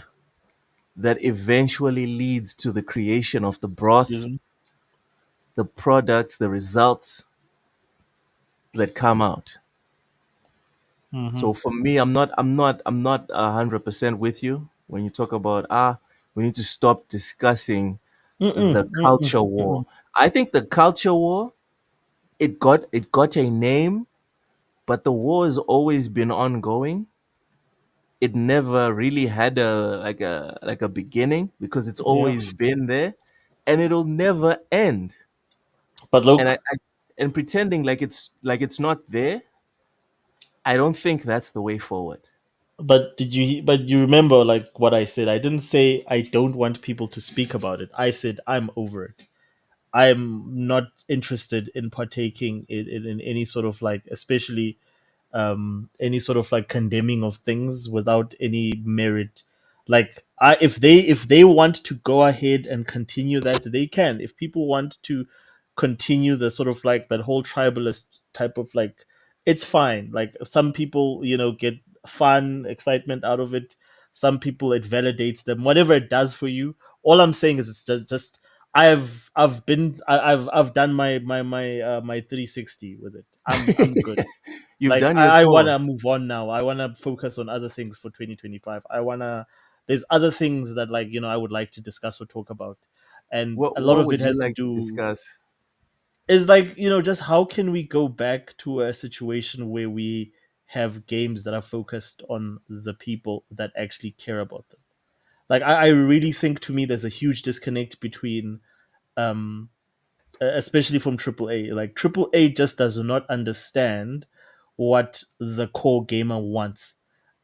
that eventually leads to the creation of the Excuse broth, me. the products, the results that come out. Hmm. So for me, I'm not 100% with you when you talk about, we need to stop discussing Mm-mm, the mm-mm, culture war. mm-mm. I think the culture war, it got a name, but the war has always been ongoing. It never really had a beginning, because it's Yeah, always been there, and it'll never end. but And look, and pretending like it's not there, I don't think that's the way forward. But but you remember like what I said? I didn't say I don't want people to speak about it. I said I'm over it. I'm not interested in partaking in any sort of like, especially any sort of like condemning of things without any merit. Like, if they want to go ahead and continue that, they can. If people want to continue the sort of like that whole tribalist type of like, it's fine. Like, some people, get fun excitement out of it. Some people, it validates them, whatever it does for you. All I'm saying is, it's just I've done my 360 with it. I'm good. You've Like, done your I want tour. to move on now. I want to focus on other things for 2025. I want to There's other things that, like, I would like to discuss or talk about, and a lot What of it would you has to like to do discuss? is like, just how can we go back to a situation where we have games that are focused on the people that actually care about them. Like, I really think, to me, there's a huge disconnect between um especially from AAA. Like, AAA just does not understand what the core gamer wants,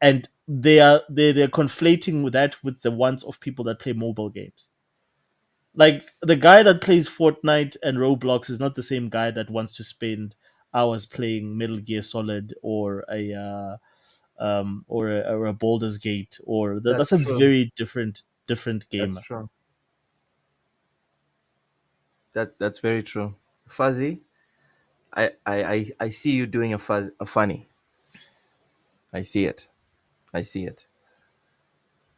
and they're conflating with that with the wants of people that play mobile games. Like, the guy that plays Fortnite and Roblox is not the same guy that wants to spend hours playing Metal Gear Solid or a Baldur's Gate, or That's that's a true. very different That's gamer. true. That's very true. Fuzzy, I see you doing a funny. I see it. I see it.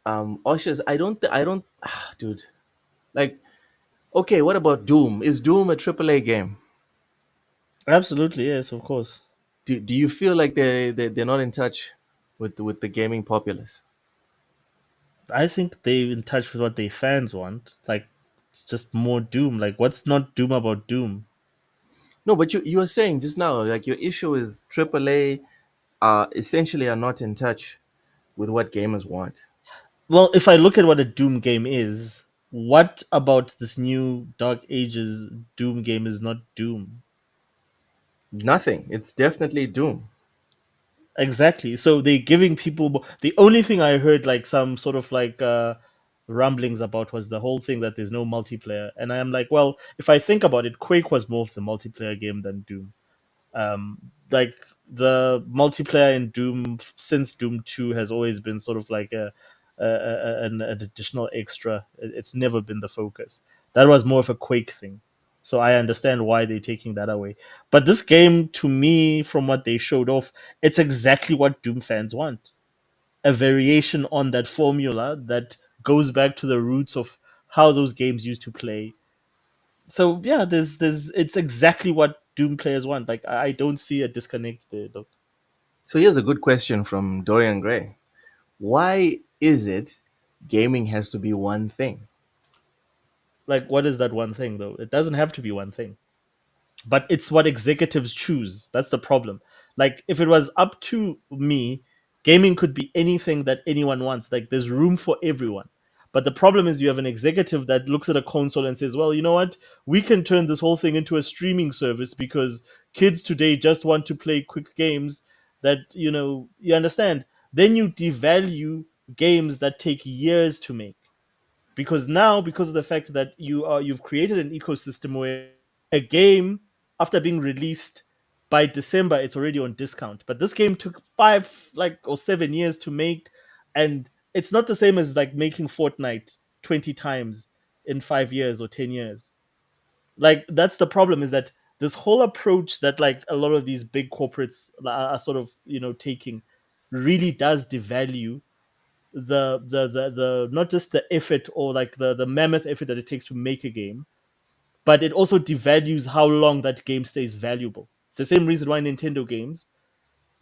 Oshas, I don't, dude. Like, okay, what about Doom? Is Doom a AAA game? Absolutely, yes, of course. Do you feel like they're not in touch with the gaming populace? I think they're in touch with what their fans want. Like, it's just more Doom. Like, what's not Doom about Doom? No, but you were saying just now, like, your issue is AAA essentially are not in touch with what gamers want. Well, if I look at what a Doom game is, what about this new Dark Ages Doom game is not Doom? Nothing. It's definitely Doom. Exactly. So they're giving people the only thing I heard, like, some sort of like rumblings about, was the whole thing that there's no multiplayer. And I am like, well, if I think about it, Quake was more of the multiplayer game than Doom. Like, the multiplayer in Doom since Doom 2 has always been sort of like an additional extra. It's never been the focus. That was more of a Quake thing. So I understand why they're taking that away. But this game, to me, from what they showed off, it's exactly what Doom fans want. A variation on that formula that goes back to the roots of how those games used to play. So yeah, there's it's exactly what Doom players want. Like, I don't see a disconnect there, though. So here's a good question from Dorian Gray. Why is it gaming has to be one thing? Like, what is that one thing, though? It doesn't have to be one thing, but it's what executives choose. That's the problem. Like, if it was up to me, gaming could be anything that anyone wants. Like, there's room for everyone. But the problem is, you have an executive that looks at a console and says, well, you know what? We can turn this whole thing into a streaming service because kids today just want to play quick games that, you understand. Then you devalue games that take years to make, because now, because of the fact that you've created an ecosystem where a game, after being released by December, it's already on discount. But this game took 5 or 7 years to make, and it's not the same as like making Fortnite 20 times in 5 years or 10 years. Like, that's the problem, is that this whole approach that, like, a lot of these big corporates are sort of taking really does devalue the not just the effort, or like the mammoth effort that it takes to make a game, but it also devalues how long that game stays valuable. It's the same reason why Nintendo games,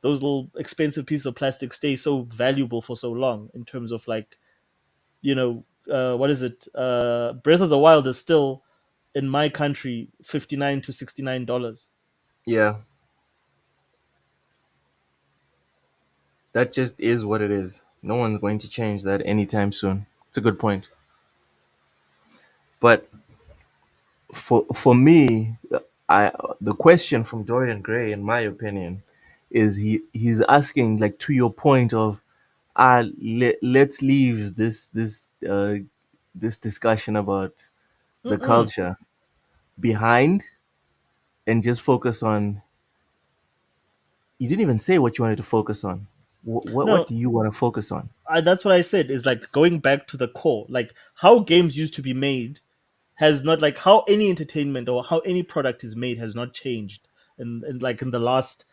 those little expensive pieces of plastic, stay so valuable for so long, in terms of like, what is it, Breath of the Wild is still, in my country, $59 to $69. Yeah, that just is what it is. No one's going to change that anytime soon. It's a good point. But for me, I the question from Dorian Gray, in my opinion, is he's asking, like, to your point of, let's leave this discussion about the Mm-mm. culture behind and just focus on. You didn't even say what you wanted to focus on. What No, do you want to focus on? that's what I said. Is like going back to the core, like how games used to be made has not, like how any entertainment or how any product is made has not changed in the last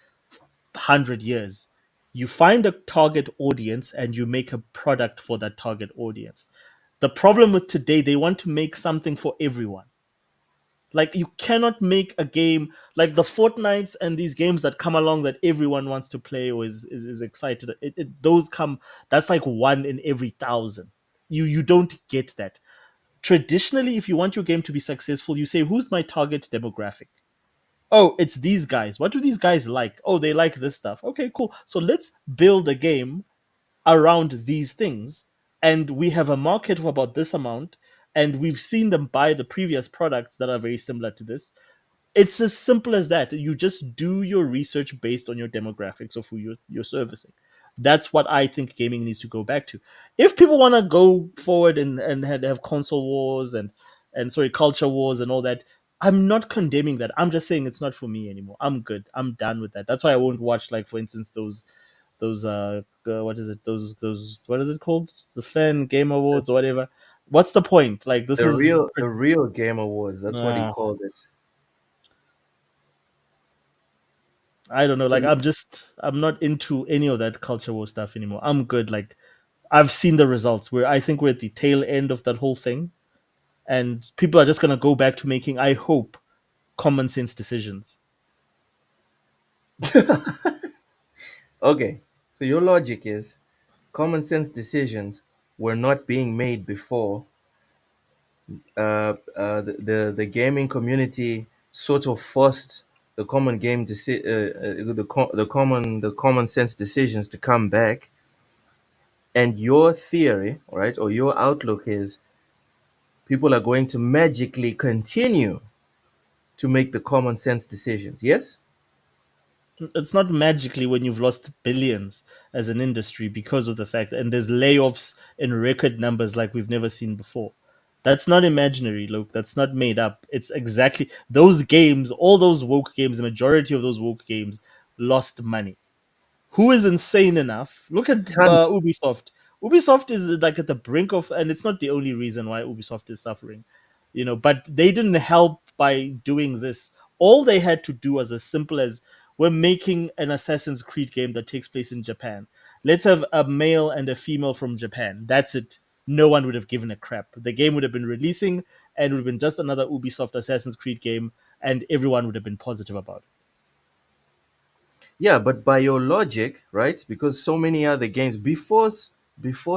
100 years. You find a target audience and you make a product for that target audience. The problem with today, they want to make something for everyone. Like you cannot make a game like the Fortnites and these games that come along that everyone wants to play or is excited. Those come. That's like one in every thousand. You don't get that. Traditionally, if you want your game to be successful, you say, "Who's my target demographic?" Oh, it's these guys. What do these guys like? Oh, they like this stuff. Okay, cool. So let's build a game around these things, and we have a market of about this amount, and we've seen them buy the previous products that are very similar to this. It's as simple as that. You just do your research based on your demographics of who you're servicing. That's what I think gaming needs to go back to. If people want to go forward and have console wars and sorry, culture wars and all that, I'm not condemning that. I'm just saying it's not for me anymore. I'm good. I'm done with that. That's why I won't watch, like, for instance, those what is it, those what is it called, the fan game awards or whatever. What's the point? Like, this is The real Game Awards. That's what he uh, called it. I don't know. So Like, I'm not into any of that culture war stuff anymore. I'm good. Like, I've seen the results. Where I think we're at the tail end of that whole thing, and people are just gonna go back to making, I hope, common sense decisions. okay, so your logic is common sense decisions were not being made before the gaming community sort of forced the common the common sense decisions to come back, and your theory, right, or your outlook is people are going to magically continue to make the common sense decisions. Yes. It's not magically when you've lost billions as an industry because of the fact, and there's layoffs in record numbers like we've never seen before. That's not imaginary, Luke. That's not made up. It's exactly those games, all those woke games, the majority of those woke games lost money. Who is insane enough? Look at Tons. Ubisoft. Ubisoft is like at the brink of, and it's not the only reason why Ubisoft is suffering, but they didn't help by doing this. All they had to do was as simple as, we're making an Assassin's Creed game that takes place in Japan. Let's have a male and a female from Japan. That's it. No one would have given a crap. The game would have been releasing and would have been just another Ubisoft Assassin's Creed game, and everyone would have been positive about Yeah, but by your logic, right? Because so many other games before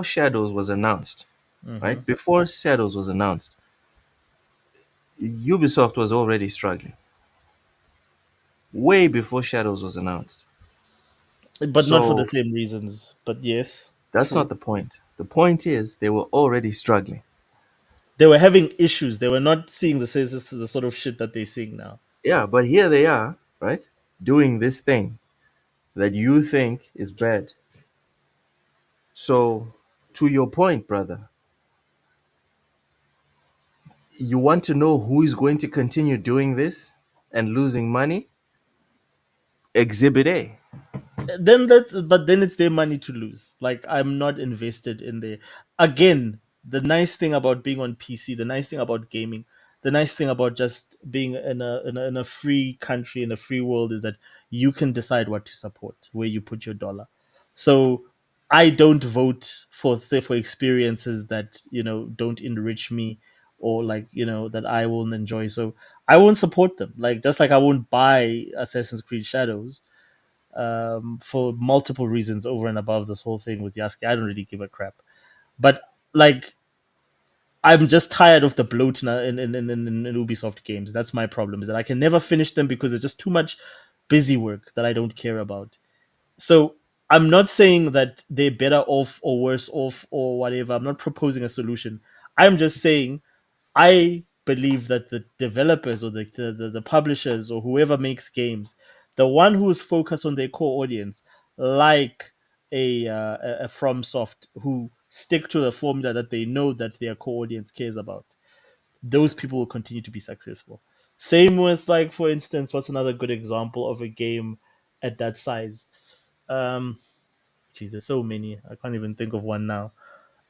Shadows was announced, it. right? Before Shadows was announced, Ubisoft was already struggling. Way before Shadows was announced. But not for the So same reasons. But yes, that's not true. the point. The point is they were already struggling. They were having issues. They were not seeing the sort of shit that they're seeing now. Yeah, but here they are, right? Doing this thing that you think is bad. So, to your point, brother, you want to know who is going to continue doing this and losing money? Exhibit A. But then it's their money to lose. Like, I'm not invested in there. Again, the nice thing about being on PC, the nice thing about gaming, the nice thing about just being in a free country, in a free world, is that you can decide what to support, where you put your dollar. So I don't vote for experiences that don't enrich me, or like that I won't enjoy. So I won't support them. Like, just like I won't buy Assassin's Creed Shadows, for multiple reasons over and above this whole thing with Yasuke. I don't really give a crap. But, like, I'm just tired of the bloat in Ubisoft games. That's my problem, is that I can never finish them because there's just too much busy work that I don't care about. So I'm not saying that they're better off or worse off or whatever. I'm not proposing a solution. I'm just saying I believe that the developers or the publishers or whoever makes games, the one who is focused on their core audience, like a FromSoft, who stick to the formula that they know that their core audience cares about, those people will continue to be successful. Same with, like, for instance, what's another good example of a game at that size? Geez, there's so many. I can't even think of one now.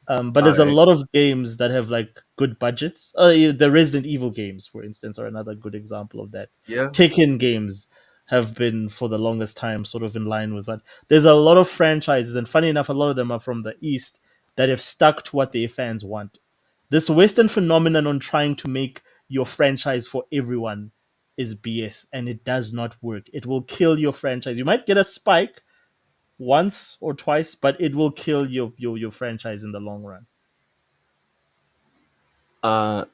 But All there's a right. lot of games that have like good budgets. The Resident Evil games, for instance, are another good example of that. Yeah. Tekken games have been for the longest time sort of in line with that. There's a lot of franchises, and funny enough, a lot of them are from the East that have stuck to what their fans want. This Western phenomenon on trying to make your franchise for everyone is BS, and it does not work. It will kill your franchise. You might get a spike once or twice, but it will kill your franchise in the long run. Uh,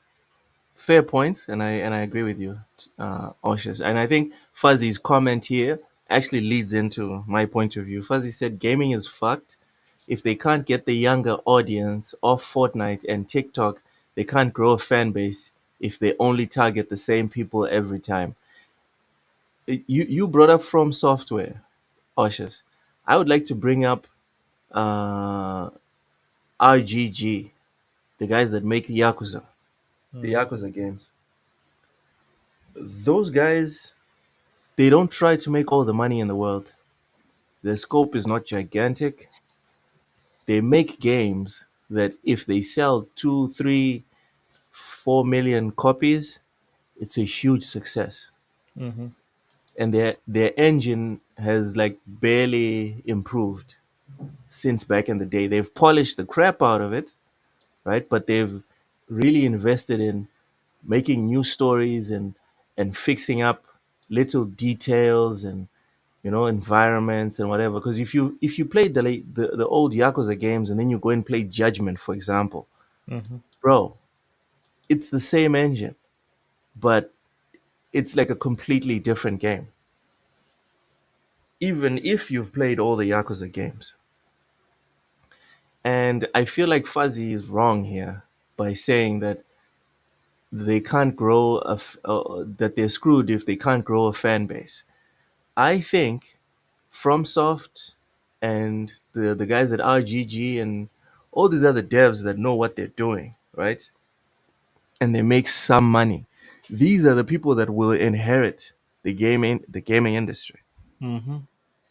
Fair points, and I agree with you, Oshis. And I think Fuzzy's comment here actually leads into my point of view. Fuzzy said gaming is fucked. If they can't get the younger audience off Fortnite and TikTok, they can't grow a fan base if they only target the same people every time. You brought up From Software, Oshis. I would like to bring up uh, RGG, the guys that make Yakuza, the Yakuza games. Those guys, they don't try to make all the money in the world. Their scope is not gigantic. They make games that if they sell 2, 3, 4 million copies, it's a huge success. Mm-hmm. And their engine has like barely improved since back in the day. They've polished the crap out of it, right? But they've really invested in making new stories and fixing up little details and environments and whatever. Because if you played the old Yakuza games and then you go and play Judgment, for example, Mm-hmm. bro, it's the same engine, but it's like a completely different game. Even if you've played all the Yakuza games. And I feel like Fuzzy is wrong here by saying that they can't grow that they're screwed if they can't grow a fan base. I think FromSoft and the guys at RGG and all these other devs that know what they're doing, right? And they make some money. These are the people that will inherit the gaming industry. Mm-hmm.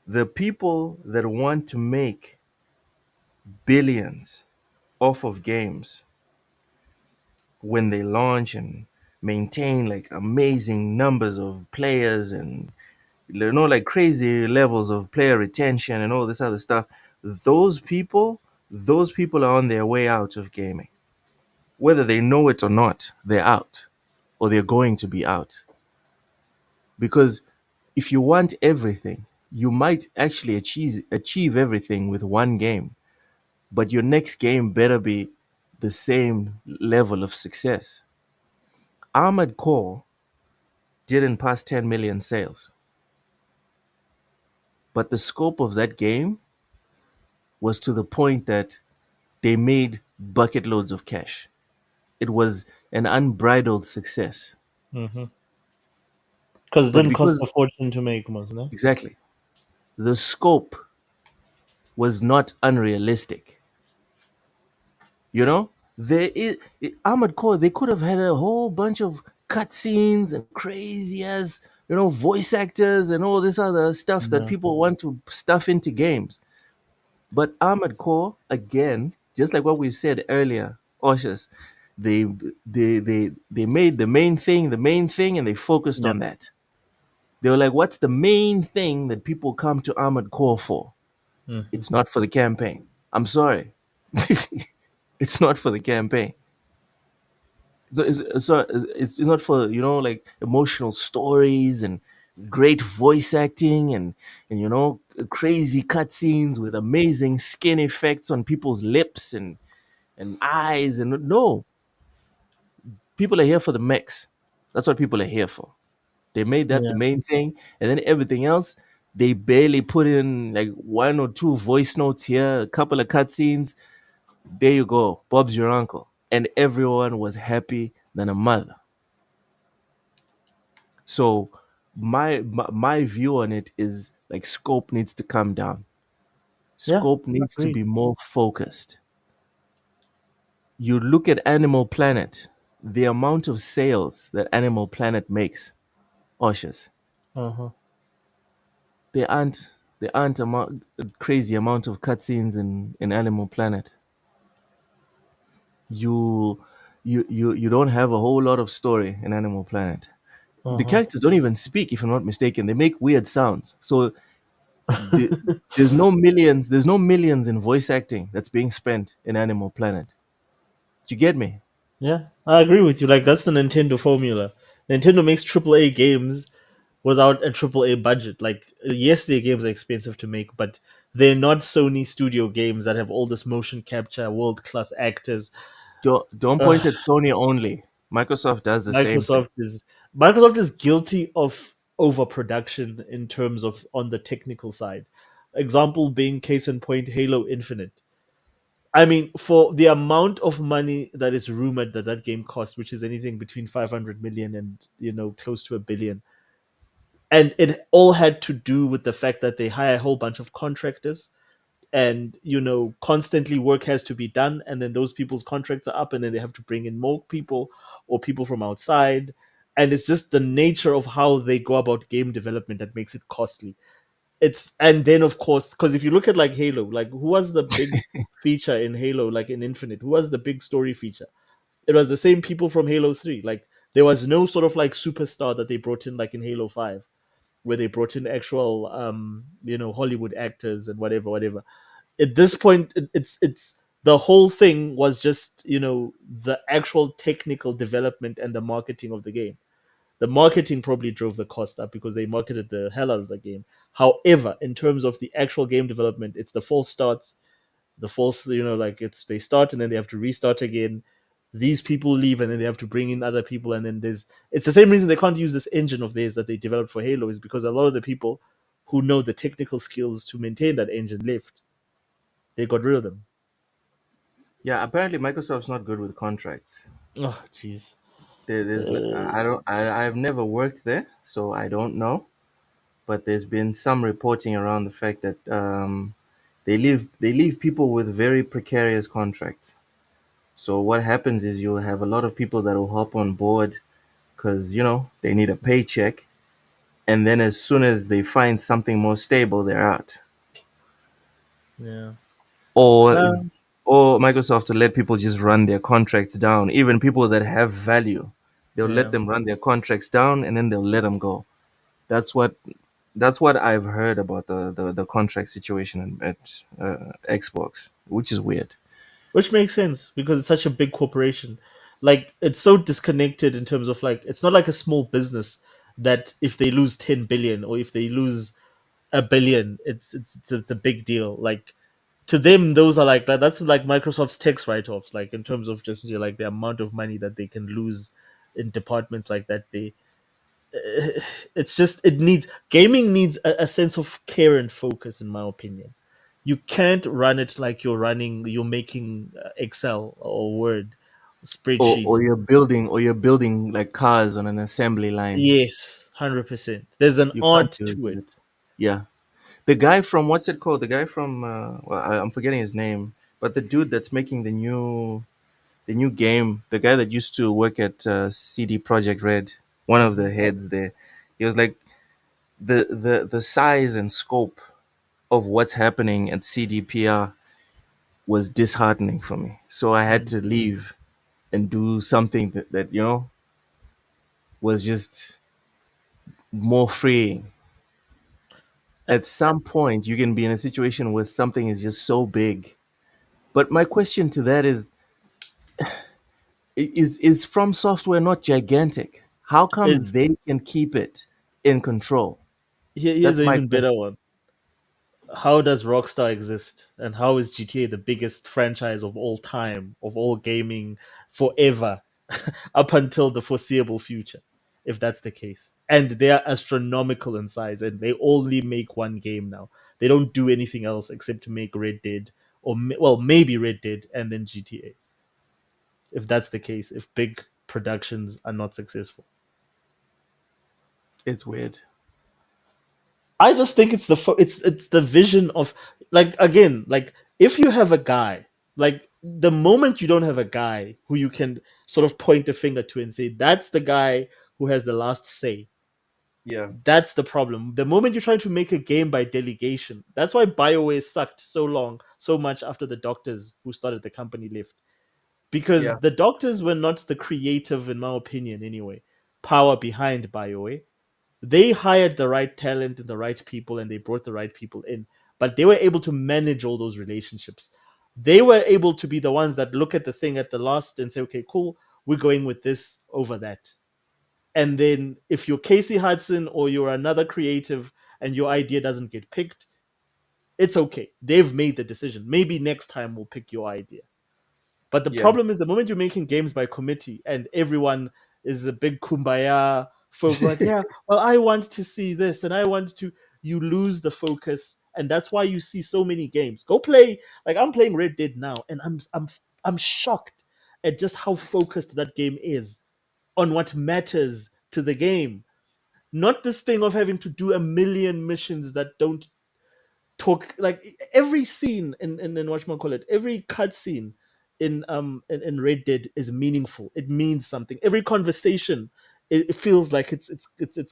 The people that want to make billions off of games when they launch and maintain like amazing numbers of players and like crazy levels of player retention and all this other stuff, those people are on their way out of gaming, whether they know it or not. They're out, or they're going to be out, because if you want everything, you might actually achieve everything with one game, but your next game better be the same level of success. Armored Core didn't pass 10 million sales, but the scope of that game was to the point that they made bucket loads of cash. It was an unbridled success. Mm-hmm. Because it But didn't cost because, a fortune to make, wasn't it? exactly, the scope was not unrealistic. You know, Armored Core, they could have had a whole bunch of cutscenes and crazy as, voice actors and all this other stuff that Yeah. people want to stuff into games. But Armored Core, again, just like what we said earlier, Oshus, they they made the main thing, and they focused Yeah. on that. They were like, what's the main thing that people come to Armored Core for? Mm-hmm. It's not for the campaign. I'm sorry. It's not for the campaign. So it's not for, like emotional stories and great voice acting and crazy cutscenes with amazing skin effects on people's lips and eyes. And no, people are here for the mix. That's what people are here for. They made that the Yeah. main thing, and then everything else, they barely put in like one or two voice notes here, a couple of cutscenes. There you go, Bob's your uncle, and everyone was happy than a mother. So my view on it is like scope needs to come down. Yeah, Scope needs to agreed. be more focused. You look at Animal Planet, the amount of sales that Animal Planet makes, Oshas, Uh-huh. there aren't a crazy amount of cutscenes in Animal Planet. You you don't have a whole lot of story in Animal Planet. The Uh-huh. characters don't even speak, if I'm not mistaken. They make weird sounds. So the, there's no millions in voice acting that's being spent in Animal Planet. Do you get me? Yeah, I agree with you. Like that's the Nintendo formula. Nintendo makes AAA games without a AAA budget. Like yes, their games are expensive to make, but they're not Sony Studio games that have all this motion capture, world class actors. Don't point Ugh, at Sony only. Microsoft does the same thing. Microsoft is Microsoft is guilty of overproduction in terms of on the technical side. Example being case in point Halo Infinite. I mean, for the amount of money that is rumored that that game cost, which is anything between 500 million and close to a billion, and it all had to do with the fact that they hire a whole bunch of contractors, and constantly work has to be done, and then those people's contracts are up, and then they have to bring in more people or people from outside, and it's just the nature of how they go about game development that makes it costly. It's and then of course, because if you look at like Halo, like who was the big feature in Halo, like in Infinite, who was the big story feature? It was the same people from Halo 3. Like there was no sort of like superstar that they brought in like in Halo 5, where they brought in actual Hollywood actors and whatever. At this point, it's the whole thing was just the actual technical development and the marketing of the game. The marketing probably drove the cost up because they marketed the hell out of the game. However, in terms of the actual game development, it's the false starts, the false, like it's they start and then they have to restart again. These people leave and then they have to bring in other people, and then it's the same reason they can't use this engine of theirs that they developed for Halo is because a lot of the people who know the technical skills to maintain that engine left. They got rid of them. Yeah, apparently Microsoft's not good with contracts. Oh, jeez. There's I don't I've never worked there, so I don't know. But there's been some reporting around the fact that they leave people with very precarious contracts. So what happens is you'll have a lot of people that will hop on board because they need a paycheck, and then as soon as they find something more stable, they're out. Yeah. Or Um, or Microsoft will let people just run their contracts down. Even people that have value, they'll let yeah. them run their contracts down, and then they'll let them go. That's what I've heard about the contract situation at Xbox, which is weird. Which makes sense because it's such a big corporation. Like it's so disconnected in terms of like it's not like a small business that if they lose 10 billion or if they lose a billion, it's a big deal. Like to them, those are like that. That's like Microsoft's tax write-offs. Like in terms of just like the amount of money that they can lose in departments like that. It's just it needs gaming needs a sense of care and focus, in my opinion. You can't run it like you're making Excel or Word Or spreadsheets. you're building like cars on an assembly line. Yes, 100%. There's an You can't art do to it. it. Yeah. The guy from what's it called? The guy from well, I'm forgetting his name, but the dude that's making the new game, the guy that used to work at CD Project Red, one of the heads there, he was like the size and scope of what's happening at CDPR was disheartening for me. So I had to leave and do something that was just more freeing. At some point, you can be in a situation where something is just so big. But my question to that is From Software not gigantic? How come Is they can keep it in control? Here's That's an my even better question. one. How does Rockstar exist, and how is GTA the biggest franchise of all time, of all gaming, forever, up until the foreseeable future, if that's the case? And they are astronomical in size, and they only make one game now. They don't do anything else except to make Red Dead, or well, maybe Red Dead and then GTA. If that's the case, if big productions are not successful, It's weird. I just think it's it's the vision of, like, again, like, if you have a guy, like, the moment you don't have a guy who you can sort of point a finger to and say that's the guy who has the last say, Yeah. that's the problem. The moment you're trying to make a game by delegation, that's why BioWare sucked so much after the doctors who started the company left, Yeah. because the doctors were not the creative, in my opinion, anyway, power behind BioWare. They hired the right talent and the right people, and they brought the right people in, but they were able to manage all those relationships. They were able to be the ones that look at the thing at the last and say, okay, cool, we're going with this over that. And then if you're Casey Hudson or you're another creative and your idea doesn't get picked, it's okay, they've made the decision, maybe next time we'll pick your idea. But the Yeah. problem is, the moment you're making games by committee and everyone is a big kumbaya folk, like, yeah, well, I want to see this and I want to, you lose the focus. And that's why you see so many games. Go play, like, I'm playing Red Dead now, and I'm shocked at just how focused that game is on what matters to the game. Not this thing of having to do a million missions that don't talk, like, every scene in whatchamacallit, every cutscene in Red Dead is meaningful. It means something. Every conversation, it feels like it's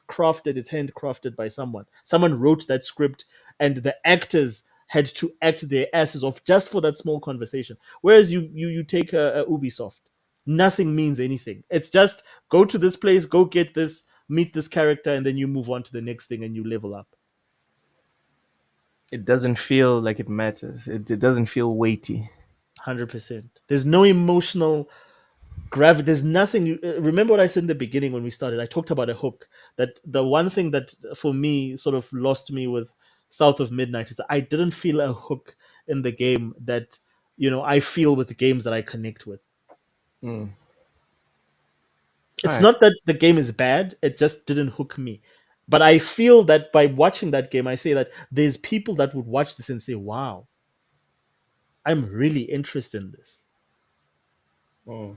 crafted, it's handcrafted by someone. Someone wrote that script, and the actors had to act their asses off just for that small conversation. Whereas you take a Ubisoft, nothing means anything. It's just go to this place, go get this, meet this character, and then you move on to the next thing and you level up. It doesn't feel like it matters. It doesn't feel weighty. 100%. There's no emotional gravity. There's nothing. Remember what I said in the beginning when we started? I talked about a hook. That the one thing that for me sort of lost me with South of Midnight is I didn't feel a hook in the game that, I feel with the games that I connect with. Mm. All It's right. not that the game is bad, it just didn't hook me. But I feel that by watching that game, I say that there's people that would watch this and say, wow, I'm really interested in this. Mm.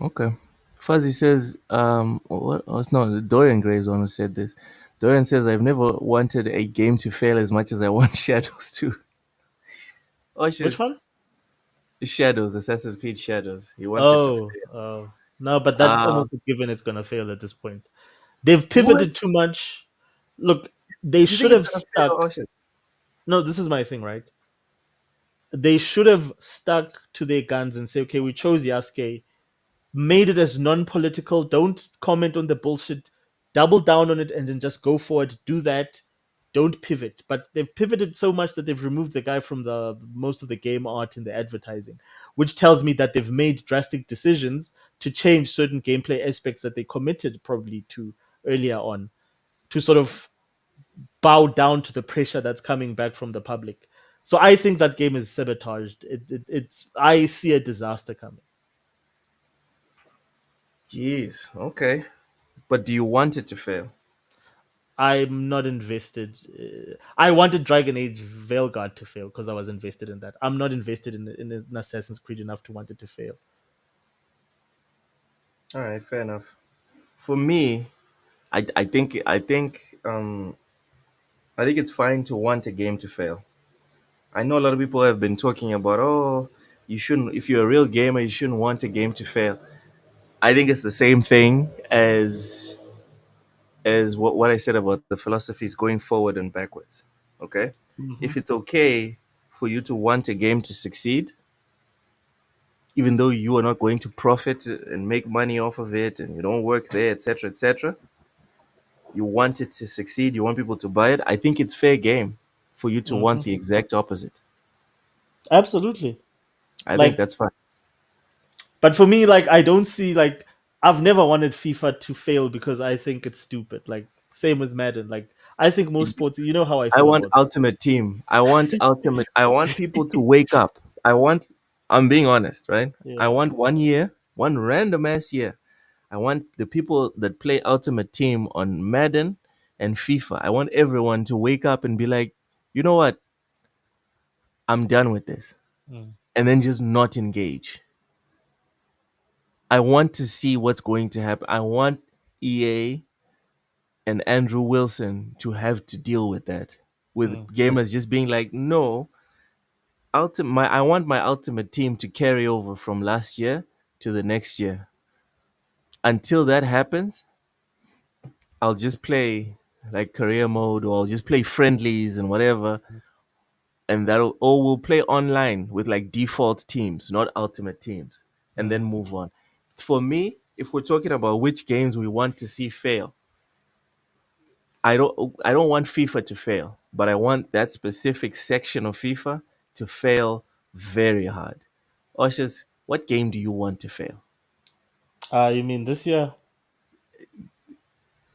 Okay. Fuzzy says, what? Oh, no, Dorian Gray is the one who said this. Dorian says, I've never wanted a game to fail as much as I want Shadows to. Oh, Which she's one? Shadows, Assassin's Creed Shadows. He wants it to Oh, no, but that's fail. almost a given it's gonna fail at this point. They've What? pivoted too much. Look, they You should think it's have gonna fail, stuck. Oceans? No, this is my thing, right? They should have stuck to their guns and say, okay, we chose Yasuke, made it as non-political. Don't comment on the bullshit. Double down on it and then just go forward. Do that. Don't pivot. But they've pivoted so much that they've removed the guy from the most of the game art and the advertising, which tells me that they've made drastic decisions to change certain gameplay aspects that they committed probably to earlier on, to sort of bow down to the pressure that's coming back from the public. So I think that game is sabotaged. It's I see a disaster coming. Jeez. Okay. But do you want it to fail? I'm not invested. I wanted Dragon Age Veilguard to fail because I was invested in that. I'm not invested in Assassin's Creed enough to want it to fail. All right. Fair enough. For me, I think it's fine to want a game to fail. I know a lot of people have been talking about, oh, you shouldn't, if you're a real gamer, you shouldn't want a game to fail. I think it's the same thing as what I said about the philosophies going forward and backwards. Okay? Hmm. If it's okay for you to want a game to succeed, even though you are not going to profit and make money off of it and you don't work there, etc., you want it to succeed, you want people to buy it, I think it's fair game for you to want Hmm. the exact opposite. Absolutely. I think Like, that's fine. but for me, like, I don't see, like, I've never wanted FIFA to fail because I think it's stupid. Like, same with Madden. Like, I think most sports, you know how I I feel want about sports. ultimate team. I want people to wake up. I'm being honest, right? I Yeah. want one year, one random ass year. I want the people that play ultimate team on Madden and FIFA. I want everyone to wake up and be like, you know what? I'm done with this. Mm. And then just not engage. I want to see what's going to happen. I want EA and Andrew Wilson to have to deal with that, with Mm. gamers just being like, no, I want my ultimate team to carry over from last year to the next year. Until that happens, I'll just play like career mode, or I'll just play friendlies and whatever, and that'll or we'll play online with like default teams, not ultimate teams, and then Mm. move on. For me, if we're talking about which games we want to see fail, I don't want FIFA to fail, but I want that specific section of FIFA to fail very hard. Oshas, what game do you want to fail? You mean this year?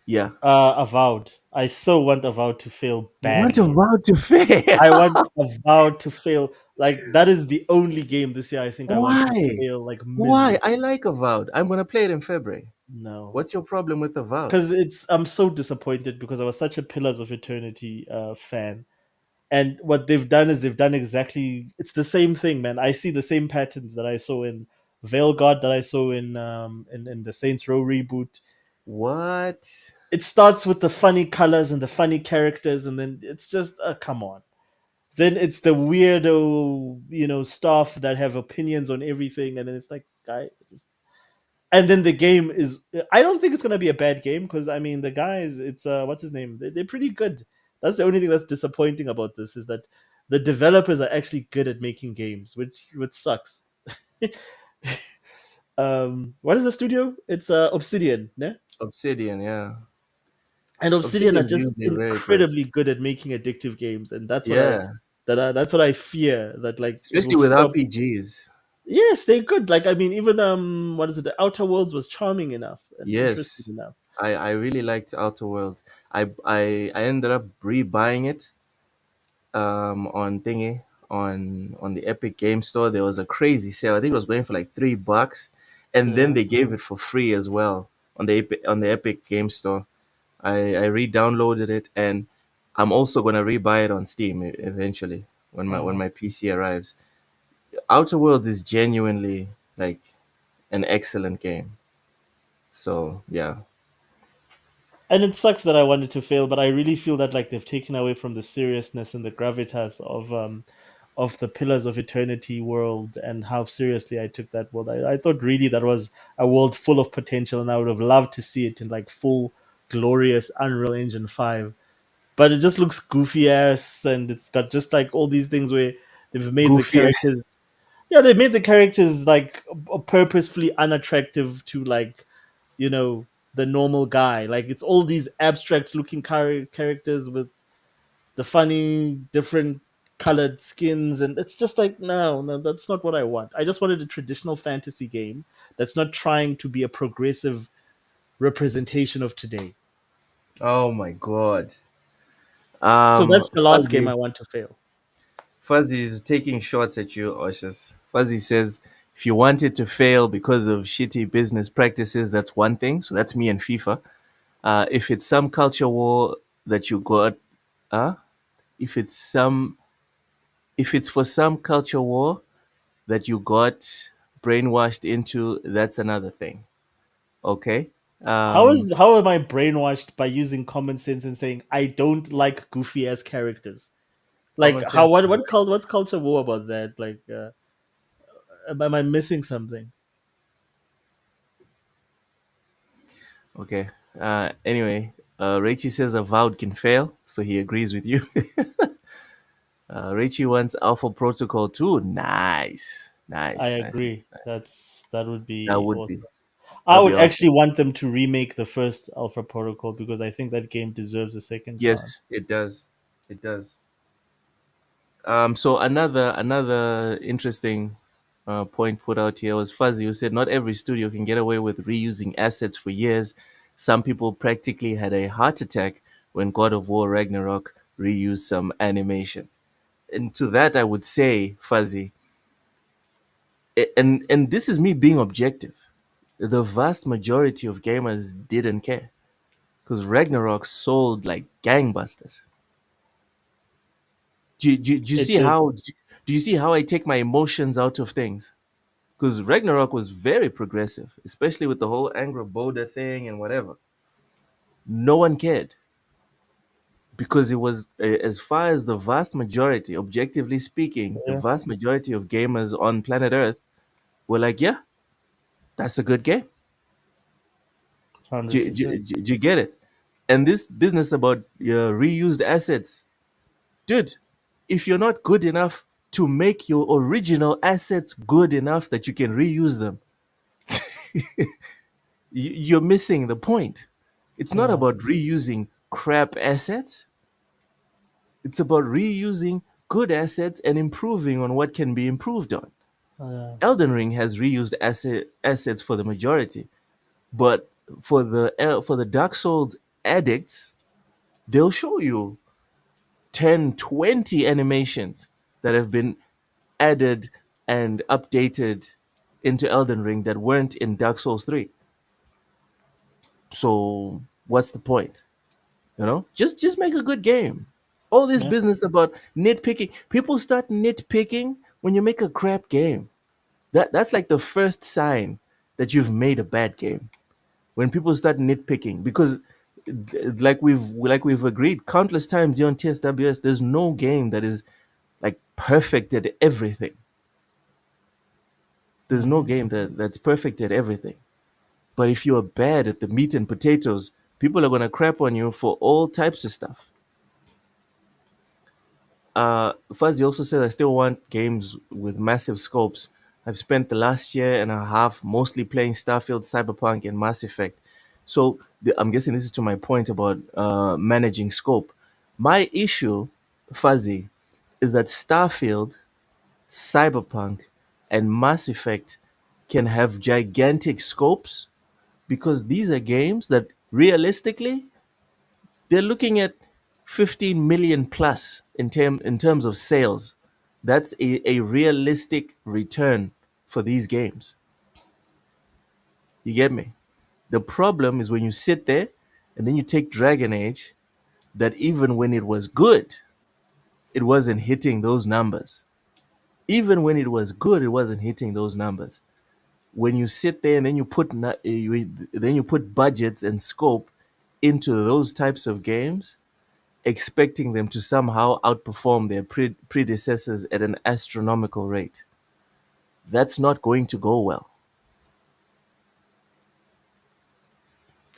Yeah. Avowed. I so want Avowed to fail You want badly. Avowed to fail? I want Avowed to fail. Like that is the only game this year I think I want to Why? fail like Why? miserably. I like Avowed. I'm gonna play it in February. No. What's your problem with Avowed? Because it's I'm so disappointed because I was such a Pillars of Eternity fan. And what they've done is they've done exactly it's the same thing, man. I see the same patterns that I saw in Veil God, that I saw in the Saints Row reboot. What? It starts with the funny colors and the funny characters, and then it's just come on. Then it's the weirdo, staff that have opinions on everything, and then it's like, guy, just. And then the game is. I don't think it's gonna be a bad game because I mean the guys, it's what's his name? They're pretty good. That's the only thing that's disappointing about this is that the developers are actually good at making games, which sucks. What is the studio? It's Obsidian, ne? Obsidian, yeah. And Obsidian are Obsidian's just usually very good. incredibly good at making addictive games, and Yeah. that's what I fear that like it will Especially with stop. RPGs. Yes, they're good. Like I mean, even what is it? The Outer Worlds was charming enough and interesting Yes. enough. I really liked Outer Worlds. I ended up rebuying it on thingy on the Epic Game Store. There was a crazy sale. I think it was going for like $3, and then Yeah. they gave it for free as well on the Epic Game Store. I re-downloaded it, and I'm also gonna rebuy it on Steam eventually when Uh-huh. my PC arrives. Outer Worlds is genuinely like an excellent game. So yeah. And it sucks that I wanted to fail, but I really feel that like they've taken away from the seriousness and the gravitas of the Pillars of Eternity world and how seriously I took that world. I thought really that was a world full of potential, and I would have loved to see it in like full glorious Unreal Engine 5. But it just looks goofy ass, and it's got just like all these things where they've made the Goofy. characters. Yeah, they made the characters like purposefully unattractive to like you know the normal guy. Like it's all these abstract looking characters with the funny different colored skins, and it's just like no, that's not what I want. I just wanted a traditional fantasy game that's not trying to be a progressive representation of today. Oh my god. So that's the last game I Fuzzy. want to fail. Fuzzy is taking shots at you, Oshus. Fuzzy says, if you want it to fail because of shitty business practices, that's one thing. So that's me and FIFA. If it's some culture war that you got, uh, if it's some, if it's for some culture war that you got brainwashed into, that's another thing. Okay. Um, How am I brainwashed by using common sense and saying I don't like goofy ass characters? Like Common how sense. what's culture war about that? Like am I missing something? Okay. Anyway, Rachie says Avowed can fail, so he agrees with you. Rachie wants Alpha Protocol too. Nice, I nice, nice, agree. nice. That would That be would be awesome. I that'd be would awesome. actually want them to remake the first Alpha Protocol because I think that game deserves a second chance. Yes, it does. It does. So another interesting point put out here was Fuzzy, who said not every studio can get away with reusing assets for years. Some people practically had a heart attack when God of War Ragnarok reused some animations. And to that, I would say, Fuzzy, and this is me being objective. The vast majority of gamers didn't care because Ragnarok sold like gangbusters. Do you It see did. how do you see how I take my emotions out of things? because Ragnarok was very progressive, especially with the whole Angra Boda thing and whatever. No one cared because it was, as far as the vast majority, objectively speaking, the Yeah, vast majority of gamers on planet Earth were like, yeah, that's a good game. Do, 100%. do you get it? And this business about reused assets, dude, if you're not good enough to make your original assets good enough that you can reuse them, you're missing the point. It's not Yeah, about reusing crap assets. It's about reusing good assets and improving on what can be improved on. yeah, Elden Ring has reused assets for the majority, but for the Dark Souls addicts, they'll show you 10, 20 animations that have been added and updated into Elden Ring that weren't in Dark Souls 3. So what's the point? Just make a good game. All this yeah. business about nitpicking, people start nitpicking when you make a crap game. That's like the first sign that you've made a bad game. When people start nitpicking, because like we've agreed countless times here on TSWS, there's no game that is like perfect at everything. There's no Hmm. game that's perfect at everything. But if you're bad at the meat and potatoes, people are gonna crap on you for all types of stuff. Fuzzy also says I still want games with massive scopes. I've spent the last year and a half mostly playing Starfield, Cyberpunk, and Mass Effect. So I'm guessing this is to my point about managing scope. My issue, Fuzzy, is that Starfield, Cyberpunk, and Mass Effect can have gigantic scopes because these are games that realistically they're looking at 15 million plus in terms of sales. That's a realistic return for these games. You get me? The problem is when you sit there and then you take Dragon Age, that even when it was good, it wasn't hitting those numbers. Even when it was good, it wasn't hitting those numbers. When you sit there and then then you put budgets and scope into those types of games, expecting them to somehow outperform their predecessors at an astronomical rate. That's not going to go well.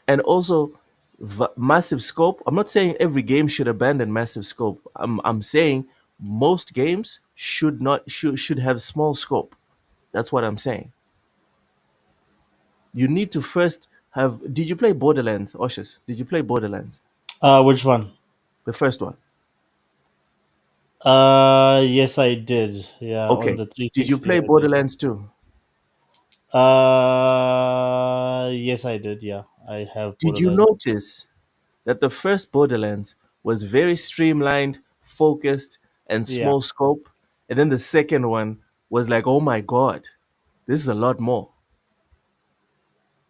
And also, massive scope. I'm not saying every game should abandon massive scope. I'm saying most games should have small scope. That's what I'm saying. You need to first have. Did you play Borderlands, Oshus? Did you play Borderlands, Which one? the first one? Yes, I did. Yeah, on Okay. the Did you 360, play I did. Borderlands 2? Yes, I did. Yeah, I have Did you Borderlands. notice that the first Borderlands was very streamlined, focused, and Yeah. small scope? And then the second one was like, oh my God, this is a lot more.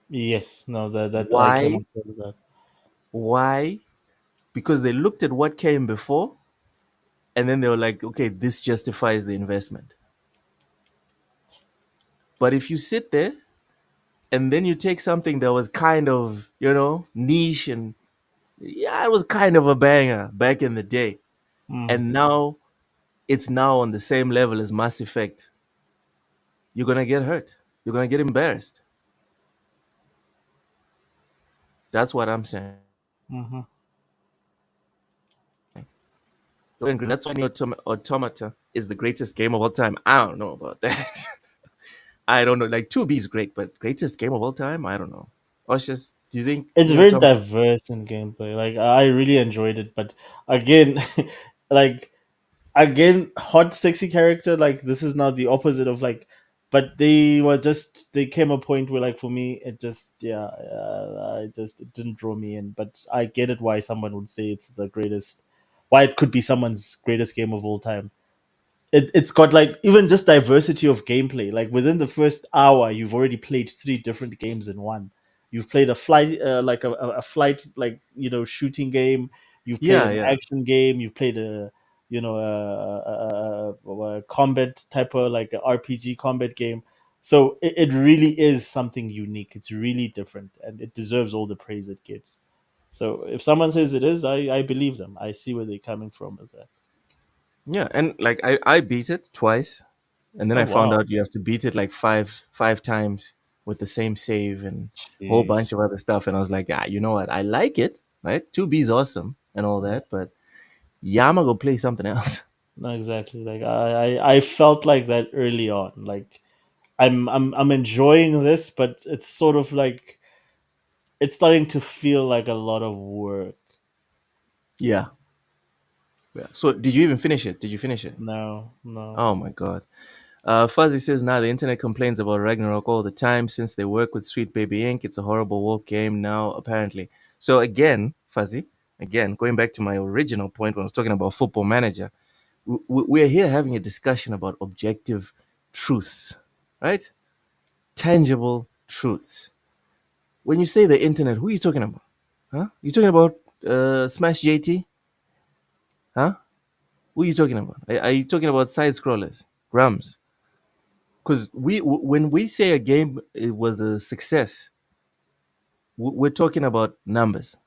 Yes. No, that I came Why? across that. Why? Because they looked at what came before and then they were like, okay, this justifies the investment. But if you sit there and then you take something that was kind of, niche and yeah, it was kind of a banger back in the day, Mm, and now it's now on the same level as Mass Effect, you're gonna get hurt. You're gonna get embarrassed. That's what I'm saying. mm-hmm. That's why Nier Automata is the greatest game of all time. I don't know about that. I don't know. Like 2B is great, but greatest game of all time? I don't know. Oshus, do you think It's Nier very Automata? diverse in gameplay. Like I really enjoyed it, but again, like again, hot sexy character. Like this is now the opposite of like. But they came a point where like for me it just it didn't draw me in. But I get it why someone would say it's the greatest, why it could be someone's greatest game of all time. It's got like even just diversity of gameplay. Like within the first hour, you've already played three different games in one. You've played a flight, like a flight, like shooting game. You've played Yeah, an yeah. action game. You've played a combat type of like a RPG combat game. So it really is something unique. It's really different, and it deserves all the praise it gets. So if someone says it is, I believe them. I see where they're coming from with that. Yeah, and like I beat it twice, and then Oh I found wow, out you have to beat it like five times with the same save and a whole bunch jeez. of other stuff. And I was like, ah, you know what? I like it, right? 2B's awesome and all that, but yeah, I'm gonna go play something else. No, exactly. Like I felt like that early on. Like I'm enjoying this, but it's sort of like it's starting to feel like a lot of work. Yeah, yeah. So did you even finish it? Did you finish it? No, no. Oh my god. Fuzzy says now the internet complains about Ragnarok all the time since they work with Sweet Baby Inc. It's a horrible woke game now, apparently. So again, Fuzzy, again, going back to my original point when I was talking about Football Manager, we're here having a discussion about objective truths, right? Tangible truths. When you say the internet, who are you talking about? Huh? You talking about Smash JT? Huh? Who are you talking about? Are you talking about side scrollers, Grums? Because when we say a game it was a success, we're talking about numbers.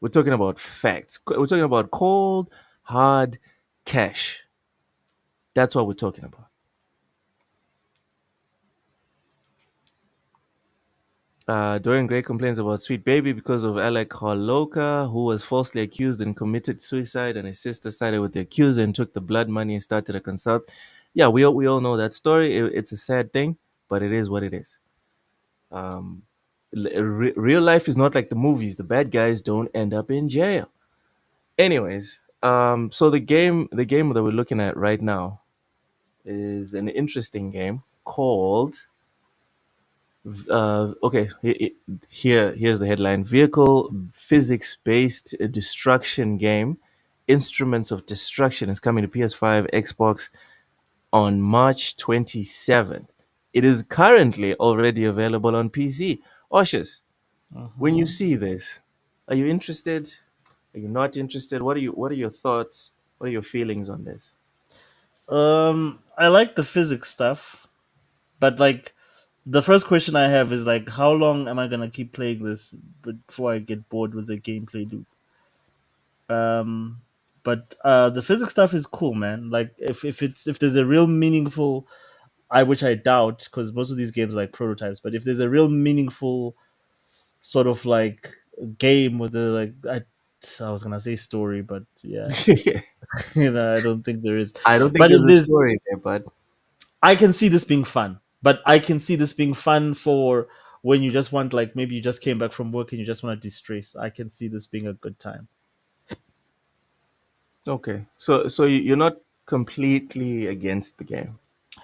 We're talking about facts. We're talking about cold, hard cash. That's what we're talking about. Dorian Gray complains about Sweet Baby because of Alec Holoka, who was falsely accused and committed suicide, and his sister sided with the accuser and took the blood money and started a consult. Yeah, we all know that story. It's a sad thing, but it is what it is. Um, Real life is not like the movies. The bad guys don't end up in jail. Anyways, so the game that we're looking at right now is an interesting game called okay, here's the headline: Vehicle physics based destruction game. Instruments of Destruction is coming to PS5, Xbox on March 27th. It is currently already available on PC. Oshus, when you Mhm. see this, are you interested? Are you not interested? What are your thoughts? What are your feelings on this? I like the physics stuff, but like the first question I have is like, how long am I gonna keep playing this before I get bored with the gameplay loop? Um, but the physics stuff is cool, man. Like if there's a real meaningful, I which I doubt because most of these games are like prototypes. But if there's a real meaningful sort of like game with a I was gonna say story, but yeah, I don't think there is. I don't think But there's if a there's, story there, but I can see this being fun. But I can see this being fun for when you just want, like, maybe you just came back from work and you just want to distress. I can see this being a good time. okay. So you're not completely against the game.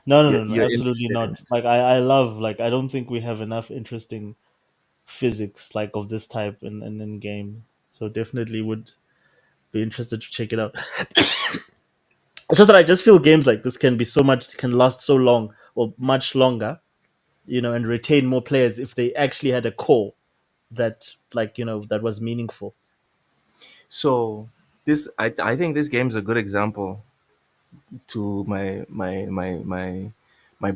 No, no, You're, no, no, you're absolutely interested in not. it. Like I love, like, I don't think we have enough interesting physics like of this type in game. So definitely would be interested to check it out. It's just that I just feel games like this can be so much, can last so long or much longer, and retain more players if they actually had a core that, like, that was meaningful. So I think this game's a good example to my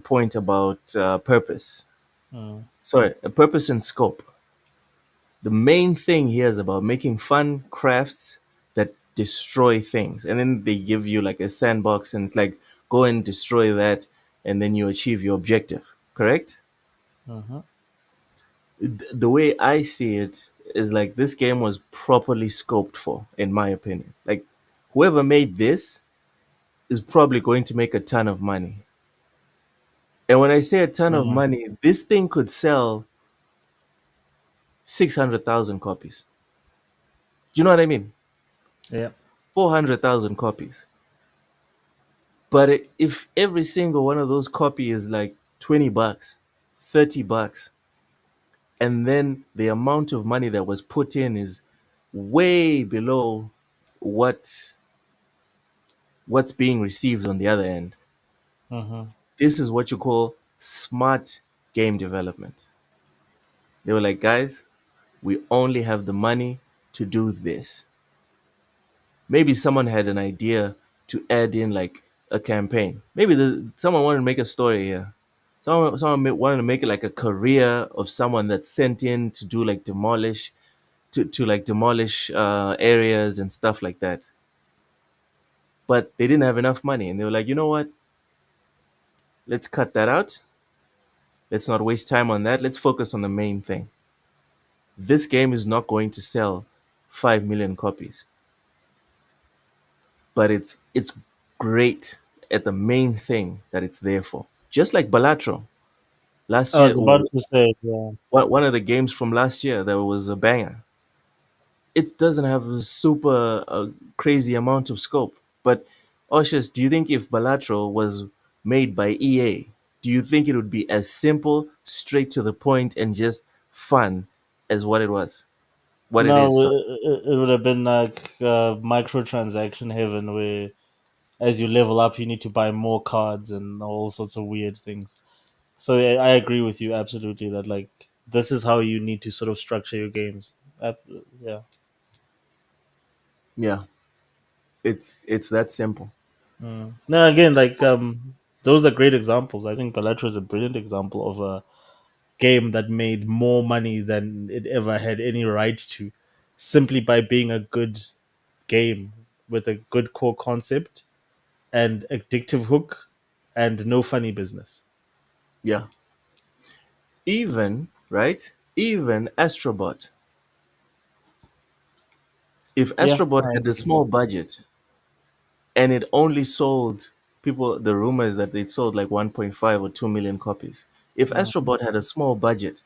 point about purpose. Mm, Sorry, a purpose and scope. The main thing here is about making fun crafts that destroy things, and then they give you like a sandbox, and it's like go and destroy that, and then you achieve your objective. Correct? mhm, The way I see it is like this game was properly scoped for, in my opinion. Like whoever made this is probably going to make a ton of money. And when I say a ton of mm, money, this thing could sell 600,000 copies. Do you know what I mean? yeah. 400,000 copies. But if every single one of those copy is like 20 bucks, 30 bucks, and then the amount of money that was put in is way below what what's being received on the other end. Mhm, This is what you call smart game development. They were like, guys, we only have the money to do this. Maybe someone had an idea to add in like a campaign. Maybe someone wanted to make a story here. Someone wanted to make it like a career of someone that's sent in to do like demolish areas and stuff like that. But they didn't have enough money, and they were like, you know what? Let's cut that out. Let's not waste time on that. Let's focus on the main thing. This game is not going to sell 5 million copies, but it's great at the main thing that it's there for. Just like Balatro last I year, was about to say, yeah. one of the games from last year that was a banger. It doesn't have a super crazy amount of scope. But Oshus, do you think if Balatro was made by EA, do you think it would be as simple, straight to the point, and just fun as what it was? What it No, is? Sorry. it would have been like microtransaction heaven, where as you level up, you need to buy more cards and all sorts of weird things. So I agree with you absolutely that like this is how you need to sort of structure your games. Yeah. Yeah, it's that simple. No, again, like those are great examples. I think Balatro is a brilliant example of a game that made more money than it ever had any right to, simply by being a good game with a good core concept and addictive hook and no funny business. Yeah. Even, right? Even Astrobot. If Yeah, Astrobot I had a agree. small budget and it only sold people, the rumors that it sold like 1.5 or 2 million copies. If Astrobot had a small budget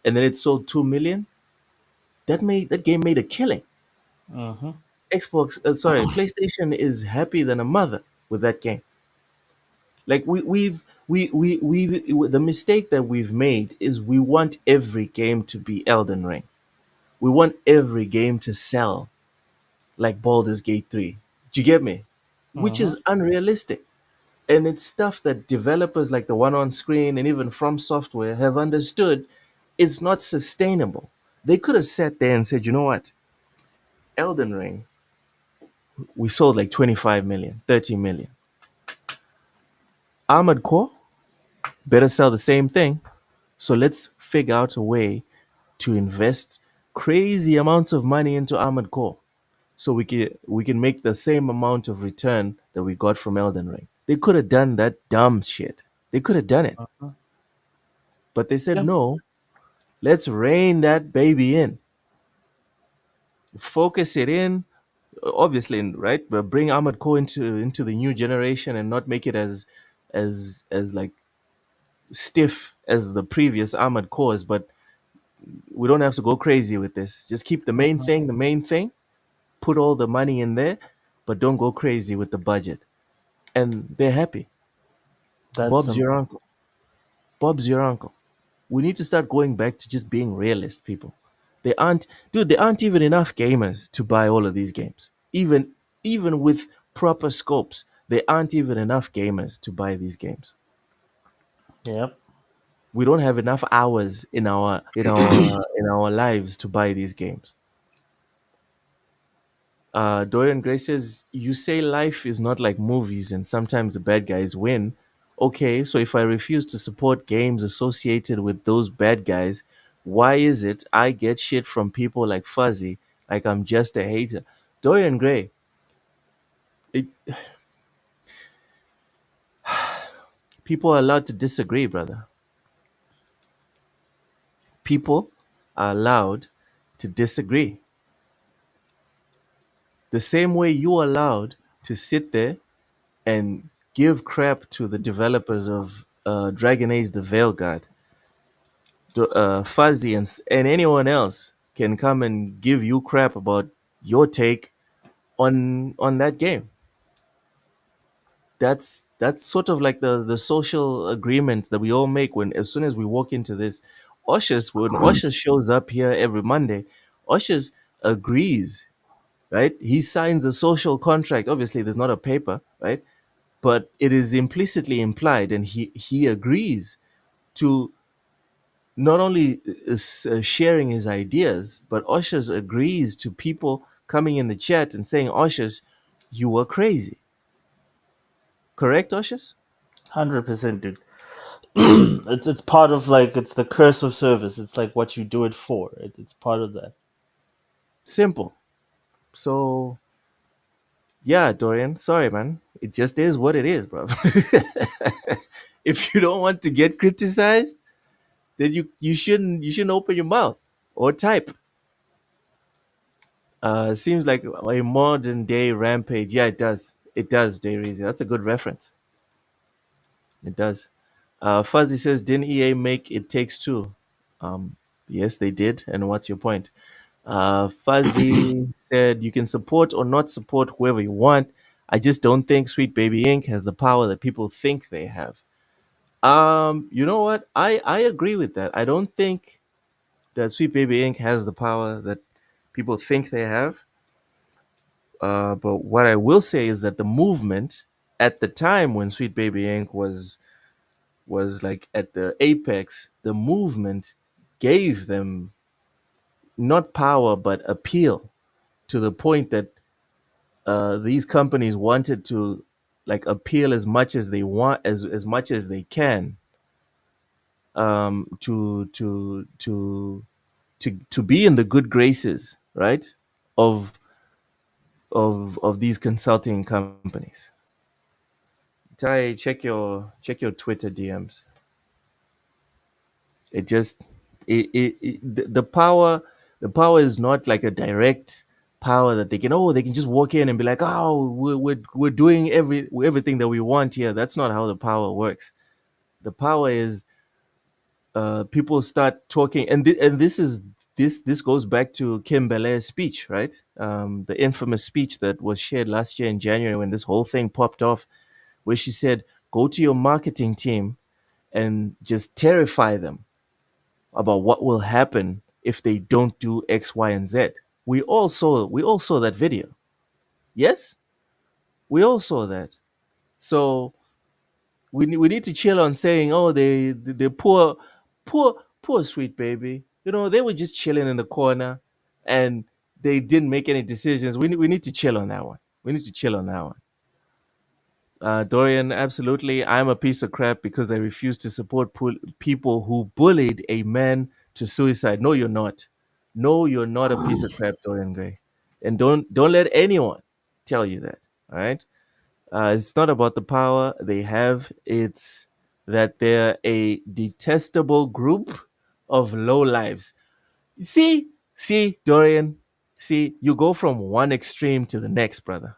and then it sold 2 million, that game made a killing. Mm-hmm. PlayStation is happy than a mother with that game. Like the mistake that we've made is we want every game to be Elden Ring. We want every game to sell like Baldur's Gate 3. Do you get me? Which Mm-hmm. is unrealistic. And it's stuff that developers like the one on screen and even From Software have understood it's not sustainable. They could have sat there and said, you know what? Elden Ring, we sold like 25 million, 30 million. Armored Core, better sell the same thing. So let's figure out a way to invest crazy amounts of money into Armored Core so we can make the same amount of return that we got from Elden Ring. They could have done that dumb shit. They could have done it. But they said Yeah, no, let's rein that baby in. Focus it in. Obviously, right? But bring Armored Core into the new generation and not make it as like stiff as the previous Armored Cores, but we don't have to go crazy with this. Just keep the main thing, put all the money in there, but don't go crazy with the budget. And they're happy. that's Bob's your simple. uncle. Bob's your uncle. We need to start going back to just being realist, people. There aren't even enough gamers to buy all of these games. Even with proper scopes, there aren't even enough gamers to buy these games. Yep. We don't have enough hours in our lives to buy these games. Dorian Gray says, "You say life is not like movies, and sometimes the bad guys win. Okay, so if I refuse to support games associated with those bad guys, why is it I get shit from people like Fuzzy, like I'm just a hater?" Dorian Gray, it, people are allowed to disagree, brother. People are allowed to disagree. The same way you're allowed to sit there and give crap to the developers of Dragon Age: The Veilguard. Fuzzy and anyone else can come and give you crap about your take on that game. That's sort of like the social agreement that we all make when as soon as we walk into this. When Oshus shows up here every Monday, Oshus agrees, right? He signs a social contract. Obviously, there's not a paper, right? But it is implicitly implied, and he agrees to not only sharing his ideas, but Oshus agrees to people coming in the chat and saying, Oshus, you were crazy. Correct, Oshus? 100%, dude. it's part of like it's the curse of service. It's like what you do it for. It's part of that. Simple. So yeah, Dorian, sorry, man. It just is what it is, bro. If you don't want to get criticized, then you shouldn't open your mouth or type. Seems like a modern day rampage. Yeah, it does. It does, Dairies. That's a good reference. It does. Fuzzy says, didn't EA make It Takes Two? Yes, they did. And what's your point? Fuzzy said, you can support or not support whoever you want. I just don't think Sweet Baby Inc. has the power that people think they have. You know what? I agree with that. I don't think that Sweet Baby Inc. has the power that people think they have. But what I will say is that the movement at the time when Sweet Baby Inc. was like at the apex, the movement gave them not power but appeal to the point that these companies wanted to like appeal as much as they want as much as they can to be in the good graces, right, of of these consulting companies. Tai, check your Twitter DMs. It just the power is not like a direct power that they can just walk in and be like, oh, we're doing everything that we want here. That's not how the power works. The power is people start talking, and this goes back to Kim Belair's speech, right? The infamous speech that was shared last year in January when this whole thing popped off, where she said, "Go to your marketing team and just terrify them about what will happen if they don't do X, Y, and Z." We all saw that video. Yes, we all saw that. So we need to chill on saying, oh, they poor Sweet Baby. They were just chilling in the corner, and they didn't make any decisions. We need to chill on that one. We need to chill on that one. Dorian, absolutely. I'm a piece of crap because I refuse to support people who bullied a man to suicide. No, you're not. No, you're not a piece of crap, Dorian Gray. And don't let anyone tell you that. All right. It's not about the power they have. It's that they're a detestable group of low lives. See, Dorian. See, you go from one extreme to the next, brother.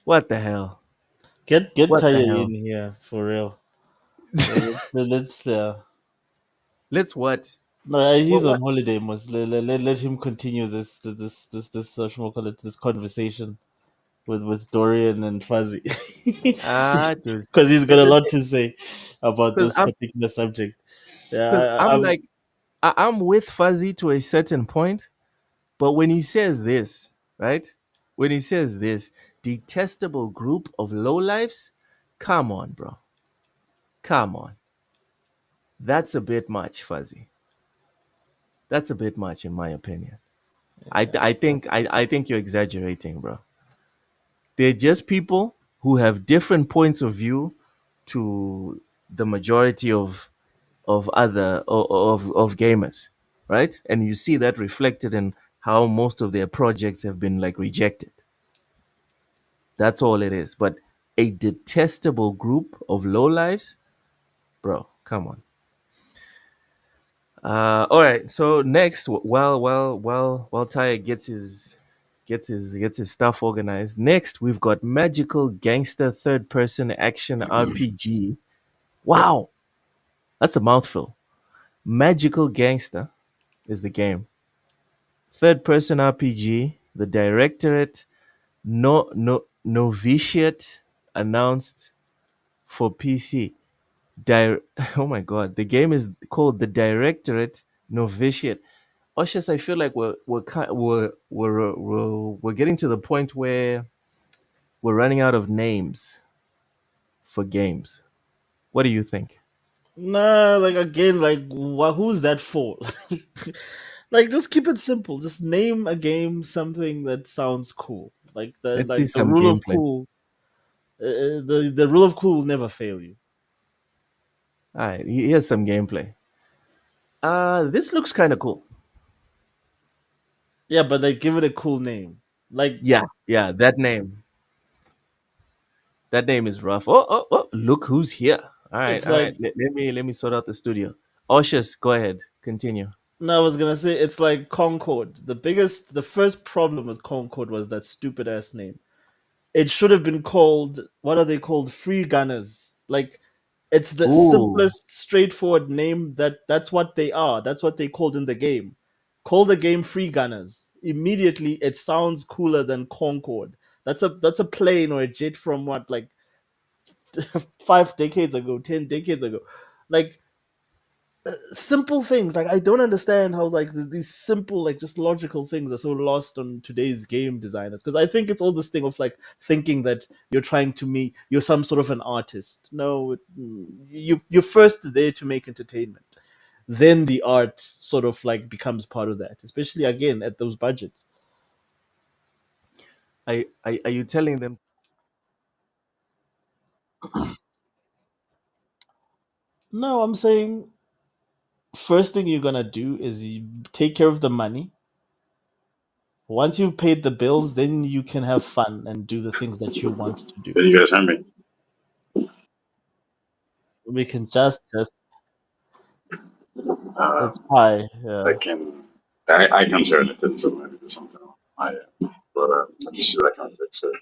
What the hell? Get What the Taya hell? in here for real. Let's Let's what? no, he's What? on What? holiday. Must let him continue this what shall we call it, this conversation with Dorian and Fuzzy Dude. because he's got a lot to say about Because this I'm, particular subject. Yeah, because I'm I'm like, I'm with Fuzzy to a certain point, but when he says this, right? When he says this, detestable group of lowlifes, come on, bro. Come on. That's a bit much, Fuzzy. That's a bit much, in my opinion. I think you're exaggerating, bro. They're just people who have different points of view to the majority of gamers, right? And you see that reflected in how most of their projects have been like rejected. That's all it is. But a detestable group of lowlives, bro, come on. All right. So next, while Taya gets his stuff organized, next we've got Magical Gangster Third Person Action RPG. Wow, that's a mouthful. Magical Gangster is the game. Third person RPG. The Directorate Novitiate announced for PC. Oh my god, the game is called the Directorate Novitiate. Oshas, I feel like we're getting to the point where we're running out of names for games. What do you think? nah, like again, like who's that for? Like just keep it simple. Just name a game something that sounds cool. Like the Let's see like the some rule of gameplay. cool. The rule of cool will never fail you. All right, here's some gameplay. This looks kind of cool. Yeah, but they give it a cool name. Like Yeah, yeah, that name is rough. Oh, look who's here. it's All right. like Let me sort out the studio. Oshus, go ahead, continue. no, I was gonna say it's like Concord. The first problem with Concord was that stupid ass name. It should have been called what are they called? Free Gunners. Like it's the Ooh, simplest, straightforward name that's what they are. That's what they called in the game. Call the game Free Gunners. Immediately it sounds cooler than Concord. That's a plane or a jet from what like 5 decades ago, 10 decades ago. Like simple things like I don't understand how like these simple like just logical things are so lost on today's game designers because I think it's all this thing of like thinking that you're trying to meet you're some sort of an artist. No, you're first there to make entertainment, then the art sort of like becomes part of that, especially again at those budgets. are you telling them? No, I'm saying first thing you're gonna do is you take care of the money. Once you've paid the bills, then you can have fun and do the things that you want to do. Can you guys hear me? We can just Uh, it's high. I Yeah. can I can turn it into maybe something else. But I'll just see what I can fix it.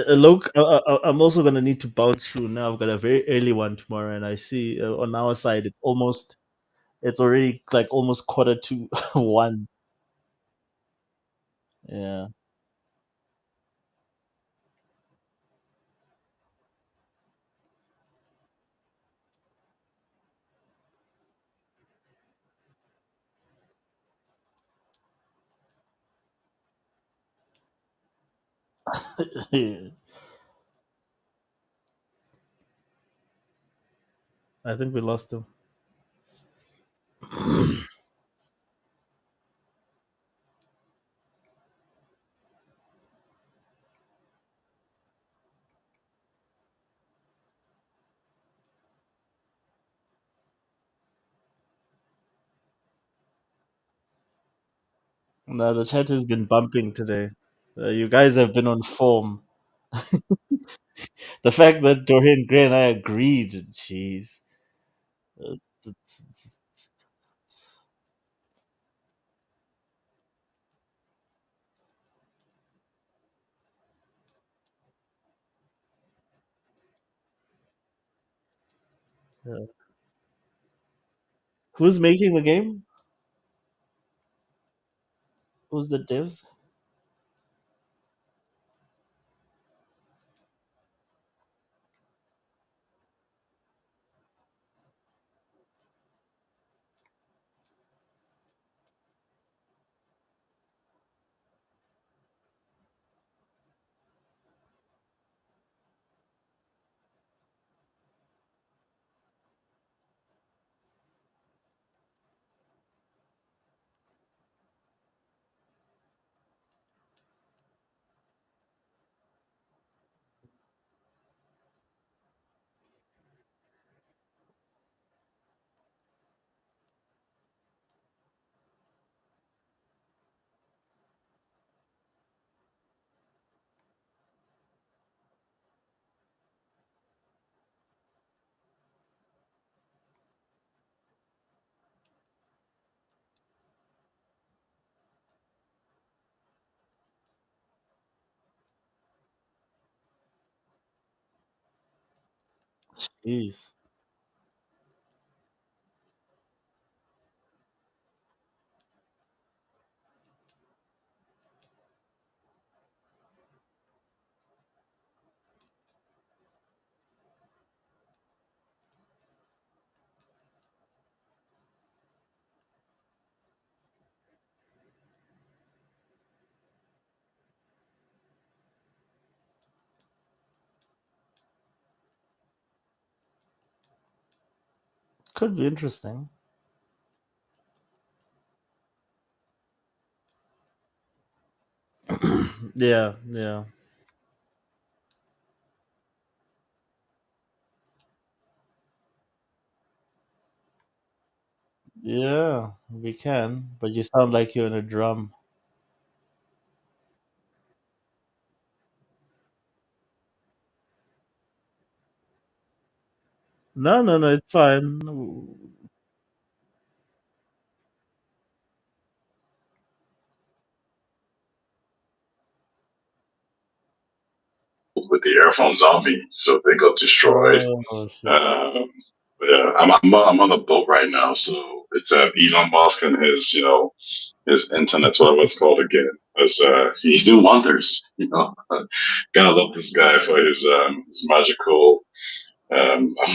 Look, I'm also gonna need to bounce through now. I've got a very early one tomorrow, and I see on our side it's already like almost quarter to one. Yeah. I think we lost him. No, the chat has been bumping today. You guys have been on form. The fact that Dorian Gray and I agreed, jeez. It's- yeah. Who's making the game? Who's the devs? Jeez. Could be interesting. Yeah, yeah. Yeah, we can, but you sound like you're in a drum. No, no, no, it's fine. with the Airphone Zombie, so they got destroyed. Oh shit. Um, yeah, I'm on a boat right now, so it's Elon Musk and his his internet, whatever it's called again. As he's doing wonders, Gotta love this guy for his magical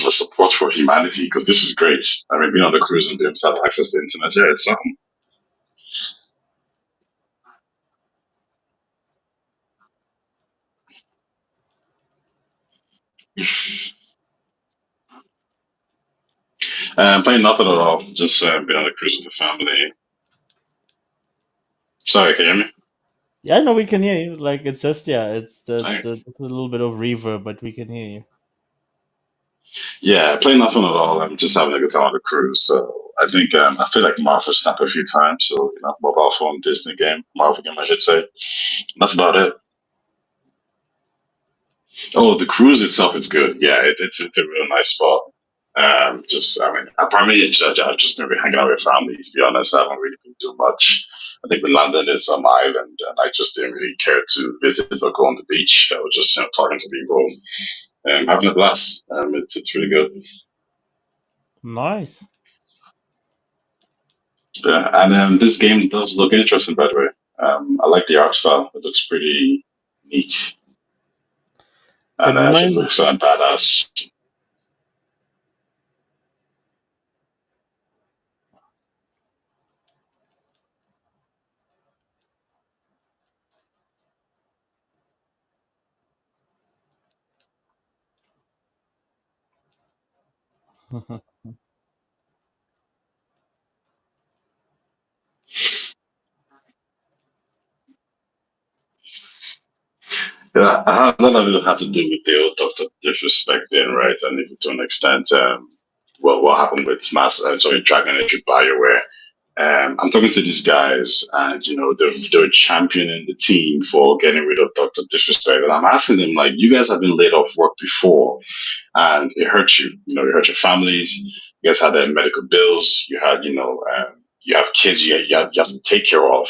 support for humanity because this is great. I mean, being on the cruise and being able to have access to internet, yeah, it's something. Playing nothing at all, just being on the cruise with the family. Sorry, can you hear me? Yeah, I know we can hear you. Like it's just yeah, it's Hi. it's a little bit of reverb, but we can hear you. Yeah, playing nothing at all. I'm just having a good time on the cruise. So I think I feel like Marvel snapped a few times. So mobile phone Disney game, Marvel game, I should say. That's about it. Oh, the cruise itself is good. Yeah, it's a real nice spot. Just I mean, I primarily I've just been hanging out with family. To be honest, I haven't really been doing much. I think we landed in some island, and I just didn't really care to visit or go on the beach. I was just talking to people, having a blast. It's really good. Nice. Yeah, and this game does look interesting, by the way. I like the art style. It looks pretty neat, It and it reminds looks badass. Yeah, a lot of it had to do with the old Doctor Disrespect then, right? And even to an extent, well, what happened with Dragon Age with Bioware. I'm talking to these guys, and they're championing the team for getting rid of Doctor Disrespect, and I'm asking them like, you guys have been laid off work before, and it hurt you. It hurt your families. You guys had medical bills. You had, you have kids. You have to take care of.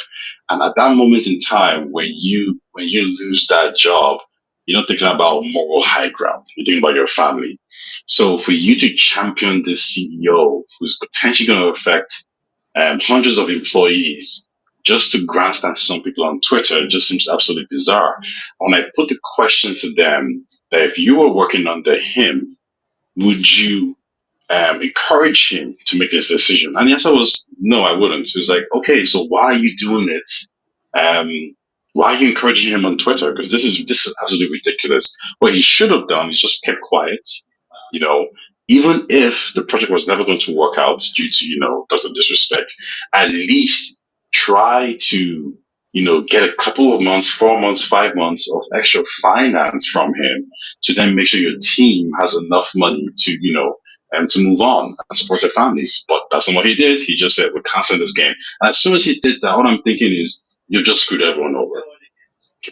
And at that moment in time, when you lose that job, you're not thinking about moral high ground. You're thinking about your family. So for you to champion this CEO who's potentially going to affect hundreds of employees just to grandstand some people on Twitter just seems absolutely bizarre. When I put the question to them that if you were working under him, would you encourage him to make this decision? And the answer was no, I wouldn't. He was like, okay, so why are you doing it? Why are you encouraging him on Twitter? Because this is absolutely ridiculous. What he should have done is just kept quiet. You know, even if the project was never going to work out due to Dr. Disrespect, at least try to get a couple of months, 4 months, 5 months of extra finance from him to then make sure your team has enough money to to move on and support their families. But that's not what he did. He just said, we're canceling this game. And as soon as he did that, what I'm thinking is, you've just screwed everyone over.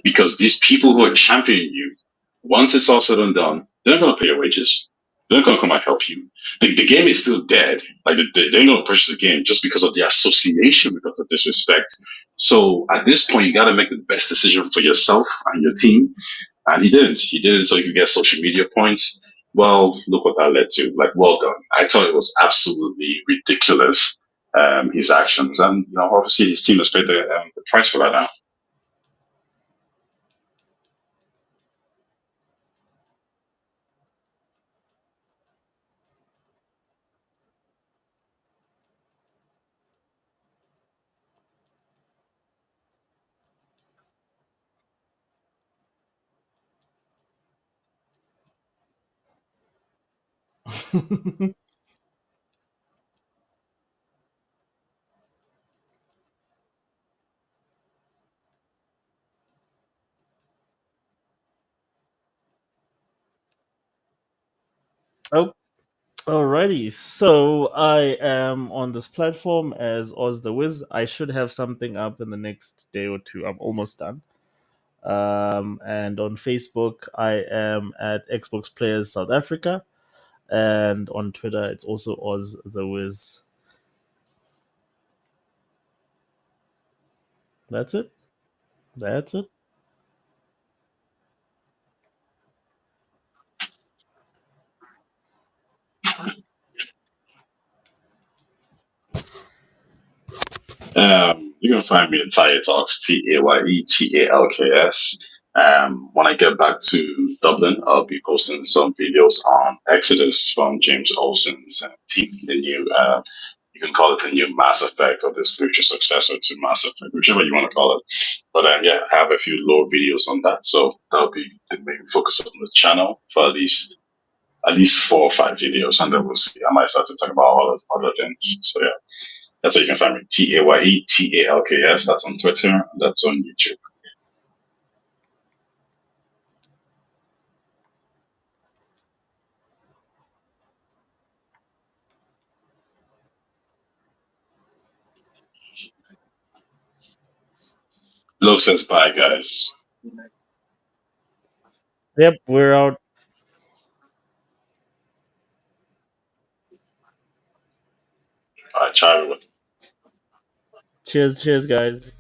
Because these people who are championing you, once it's all said and done, they're not going to pay your wages. They're not going to come and help you. The game is still dead. Like, they ain't going to purchase the game just because of the association with the disrespect. So at this point, you got to make the best decision for yourself and your team, and he didn't. He did it so he could get social media points. Well, look what that led to. Like, well done. I thought it was absolutely ridiculous, his actions. And, obviously his team has paid the price for that now. Oh, Alrighty, so I am on this platform as Oz the Wiz. I should have something up in the next day or two. I'm almost done. And on Facebook, I am at Xbox Players South Africa, and on Twitter, it's also Oz the Wiz. That's it. That's it. You can find me at Taye Talks, TayeTalks. When I get back to Dublin, I'll be posting some videos on Exodus from James Olsen's team, the new, you can call it the new Mass Effect or the spiritual successor to Mass Effect, whichever you want to call it. But yeah, I have a few low videos on that, so that'll be the main focus on the channel for at least 4 or 5 videos, and then we'll see. I might start to talk about all those other things. So yeah. That's how you can find me. TayeTalks. That's on Twitter. That's on YouTube. Look says bye, guys. Yep, we're out. Bye, Charlie. Cheers, cheers, guys.